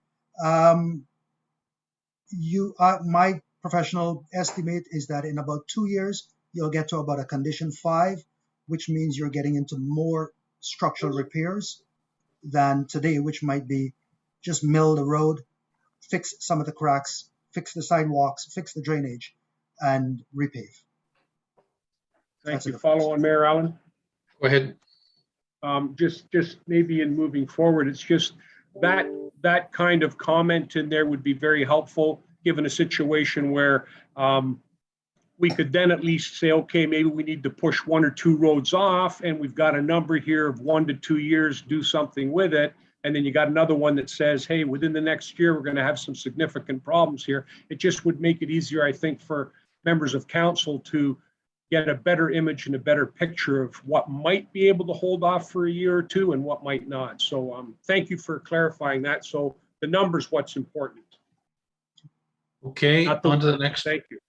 my professional estimate is that in about 2 years, you'll get to about a condition 5, which means you're getting into more structural repairs than today, which might be just mill the road, fix some of the cracks, fix the sidewalks, fix the drainage, and repave. Thank you. Follow on, Mayor Allen. Go ahead. Just maybe in moving forward, it's just that kind of comment in there would be very helpful, given a situation where we could then at least say, okay, maybe we need to push 1 or 2 roads off, and we've got a number here of 1 to 2 years, do something with it. And then you got another one that says, hey, within the next year, we're going to have some significant problems here. It just would make it easier, I think, for members of council to get a better image and a better picture of what might be able to hold off for a year or 2 and what might not. So thank you for clarifying that. So the number's what's important. Okay, Not the- on to the next. Thank you.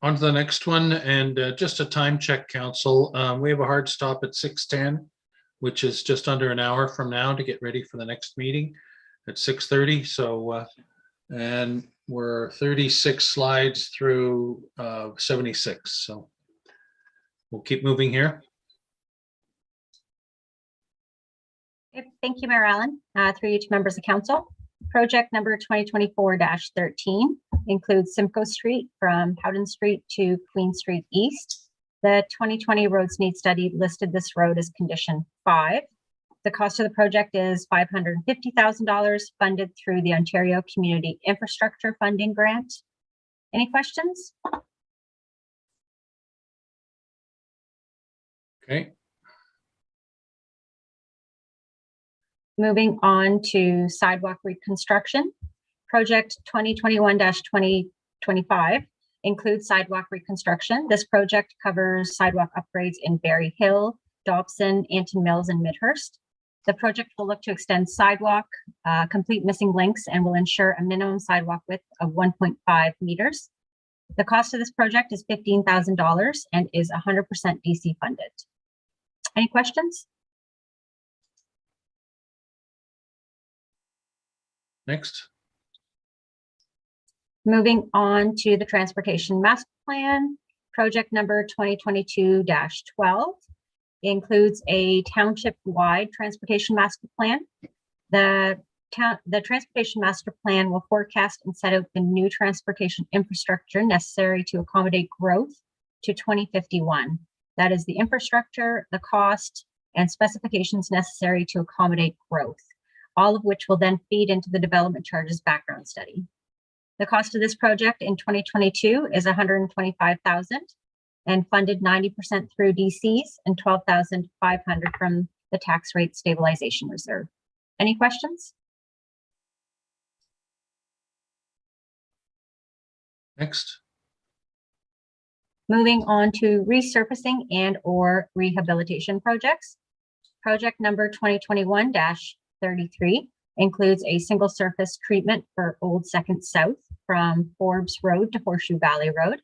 On to the next one, and just a time check, council. We have a hard stop at 6:10, which is just under an hour from now to get ready for the next meeting at 6:30. So, and we're 36 slides through 76. So we'll keep moving here. Okay, thank you, Mayor Allen. Through you to members of council. Project number 2024-13 includes Simcoe Street from Howden Street to Queen Street East. The 2020 roads need study listed this road as condition 5. The cost of the project is $550,000 funded through the Ontario Community Infrastructure Funding Grant. Any questions? Okay. Moving on to sidewalk reconstruction. Project 2021-2025 includes sidewalk reconstruction. This project covers sidewalk upgrades in Berry Hill, Dobson, Anton Mills, and Midhurst. The project will look to extend sidewalk, complete missing links, and will ensure a minimum sidewalk width of 1.5 meters. The cost of this project is $15,000 and is 100% DC funded. Any questions? Next. Moving on to the Transportation Master Plan, project number 2022-12 includes a township-wide transportation master plan. The Transportation Master Plan will forecast and set out the new transportation infrastructure necessary to accommodate growth to 2051. That is the infrastructure, the cost, and specifications necessary to accommodate growth, all of which will then feed into the development charges background study. The cost of this project in 2022 is $125,000 and funded 90% through DCs and $12,500 from the tax rate stabilization reserve. Any questions? Next. Moving on to resurfacing and or rehabilitation projects. Project number 2021-33 includes a single surface treatment for Old Second South from Forbes Road to Horseshoe Valley Road.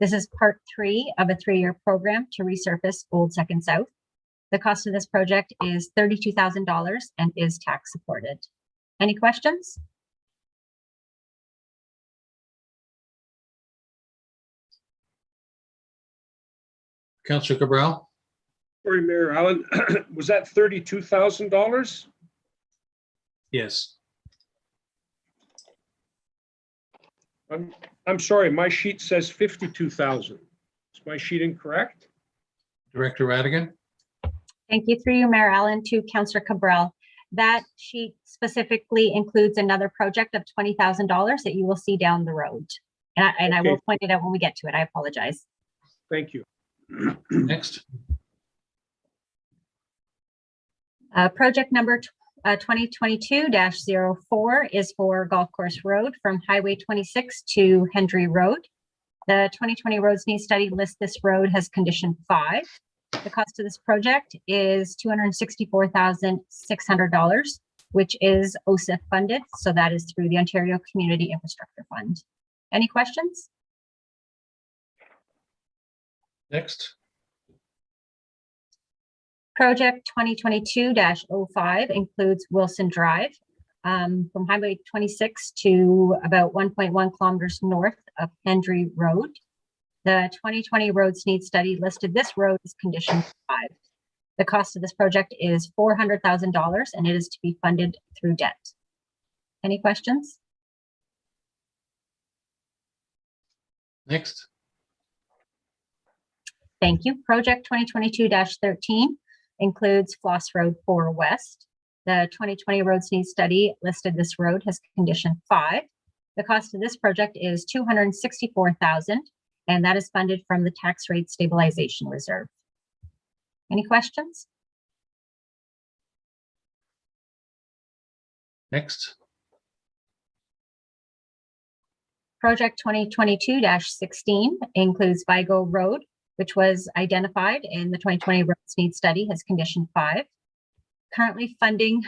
This is part 3 of a 3-year program to resurface Old Second South. The cost of this project is $32,000 and is tax supported. Any questions? Councillor Cabral. Sorry, Mayor Allen, was that $32,000? Yes. I'm sorry, my sheet says 52,000. Is my sheet incorrect? Director Radigan. Thank you. Through you, Mayor Allen, to Councillor Cabral. That sheet specifically includes another project of $20,000 that you will see down the road. And I will point it out when we get to it. I apologize. Thank you. Next. Project number 2022-04 is for Golf Course Road from Highway 26 to Hendry Road. The 2020 roads need study lists this road as condition 5. The cost of this project is $264,600, which is OSIF funded. So that is through the Ontario Community Infrastructure Fund. Any questions? Next. Project 2022-05 includes Wilson Drive from Highway 26 to about 1.1 kilometers north of Hendry Road. The 2020 roads need study listed this road as condition 5. The cost of this project is $400,000 and it is to be funded through debt. Any questions? Next. Thank you. Project 2022-13 includes Floss Road 4 West. The 2020 roads need study listed this road as condition 5. The cost of this project is $264,000 and that is funded from the tax rate stabilization reserve. Any questions? Next. Project 2022-16 includes Vigo Road, which was identified in the 2020 roads need study as condition 5. Currently funding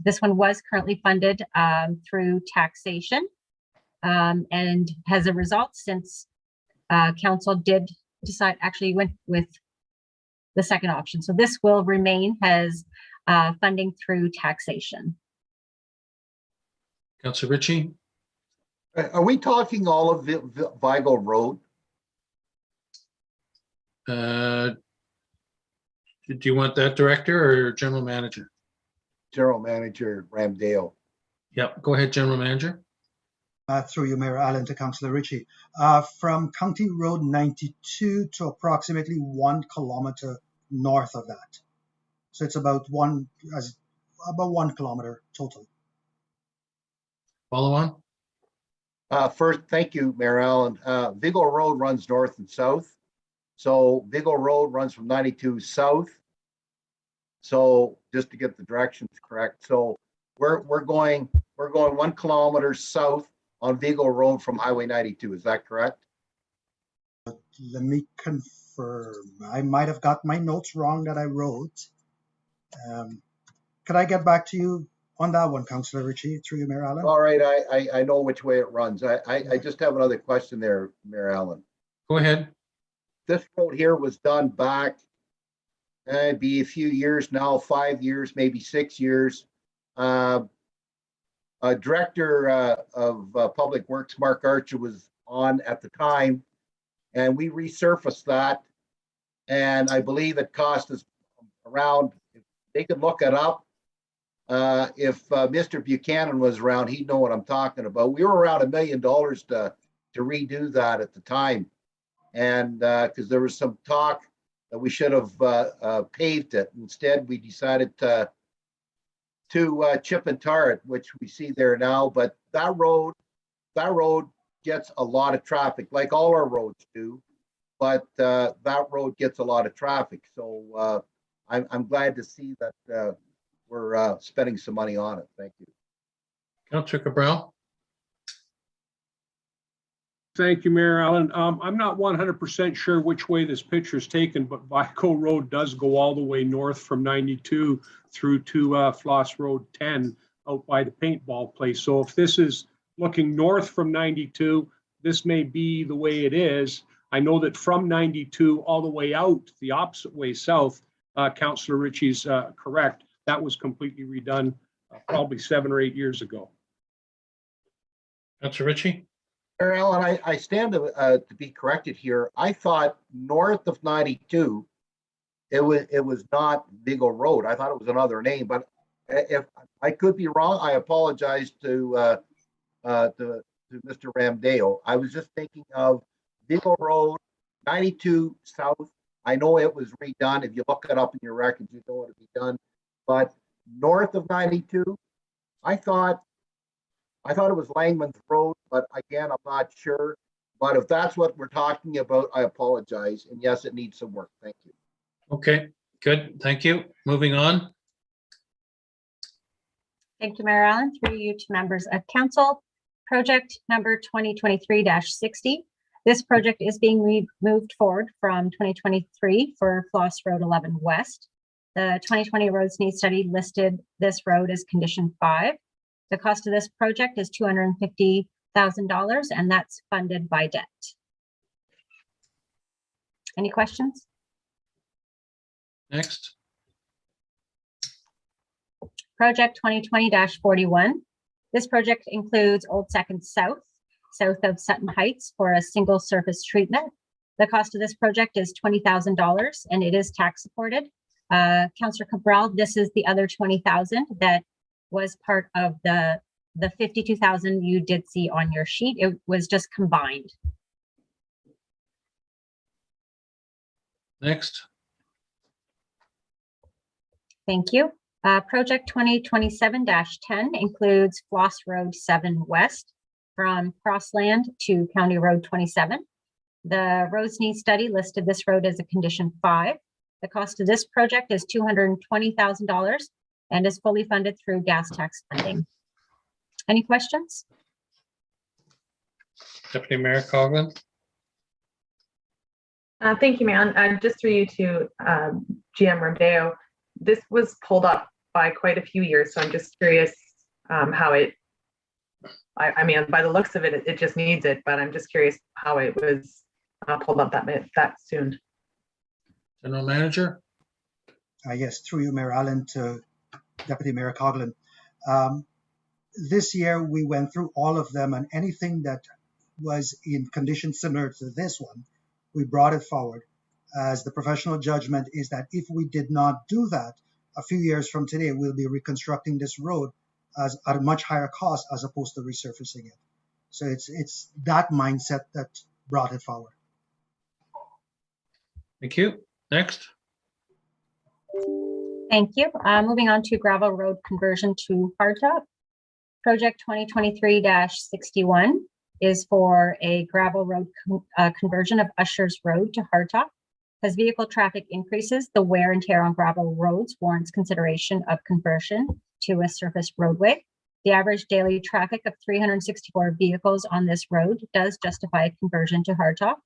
this one was currently funded through taxation. And as a result, since council did decide, actually went with the second option. So this will remain as funding through taxation. Councillor Ritchie? Are we talking all of Vigo Road? Do you want that director or general manager? General Manager Ramdale. Yep, go ahead, general manager. Through you, Mayor Allen, to Councillor Ritchie. From County Road 92 to approximately 1 kilometer north of that. So it's about 1 kilometer total. Follow on. First, thank you, Mayor Allen. Vigo Road runs north and south. So Vigo Road runs from 92 south. So just to get the directions correct. So we're going 1 kilometer south on Vigo Road from Highway 92. Is that correct? Let me confirm. I might have got my notes wrong that I wrote. Could I get back to you on that one, Councillor Ritchie, through you, Mayor Allen? All right, I know which way it runs. I just have another question there, Mayor Allen. Go ahead. This road here was done back, it'd be a few years now, 5 years, maybe 6 years. Director of Public Works, Mark Archer, was on at the time, and we resurfaced that. And I believe it cost us around, if they could look it up, if Mr. Buchanan was around, he'd know what I'm talking about. We were around $1 million to redo that at the time. And because there was some talk that we should have paved it. Instead, we decided to chip and tar it, which we see there now. But that road gets a lot of traffic, like all our roads do. But that road gets a lot of traffic. So I'm glad to see that we're spending some money on it. Thank you. Councillor Cabral? Thank you, Mayor Allen. I'm not 100% sure which way this picture is taken, but Vigo Road does go all the way north from 92 through to Floss Road 10 out by the paintball place. So if this is looking north from 92, this may be the way it is. I know that from 92 all the way out the opposite way south, Councillor Ritchie's correct. That was completely redone probably 7 or 8 years ago. Councillor Ritchie? Mayor Allen, I stand to be corrected here. I thought north of 92, it was not Vigo Road. I thought it was another name, but if I could be wrong, I apologize to Mr. Ramdale. I was just thinking of Vigo Road, 92 south. I know it was redone. If you look it up in your records, you know it'll be done. But north of 92, I thought it was Langman's Road, but again, I'm not sure. But if that's what we're talking about, I apologize. And yes, it needs some work. Thank you. Okay, good. Thank you. Moving on. Thank you, Mayor Allen. Through you to members of council. Project number 2023-60. This project is being moved forward from 2023 for Floss Road 11 West. The 2020 roads need study listed this road as condition 5. The cost of this project is $250,000, and that's funded by debt. Any questions? Next. Project 2020-41. This project includes Old Second South, south of Sutton Heights, for a single surface treatment. The cost of this project is $20,000, and it is tax supported. Councillor Cabral, this is the other $20,000 that was part of the $52,000 you did see on your sheet. It was just combined. Next. Thank you. Project 2027-10 includes Floss Road 7 West from Crossland to County Road 27. The roads need study listed this road as a condition 5. The cost of this project is $220,000 and is fully funded through gas tax funding. Any questions? Deputy Mayor Coughlin? Thank you, Mayor. Just through you to GM Ramdeo. This was pulled up by quite a few years, so I'm just curious how it I mean, by the looks of it, it just needs it, but I'm just curious how it was pulled up that soon. General Manager? Yes, through you, Mayor Allen, to Deputy Mayor Coughlin. This year, we went through all of them, and anything that was in conditions similar to this one, we brought it forward, as the professional judgment is that if we did not do that, a few years from today, we'll be reconstructing this road at a much higher cost as opposed to resurfacing it. So it's that mindset that brought it forward. Thank you. Next. Thank you. Moving on to gravel road conversion to hardtop. Project 2023-61 is for a gravel road conversion of Ushers Road to hardtop. As vehicle traffic increases, the wear and tear on gravel roads warrants consideration of conversion to a surface roadway. The average daily traffic of 364 vehicles on this road does justify conversion to hardtop.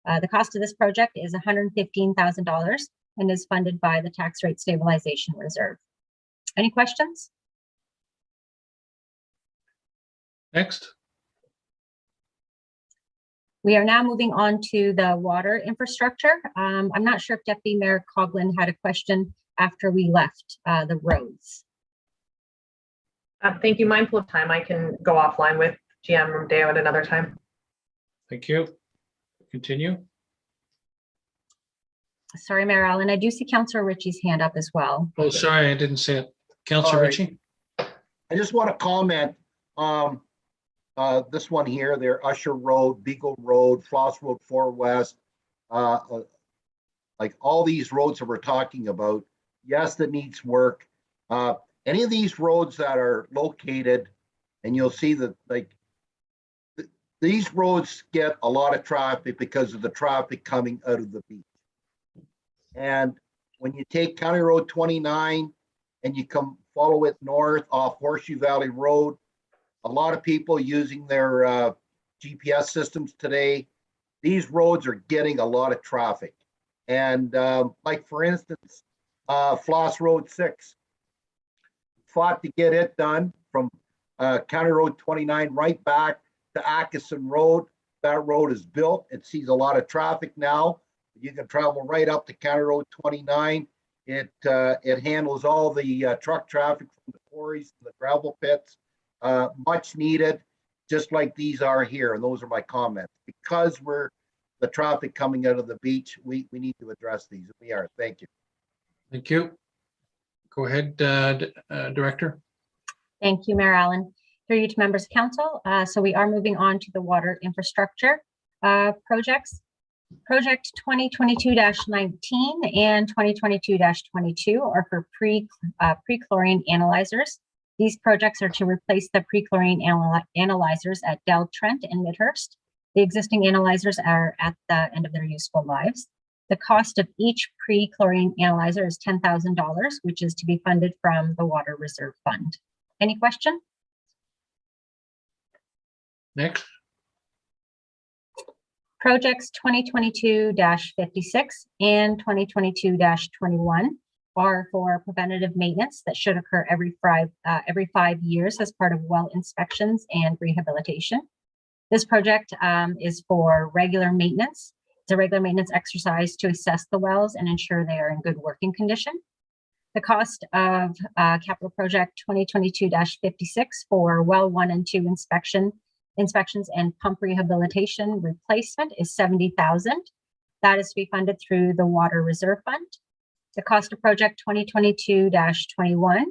The cost of this project is $115,000 and is funded by the Tax Rate Stabilization Reserve. Any questions? Next. We are now moving on to the water infrastructure. I'm not sure if Deputy Mayor Coughlin had a question after we left the roads. Thank you. Mindful of time, I can go offline with GM Romdeo at another time. Thank you. Continue. Sorry, Mayor Allen, I do see Councillor Ritchie's hand up as well. Oh, sorry, I didn't see it. Councillor Sorry. Ritchie? I just want to comment, this one here, there, Usher Road, Beagle Road, Floss Road 4 West, like all these roads that we're talking about, yes, that needs work. Any of these roads that are located, and you'll see that these roads get a lot of traffic because of the traffic coming out of the beach. And when you take County Road 29 and you come follow it north off Horseshoe Valley Road, a lot of people using their GPS systems today, these roads are getting a lot of traffic. And like for instance, Floss Road 6, fought to get it done from County Road 29 right back to Atkinson Road. That road is built. It sees a lot of traffic now. You can travel right up to County Road 29. It handles all the truck traffic from the quarries to the gravel pits. Much needed, just like these are here. And those are my comments. Because the traffic coming out of the beach, we need to address these. We are. Thank you. Thank you. Go ahead, Director. Thank you, Mayor Allen. Through you to members of council. So we are moving on to the water infrastructure projects. Project 2022-19 and 2022-22 are for pre-chlorine analyzers. These projects are to replace the pre-chlorine analyzers at Del Trent and Midhurst. The existing analyzers are at the end of their useful lives. The cost of each pre-chlorine analyzer is $10,000, which is to be funded from the Water Reserve Fund. Any question? Next. Projects 2022-56 and 2022-21 are for preventative maintenance that should occur every 5 years as part of well inspections and rehabilitation. This project is for regular maintenance. It's a regular maintenance exercise to assess the wells and ensure they are in good working condition. The cost of capital project 2022-56 for well 1 and 2 inspections and pump rehabilitation replacement is $70,000. That is to be funded through the Water Reserve Fund. The cost of project 2022-21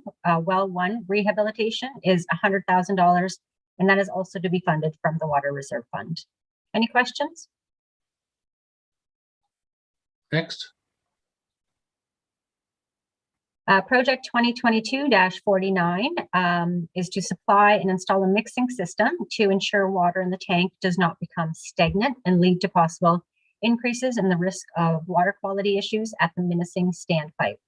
well 1 rehabilitation is $100,000, and that is also to be funded from the Water Reserve Fund. Any questions? Next. Project 2022-49 is to supply and install a mixing system to ensure water in the tank does not become stagnant and lead to possible increases in the risk of water quality issues at the Minising standpipe.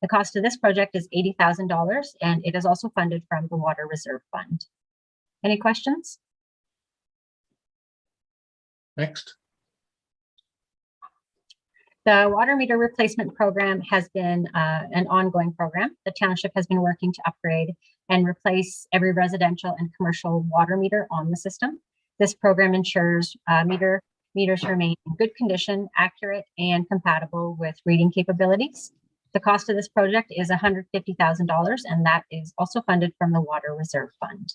The cost of this project is $80,000, and it is also funded from the Water Reserve Fund. Any questions? Next. The water meter replacement program has been an ongoing program. The township has been working to upgrade and replace every residential and commercial water meter on the system. This program ensures meters remain in good condition, accurate, and compatible with reading capabilities. The cost of this project is $150,000, and that is also funded from the Water Reserve Fund.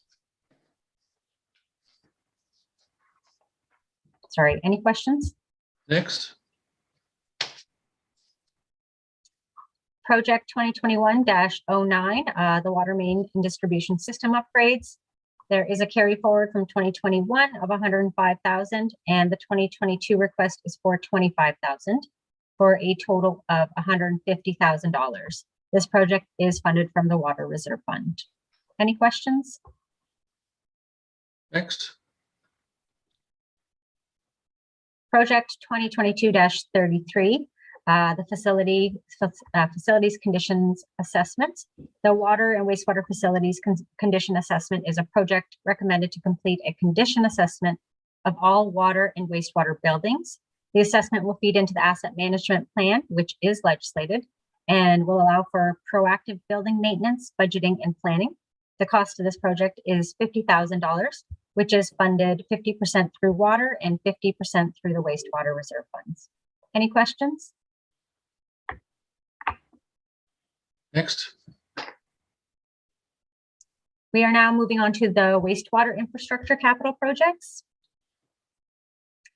Sorry, any questions? Next. Project 2021-09, the water main and distribution system upgrades. There is a carry forward from 2021 of 105,000, and the 2022 request is for 25,000 for a total of $150,000. This project is funded from the Water Reserve Fund. Any questions? Next. Project 2022-33, the facilities conditions assessment. The water and wastewater facilities condition assessment is a project recommended to complete a condition assessment of all water and wastewater buildings. The assessment will feed into the asset management plan, which is legislated, and will allow for proactive building maintenance, budgeting, and planning. The cost of this project is $50,000, which is funded 50% through water and 50% through the wastewater reserve funds. Any questions? Next. We are now moving on to the wastewater infrastructure capital projects.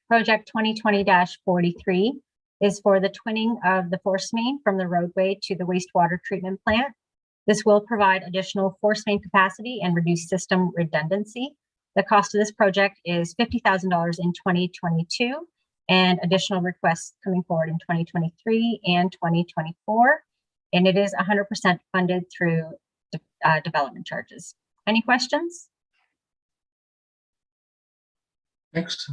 Project 2020-43 is for the twinning of the force main from the roadway to the wastewater treatment plant. This will provide additional force main capacity and reduce system redundancy. The cost of this project is $50,000 in 2022, and additional requests coming forward in 2023 and 2024. And it is 100% funded through development charges. Any questions? Next.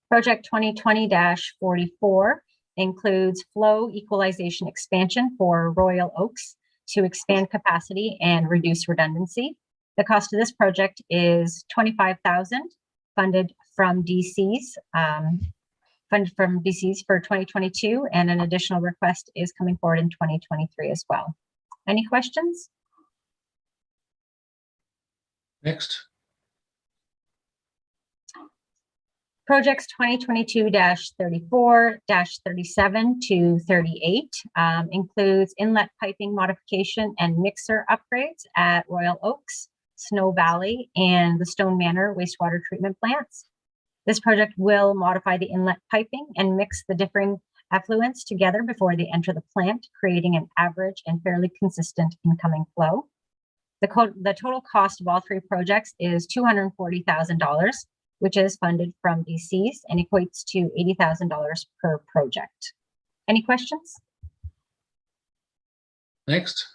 Project 2020-44 includes flow equalization expansion for Royal Oaks to expand capacity and reduce redundancy. The cost of this project is $25,000, funded from DCs, for 2022, and an additional request is coming forward in 2023 as well. Any questions? Next. Projects 2022-34, 37 to 38 includes inlet piping modification and mixer upgrades at Royal Oaks, Snow Valley, and the Stone Manor wastewater treatment plants. This project will modify the inlet piping and mix the differing effluents together before they enter the plant, creating an average and fairly consistent incoming flow. The total cost of all three projects is $240,000, which is funded from DCs and equates to $80,000 per project. Any questions? Next.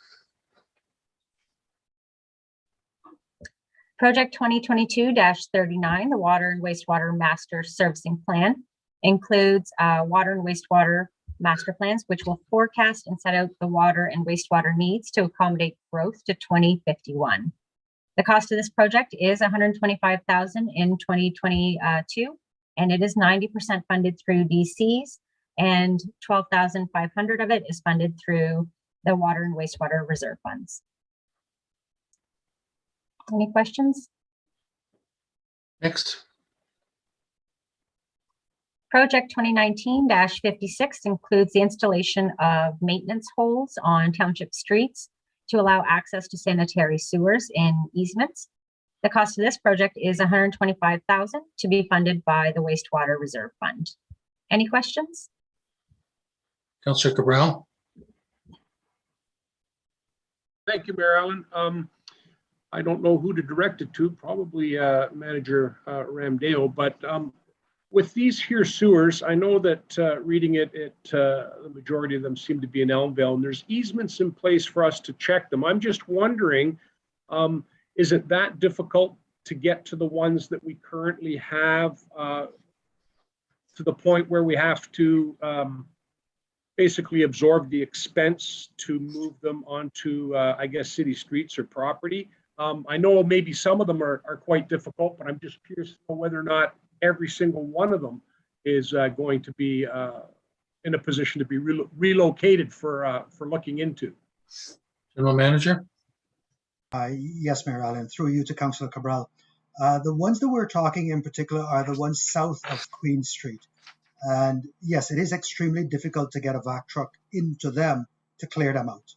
Project 2022-39, the Water and Wastewater Master Servicing Plan, includes water and wastewater master plans, which will forecast and set out the water and wastewater needs to accommodate growth to 2051. The cost of this project is $125,000 in 2022, and it is 90% funded through DCs, and $12,500 of it is funded through the Water and Wastewater Reserve Funds. Any questions? Next. Project 2019-56 includes the installation of maintenance holes on township streets to allow access to sanitary sewers and easements. The cost of this project is $125,000 to be funded by the Wastewater Reserve Fund. Any questions? Councillor Cabral. Thank you, Mayor Allen. I don't know who to direct it to, probably Manager Ramdeo, but with these here sewers, I know that reading it, the majority of them seem to be in Elmvale, and there's easements in place for us to check them. I'm just wondering, is it that difficult to get to the ones that we currently have to the point where we have to basically absorb the expense to move them onto, I guess, city streets or property? I know maybe some of them are quite difficult, but I'm just curious to know whether or not every single one of them is going to be in a position to be relocated for looking into. General Manager? Yes, Mayor Allen, through you to Councillor Cabral. The ones that we're talking in particular are the ones south of Queen Street. And yes, it is extremely difficult to get a vac truck into them to clear them out.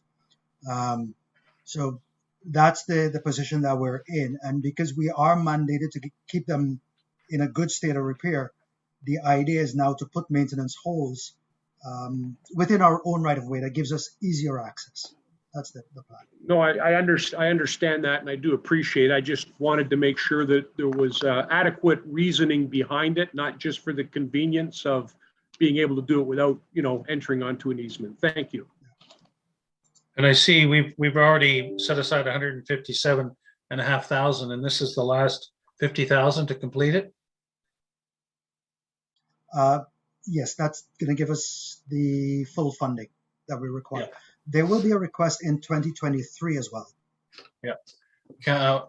So that's the position that we're in. And because we are mandated to keep them in a good state of repair, the idea is now to put maintenance holes within our own right of way that gives us easier access. That's the plan. No, I understand that, and I do appreciate it. I just wanted to make sure that there was adequate reasoning behind it, not just for the convenience of being able to do it without, entering onto an easement. Thank you. And I see we've already set aside 157,500, and this is the last 50,000 to complete it. Yes, that's going to give us the full funding that we require. Yeah. There will be a request in 2023 as well. Yeah.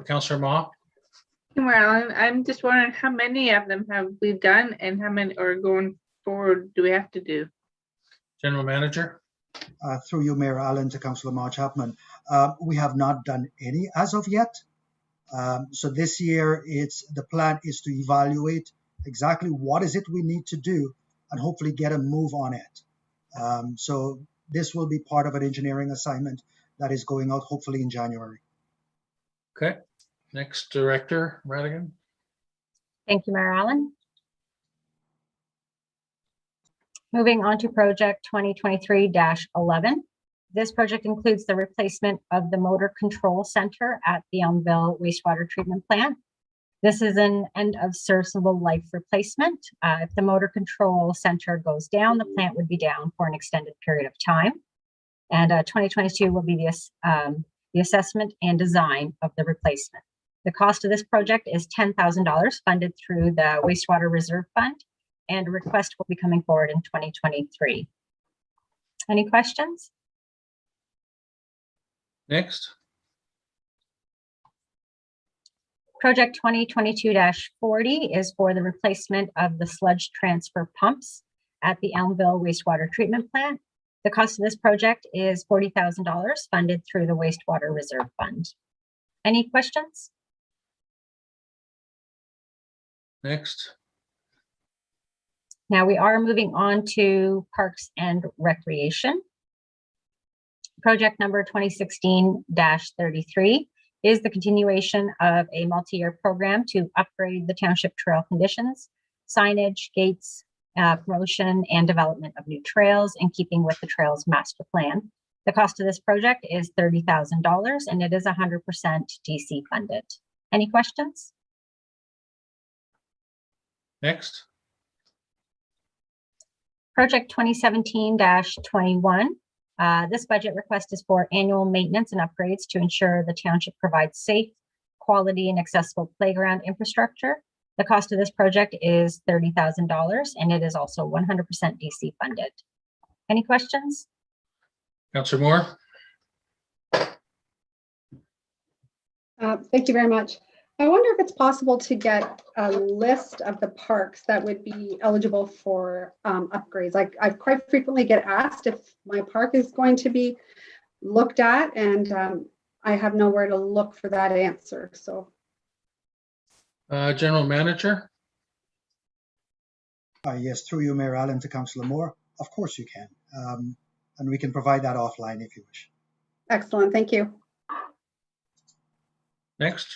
Councillor Ma? Marilyn, I'm just wondering how many of them have we done and how many are going forward do we have to do? General Manager? Through you, Mayor Allen, to Councillor Ma Chapman. We have not done any as of yet. So this year, the plan is to evaluate exactly what is it we need to do and hopefully get a move on it. So this will be part of an engineering assignment that is going out hopefully in January. Okay. Next, Director Radigan. Thank you, Mayor Allen. Moving on to project 2023-11. This project includes the replacement of the motor control center at the Elmville wastewater treatment plant. This is an end of serviceable life replacement. If the motor control center goes down, the plant would be down for an extended period of time. And 2022 will be the assessment and design of the replacement. The cost of this project is $10,000 funded through the Wastewater Reserve Fund, and a request will be coming forward in 2023. Any questions? Next. Project 2022-40 is for the replacement of the sludge transfer pumps at the Elmville wastewater treatment plant. The cost of this project is $40,000 funded through the Wastewater Reserve Fund. Any questions? Next. Now we are moving on to Parks and Recreation. Project number 2016-33 is the continuation of a multi-year program to upgrade the township trail conditions, signage, gates, promotion, and development of new trails in keeping with the trails master plan. The cost of this project is $30,000 and it is 100% DC funded. Any questions? Next. Project 2017-21. This budget request is for annual maintenance and upgrades to ensure the township provides safe, quality, and accessible playground infrastructure. The cost of this project is $30,000 and it is also 100% DC funded. Any questions? Councillor Moore? Thank you very much. I wonder if it's possible to get a list of the parks that would be eligible for upgrades. Like I quite frequently get asked if my park is going to be looked at, and I have nowhere to look for that answer. So, General Manager. Yes, through you, Mayor Allen, to Councillor Moore. Of course you can, and we can provide that offline if you wish. Excellent, thank you. Next.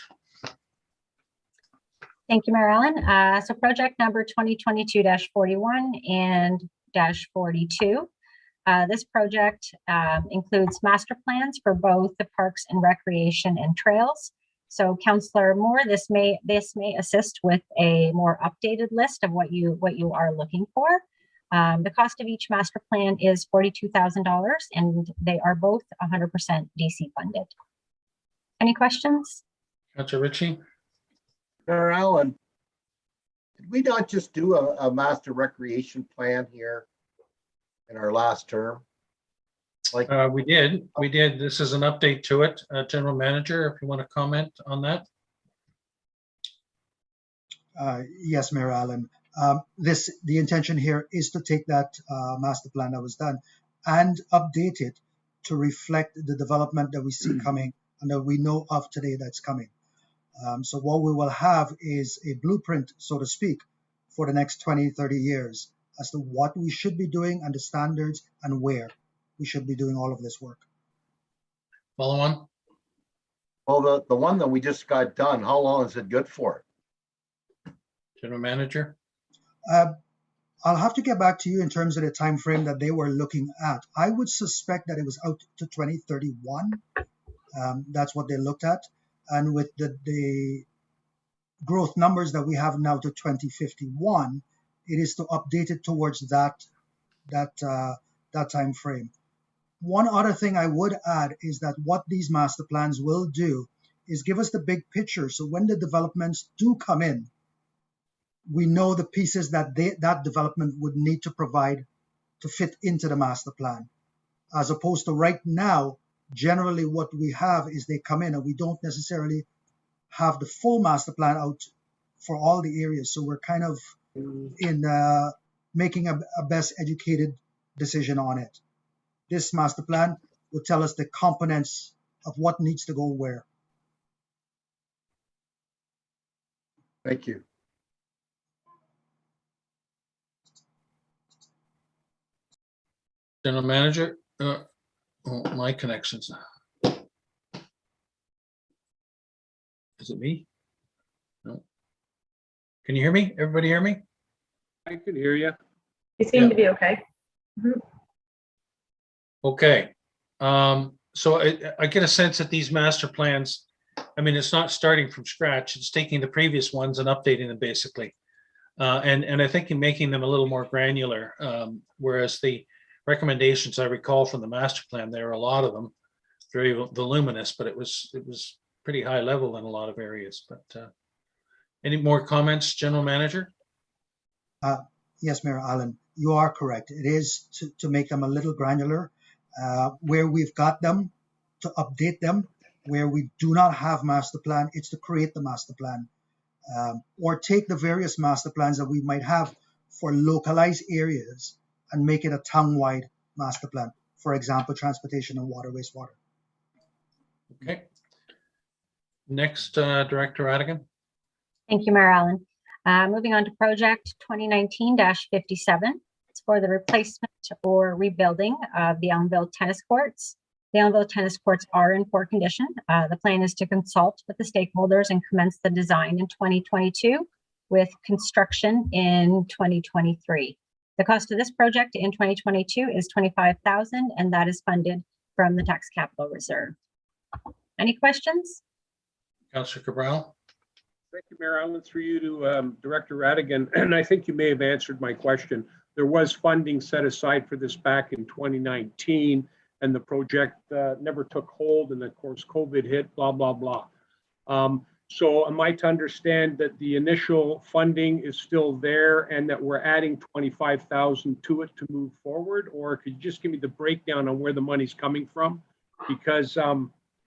Thank you, Mayor Allen. So project number 2022-41 and -42. This project includes master plans for both the parks and recreation and trails. So Councillor Moore, this may assist with a more updated list of what you are looking for. The cost of each master plan is $42,000 and they are both 100% DC funded. Any questions? Councillor Ritchie. Mayor Allen, did we not just do a master recreation plan here in our last term? Like we did. This is an update to it. General Manager, if you want to comment on that. Yes, Mayor Allen. The intention here is to take that master plan that was done and update it to reflect the development that we see coming and that we know of today that's coming. So what we will have is a blueprint, so to speak, for the next 20, 30 years as to what we should be doing and the standards and where we should be doing all of this work. Follow on. Well, the one that we just got done, how long is it good for? General Manager. I'll have to get back to you in terms of the time frame that they were looking at. I would suspect that it was out to 2031. That's what they looked at. And with the growth numbers that we have now to 2051, it is to update it towards that time frame. One other thing I would add is that what these master plans will do is give us the big picture. So when the developments do come in, we know the pieces that that development would need to provide to fit into the master plan. As opposed to right now, generally what we have is they come in and we don't necessarily have the full master plan out for all the areas. So we're kind of in making a best educated decision on it. This master plan will tell us the components of what needs to go where. Thank you. General Manager. Oh, my connections. Is it me? No. Can you hear me? Everybody hear me? I can hear you. You seem to be okay. Okay. So I get a sense that these master plans, I mean, it's not starting from scratch. It's taking the previous ones and updating them basically. And I think in making them a little more granular, whereas the recommendations I recall from the master plan, there are a lot of them, very voluminous, but it was pretty high level in a lot of areas. But any more comments, General Manager? Yes, Mayor Allen, you are correct. It is to make them a little granular. Where we've got them, to update them. Where we do not have master plan, it's to create the master plan. Or take the various master plans that we might have for localized areas and make it a town-wide master plan. For example, transportation and water, wastewater. Okay. Next, Director Radigan. Thank you, Mayor Allen. Moving on to project 2019-57. It's for the replacement or rebuilding of the Elmville tennis courts. The Elmville tennis courts are in poor condition. The plan is to consult with the stakeholders and commence the design in 2022 with construction in 2023. The cost of this project in 2022 is $25,000, and that is funded from the tax capital reserve. Any questions? Councillor Cabral. Thank you, Mayor Allen, through you to Director Radigan. And I think you may have answered my question. There was funding set aside for this back in 2019, and the project never took hold. And of course, COVID hit, blah, blah, blah. So am I to understand that the initial funding is still there and that we're adding 25,000 to it to move forward? Or could you just give me the breakdown on where the money's coming from? Because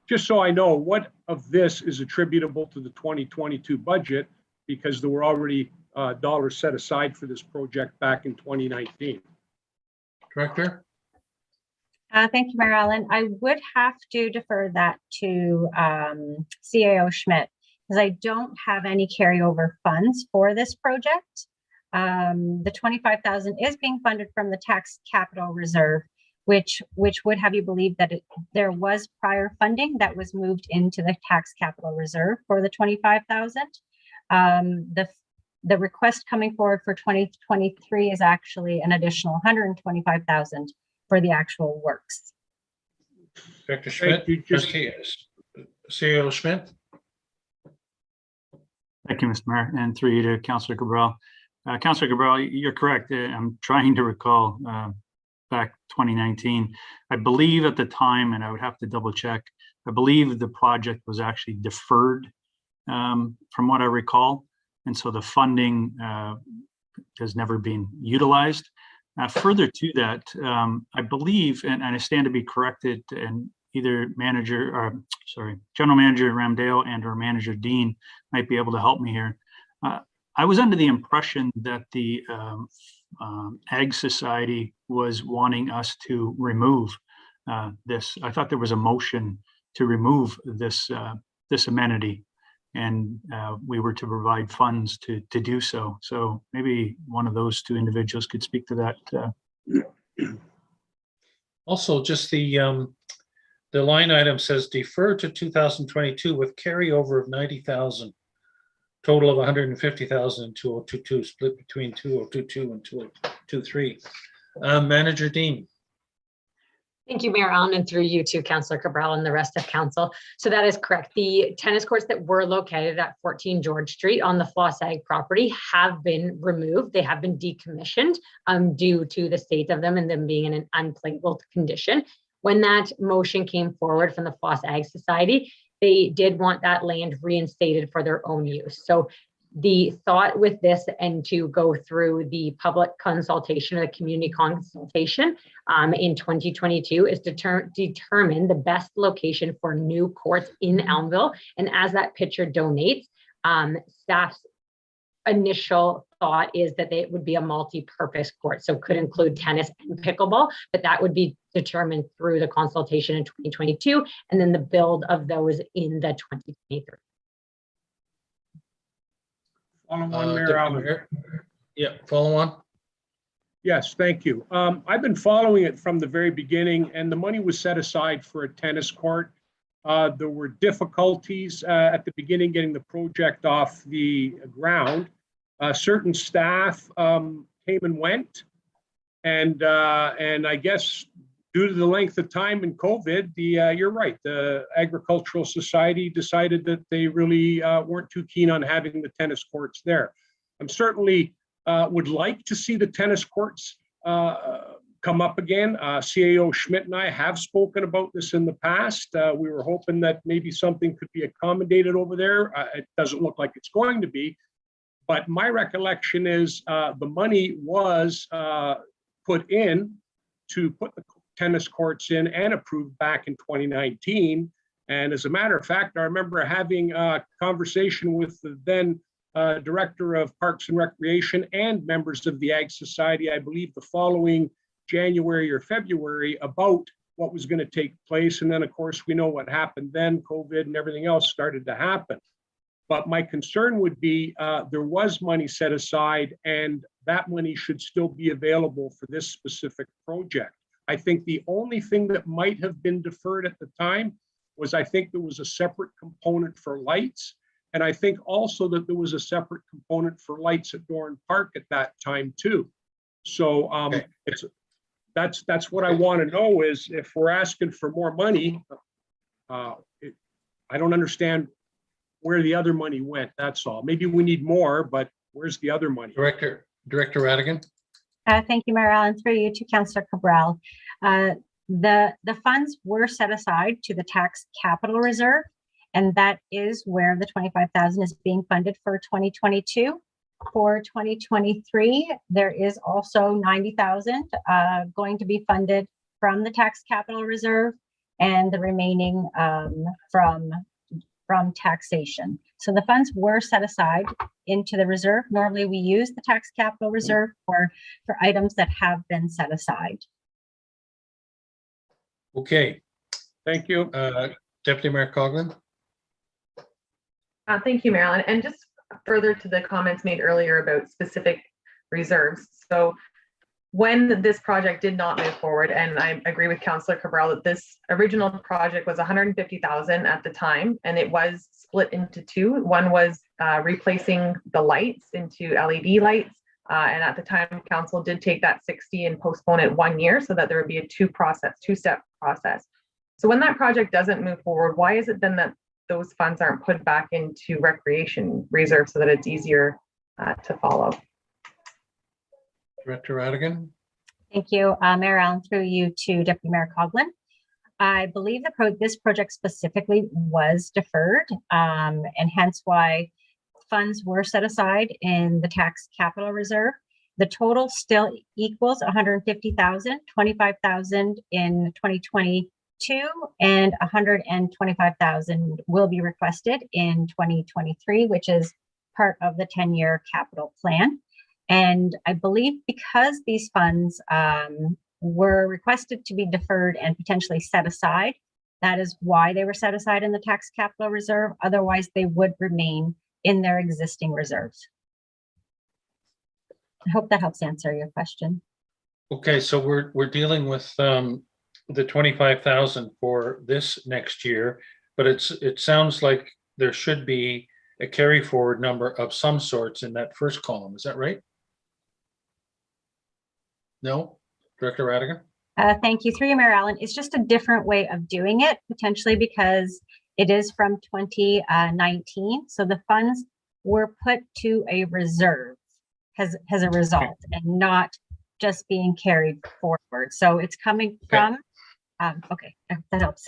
just so I know, what of this is attributable to the 2022 budget, because there were already dollars set aside for this project back in 2019. Director. Thank you, Mayor Allen. I would have to defer that to CAO Schmidt, because I don't have any carryover funds for this project. The 25,000 is being funded from the tax capital reserve, which would have you believe that there was prior funding that was moved into the tax capital reserve for the 25,000. The request coming forward for 2023 is actually an additional 125,000 for the actual works. Director Schmidt, CAO Schmidt. Thank you, Mr. Mayor, and through you to Councillor Cabral. Councillor Cabral, you're correct. I'm trying to recall back 2019. I believe at the time, and I would have to double check, I believe the project was actually deferred from what I recall. And so the funding has never been utilized. Further to that, I believe, and I stand to be corrected, and either General Manager Ramdale and or Manager Dean might be able to help me here. I was under the impression that the Ag Society was wanting us to remove this. I thought there was a motion to remove this this amenity, and we were to provide funds to do so. So maybe one of those two individuals could speak to that. Also, just the line item says defer to 2022 with carryover of 90,000, total of 150,000 in 2022, split between 2022 and 2023. Manager Dean. Thank you, Mayor Allen, and through you to Councillor Cabral and the rest of council. So that is correct. The tennis courts that were located at 14 George Street on the Floss Ag property have been removed. They have been decommissioned due to the state of them and them being in an unplayable condition. When that motion came forward from the Floss Ag Society, they did want that land reinstated for their own use. So the thought with this, and to go through the public consultation or the community consultation in 2022, is to determine the best location for new courts in Elmville. And as that picture donates, staff's initial thought is that it would be a multi-purpose court, so could include tennis and pickleball, but that would be determined through the consultation in 2022 and then the build of those in the 2023. Follow on, Mayor Allen. Yeah, follow on. Yes, thank you. I've been following it from the very beginning, and the money was set aside for a tennis court. There were difficulties at the beginning getting the project off the ground. Certain staff came and went, and I guess due to the length of time in COVID, you're right, the Agricultural Society decided that they really weren't too keen on having the tennis courts there. I'm certainly would like to see the tennis courts come up again. CAO Schmidt and I have spoken about this in the past. We were hoping that maybe something could be accommodated over there. It doesn't look like it's going to be, but my recollection is the money was put in to put the tennis courts in and approved back in 2019. And as a matter of fact, I remember having a conversation with the then Director of Parks and Recreation and members of the Ag Society, I believe the following January or February, about what was going to take place. And then, of course, we know what happened then, COVID and everything else started to happen. But my concern would be there was money set aside, and that money should still be available for this specific project. I think the only thing that might have been deferred at the time was, I think there was a separate component for lights. And I think also that there was a separate component for lights at Doran Park at that time too. So that's what I want to know, is if we're asking for more money, I don't understand where the other money went. That's all. Maybe we need more, but where's the other money? Director Radigan. Thank you, Mayor Allen. Through you to Councillor Cabral. The funds were set aside to the tax capital reserve, and that is where the 25,000 is being funded for 2022. For 2023, there is also 90,000 going to be funded from the tax capital reserve, and the remaining from taxation. So the funds were set aside into the reserve. Normally we use the tax capital reserve for items that have been set aside. Okay. Thank you. Deputy Mayor Coughlin. Thank you, Mayor Allen. And just further to the comments made earlier about specific reserves. So when this project did not move forward, and I agree with Councillor Cabral that this original project was 150,000 at the time, and it was split into two. One was replacing the lights into LED lights. And at the time, council did take that 60 and postpone it 1 year so that there would be a two-step process. So when that project doesn't move forward, why is it then that those funds aren't put back into recreation reserve so that it's easier to follow? Director Radigan. Thank you, Mayor Allen, through you to Deputy Mayor Coughlin. I believe this project specifically was deferred, and hence why funds were set aside in the tax capital reserve. The total still equals 150,000, 25,000 in 2022, and 125,000 will be requested in 2023, which is part of the 10-year capital plan. And I believe because these funds were requested to be deferred and potentially set aside. That is why they were set aside in the tax capital reserve. Otherwise, they would remain in their existing reserves. I hope that helps answer your question. Okay, so we're dealing with the 25,000 for this next year, but it sounds like there should be a carry forward number of some sorts in that first column. Is that right? No, Director Radigan? Thank you. Through you, Mayor Allen. It's just a different way of doing it, potentially because it is from 2019. So the funds were put to a reserve as a result and not just being carried forward. So it's coming from, okay, that helps.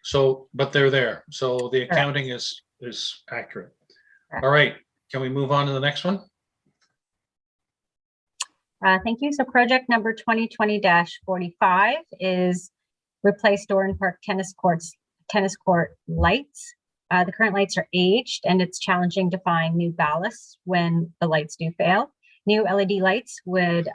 So, but they're there. So the accounting is accurate. All right, can we move on to the next one? Thank you. So project number 2020-45 is replace Doran Park tennis court lights. The current lights are aged and it's challenging to find new ballasts when the lights do fail. New LED lights would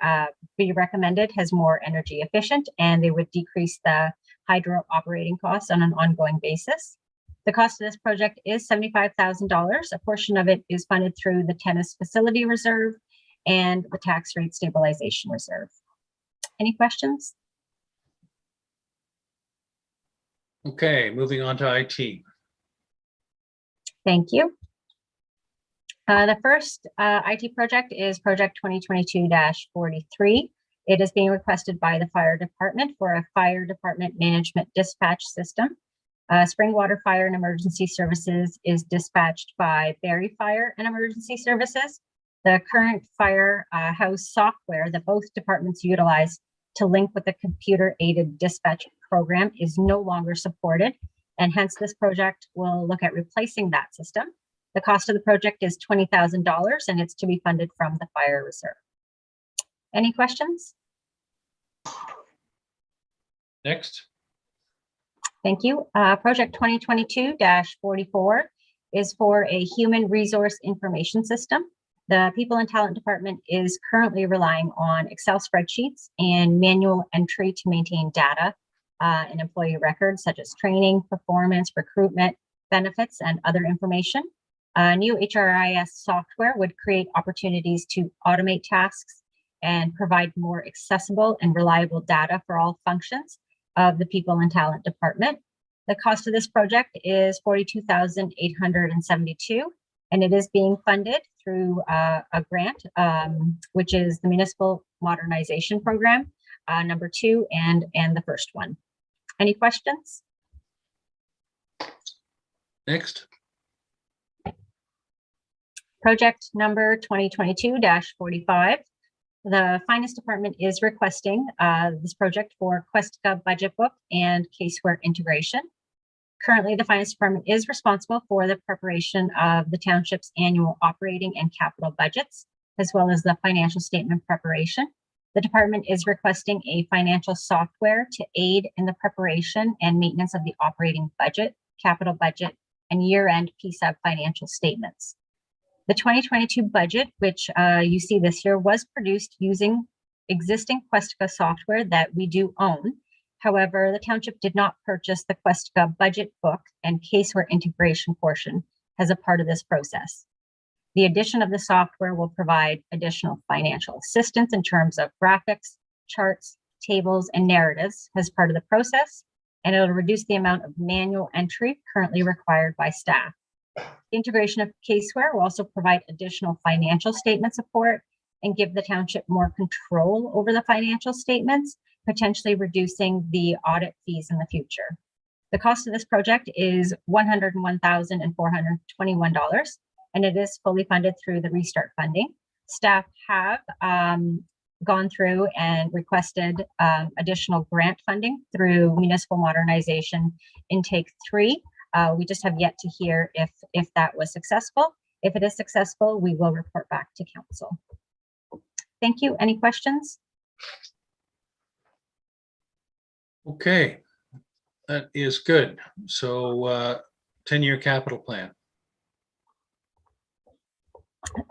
be recommended as more energy efficient and they would decrease the hydro operating costs on an ongoing basis. The cost of this project is $75,000. A portion of it is funded through the tennis facility reserve and the tax rate stabilization reserve. Any questions? Okay, moving on to IT. Thank you. The first IT project is project 2022-43. It is being requested by the fire department for a fire department management dispatch system. Springwater Fire and Emergency Services is dispatched by Barrie Fire and Emergency Services. The current firehouse software that both departments utilize to link with the computer-aided dispatch program is no longer supported, and hence this project will look at replacing that system. The cost of the project is $20,000 and it's to be funded from the fire reserve. Any questions? Next. Thank you. Project 2022-44 is for a human resource information system. The People and Talent Department is currently relying on Excel spreadsheets and manual entry to maintain data and employee records such as training, performance, recruitment, benefits, and other information. New HRIS software would create opportunities to automate tasks and provide more accessible and reliable data for all functions of the People and Talent Department. The cost of this project is $42,872, and it is being funded through a grant, which is the Municipal Modernization Program, number 2 and the first one. Any questions? Next. Project number 2022-45. The Finance Department is requesting this project for QuestGov budget book and caseware integration. Currently, the Finance Department is responsible for the preparation of the township's annual operating and capital budgets, as well as the financial statement preparation. The department is requesting a financial software to aid in the preparation and maintenance of the operating budget, capital budget, and year-end PSAB financial statements. The 2022 budget, which you see this year, was produced using existing QuestGov software that we do own. However, the township did not purchase the QuestGov budget book and caseware integration portion as a part of this process. The addition of the software will provide additional financial assistance in terms of graphics, charts, tables, and narratives as part of the process, and it'll reduce the amount of manual entry currently required by staff. The integration of caseware will also provide additional financial statement support and give the township more control over the financial statements, potentially reducing the audit fees in the future. The cost of this project is $101,421, and it is fully funded through the Restart funding. Staff have gone through and requested additional grant funding through Municipal Modernization Intake 3. We just have yet to hear if that was successful. If it is successful, we will report back to council. Thank you. Any questions? Okay, that is good. So 10-year capital plan.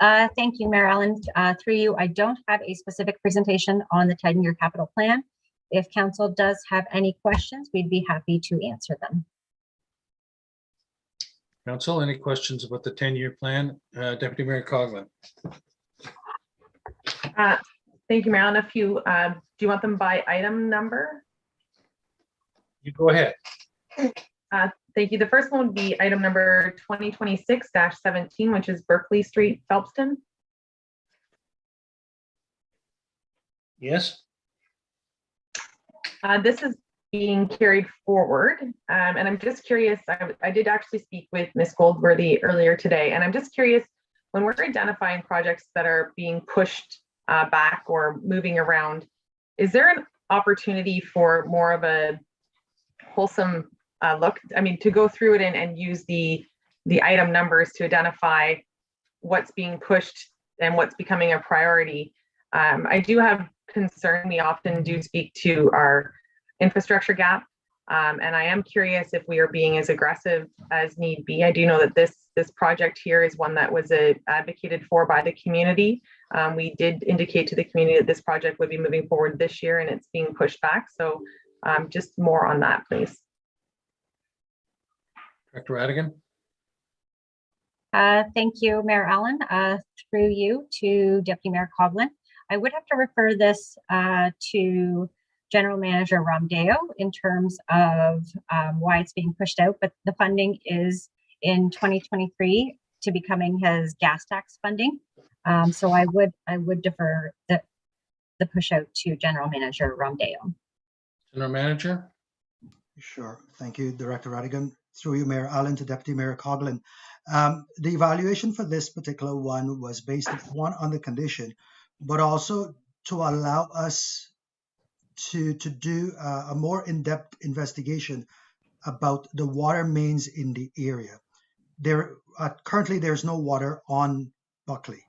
Thank you, Mayor Allen. Through you, I don't have a specific presentation on the 10-year capital plan. If council does have any questions, we'd be happy to answer them. Council, any questions about the 10-year plan? Deputy Mayor Coughlin. Thank you, Mayor Allen. Do you want them by item number? You go ahead. Thank you. The first one would be item number 2026-17, which is Berkeley Street, Phelpston. Yes. This is being carried forward. And I'm just curious, I did actually speak with Ms. Goldworthy earlier today, and I'm just curious, when we're identifying projects that are being pushed back or moving around, is there an opportunity for more of a wholesome look? I mean, to go through it and use the item numbers to identify what's being pushed and what's becoming a priority. I do have concern. We often do speak to our infrastructure gap, and I am curious if we are being as aggressive as need be. I do know that this project here is one that was advocated for by the community. We did indicate to the community that this project would be moving forward this year, and it's being pushed back. So just more on that, please. Director Radigan. Thank you, Mayor Allen. Through you to Deputy Mayor Coughlin. I would have to refer this to General Manager Romdeo in terms of why it's being pushed out, but the funding is in 2023 to becoming his gas tax funding. So I would defer the push out to General Manager Romdeo. General Manager. Sure. Thank you, Director Radigan. Through you, Mayor Allen, to Deputy Mayor Coughlin. The evaluation for this particular one was based on the condition, but also to allow us to do a more in-depth investigation about the water mains in the area. Currently, there's no water on Buckley.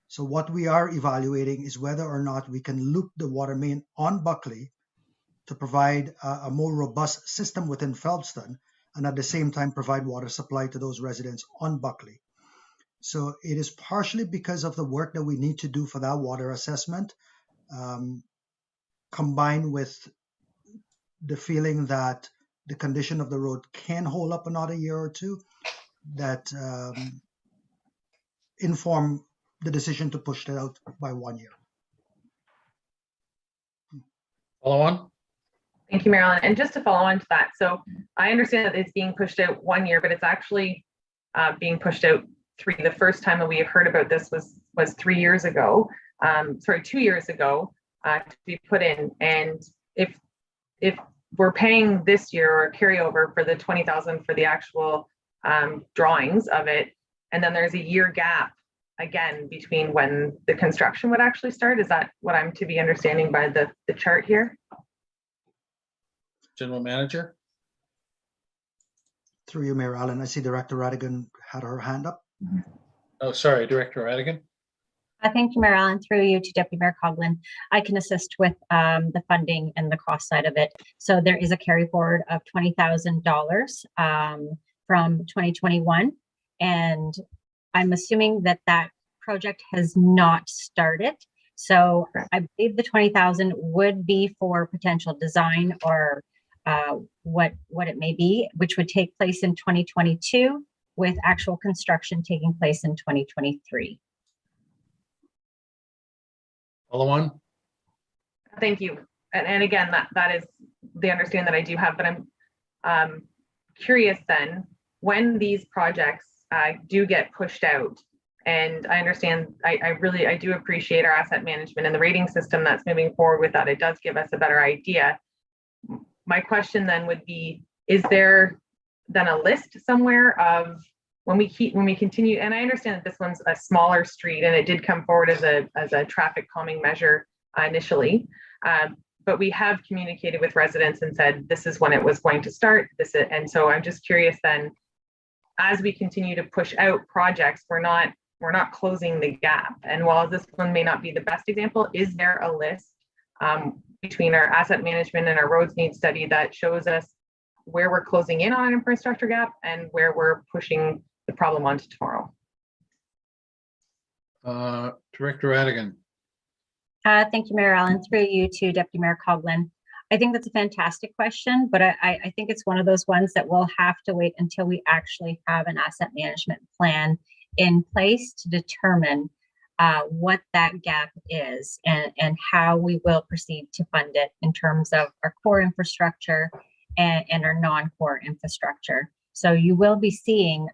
So what we are evaluating is whether or not we can loop the water main on Buckley to provide a more robust system within Phelpston, and at the same time provide water supply to those residents on Buckley. So it is partially because of the work that we need to do for that water assessment, combined with the feeling that the condition of the road can hold up another year or two, that inform the decision to push it out by 1 year. Follow on. Thank you, Marilyn. And just to follow on to that, so I understand that it's being pushed out 1 year, but it's actually being pushed out 3. The first time that we have heard about this was 3 years ago. 2 years ago to be put in. And if we're paying this year or carryover for the 20,000 for the actual drawings of it, and then there's a year gap again between when the construction would actually start, is that what I'm to be understanding by the chart here? General Manager. Through you, Mayor Allen. I see Director Radigan had her hand up. Oh, sorry, Director Radigan. Thank you, Mayor Allen. Through you to Deputy Mayor Coughlin. I can assist with the funding and the cost side of it. So there is a carry forward of $20,000 from 2021. And I'm assuming that that project has not started. So I believe the 20,000 would be for potential design or what it may be, which would take place in 2022 with actual construction taking place in 2023. Follow on. Thank you. And again, that is the understanding that I do have, but I'm curious then, when these projects do get pushed out, and I understand, I do appreciate our asset management and the rating system that's moving forward with that. It does give us a better idea. My question then would be, is there then a list somewhere of when we continue, and I understand that this one's a smaller street and it did come forward as a traffic calming measure initially, but we have communicated with residents and said this is when it was going to start. And so I'm just curious then, as we continue to push out projects, we're not closing the gap. And while this one may not be the best example, is there a list between our asset management and our roads needs study that shows us where we're closing in on an infrastructure gap and where we're pushing the problem onto tomorrow? Director Radigan. Thank you, Mayor Allen. Through you to Deputy Mayor Coughlin. I think that's a fantastic question, but I think it's one of those ones that we'll have to wait until we actually have an asset management plan in place to determine what that gap is and how we will proceed to fund it in terms of our core infrastructure and our non-core infrastructure. So you will be seeing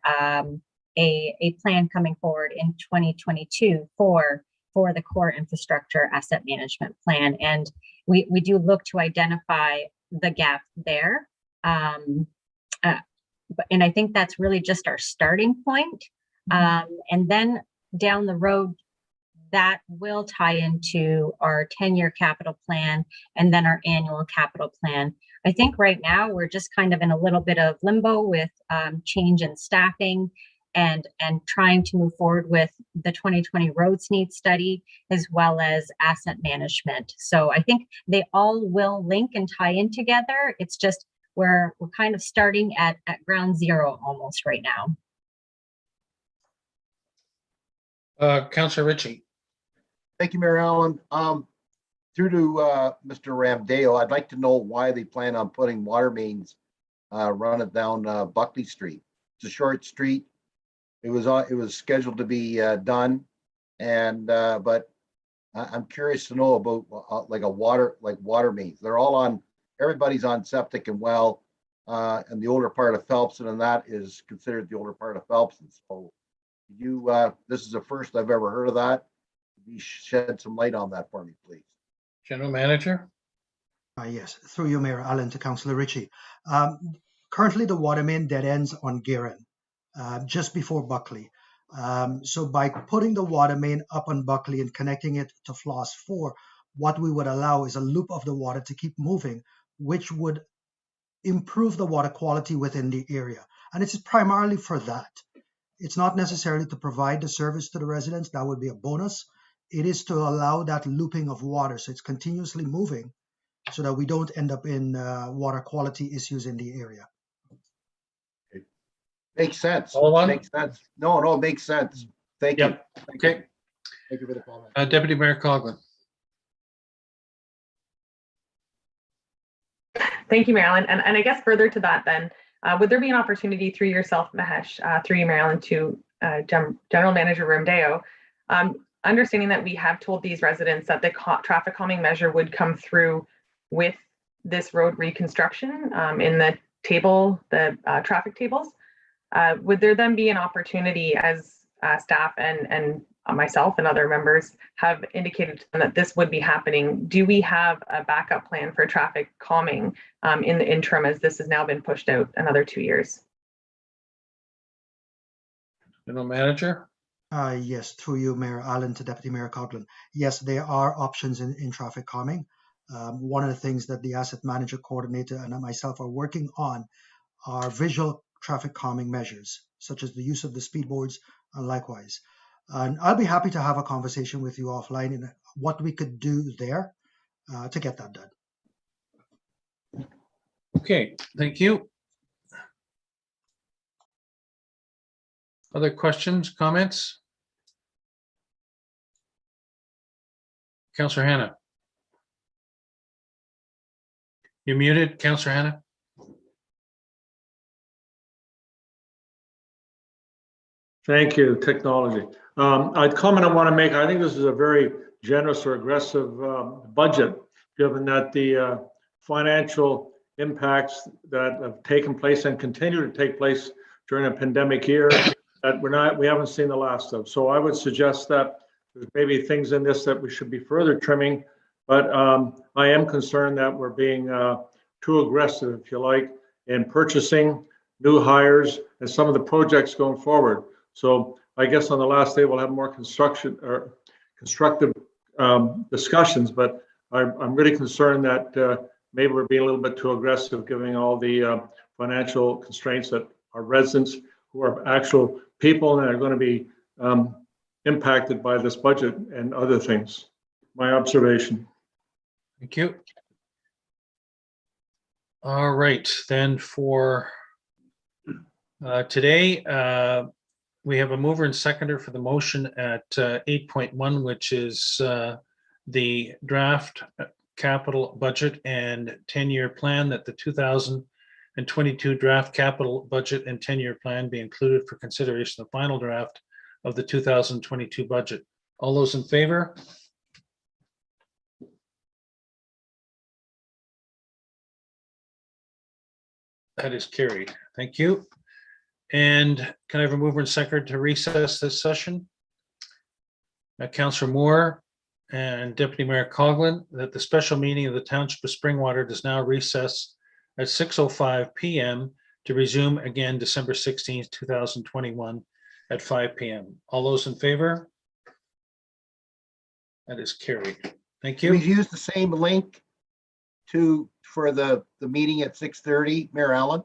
a plan coming forward in 2022 for the core infrastructure asset management plan. And we do look to identify the gap there. And I think that's really just our starting point. And then down the road, that will tie into our 10-year capital plan and then our annual capital plan. I think right now we're just kind of in a little bit of limbo with change in staffing and trying to move forward with the 2020 roads needs study as well as asset management. So I think they all will link and tie in together. It's just we're kind of starting at ground zero almost right now. Councillor Ritchie. Thank you, Mayor Allen. Through to Mr. Ramdeo, I'd like to know why they plan on putting water mains running down Buckley Street. It's a short street. It was scheduled to be done, and but I'm curious to know about like water mains. They're all on. Everybody's on septic and well, and the older part of Phelpson, and that is considered the older part of Phelpson. So, this is the first I've ever heard of that. Could you shed some light on that for me, please? General Manager. Yes, through you, Mayor Allen, to Councillor Ritchie. Currently, the water main dead ends on Guerin, just before Buckley. So by putting the water main up on Buckley and connecting it to Floss 4, what we would allow is a loop of the water to keep moving, which would improve the water quality within the area. And it's primarily for that. It's not necessarily to provide the service to the residents. That would be a bonus. It is to allow that looping of water, so it's continuously moving, so that we don't end up in water quality issues in the area. Makes sense. All on? Makes sense. No, it makes sense. Thank you. Okay. Thank you for the comment. Deputy Mayor Coughlin. Thank you, Mayor Allen. And I guess further to that then, would there be an opportunity through yourself, Mahesh, through you, Mayor Allen, to General Manager Ramdeo, understanding that we have told these residents that the traffic calming measure would come through with this road reconstruction in the table, the traffic tables, would there then be an opportunity as staff and myself and other members have indicated to them that this would be happening? Do we have a backup plan for traffic calming in the interim, as this has now been pushed out another 2 years? General Manager. Yes, through you, Mayor Allen, to Deputy Mayor Coughlin. Yes, there are options in traffic calming. One of the things that the asset manager coordinator and myself are working on are visual traffic calming measures, such as the use of the speed boards and likewise. And I'll be happy to have a conversation with you offline in what we could do there to get that done. Okay, thank you. Other questions, comments? Councillor Hannah. You're muted, Councillor Hannah. Thank you, technology. A comment I want to make, I think this is a very generous or aggressive budget, given that the financial impacts that have taken place and continue to take place during a pandemic year that we haven't seen the last of. So I would suggest that there's maybe things in this that we should be further trimming, but I am concerned that we're being too aggressive, if you like, in purchasing new hires and some of the projects going forward. So I guess on the last day we'll have more constructive discussions, but I'm really concerned that maybe we're being a little bit too aggressive, giving all the financial constraints that our residents, who are actual people and are going to be impacted by this budget and other things. My observation. Thank you. All right, then for today, we have a mover and seconder for the motion at 8.1, which is the draft capital budget and 10-year plan, that the 2022 draft capital budget and 10-year plan be included for consideration of the final draft of the 2022 budget. All those in favor? That is carried. Thank you. And can I have a mover and seconder to recess this session? Councillor Moore and Deputy Mayor Coughlin, that the special meeting of the Township of Springwater does now recess at 6:05 p.m. to resume again December 16th, 2021 at 5 p.m. All those in favor? That is carried. Thank We you. use the same link for the meeting at 6:30, Mayor Allen?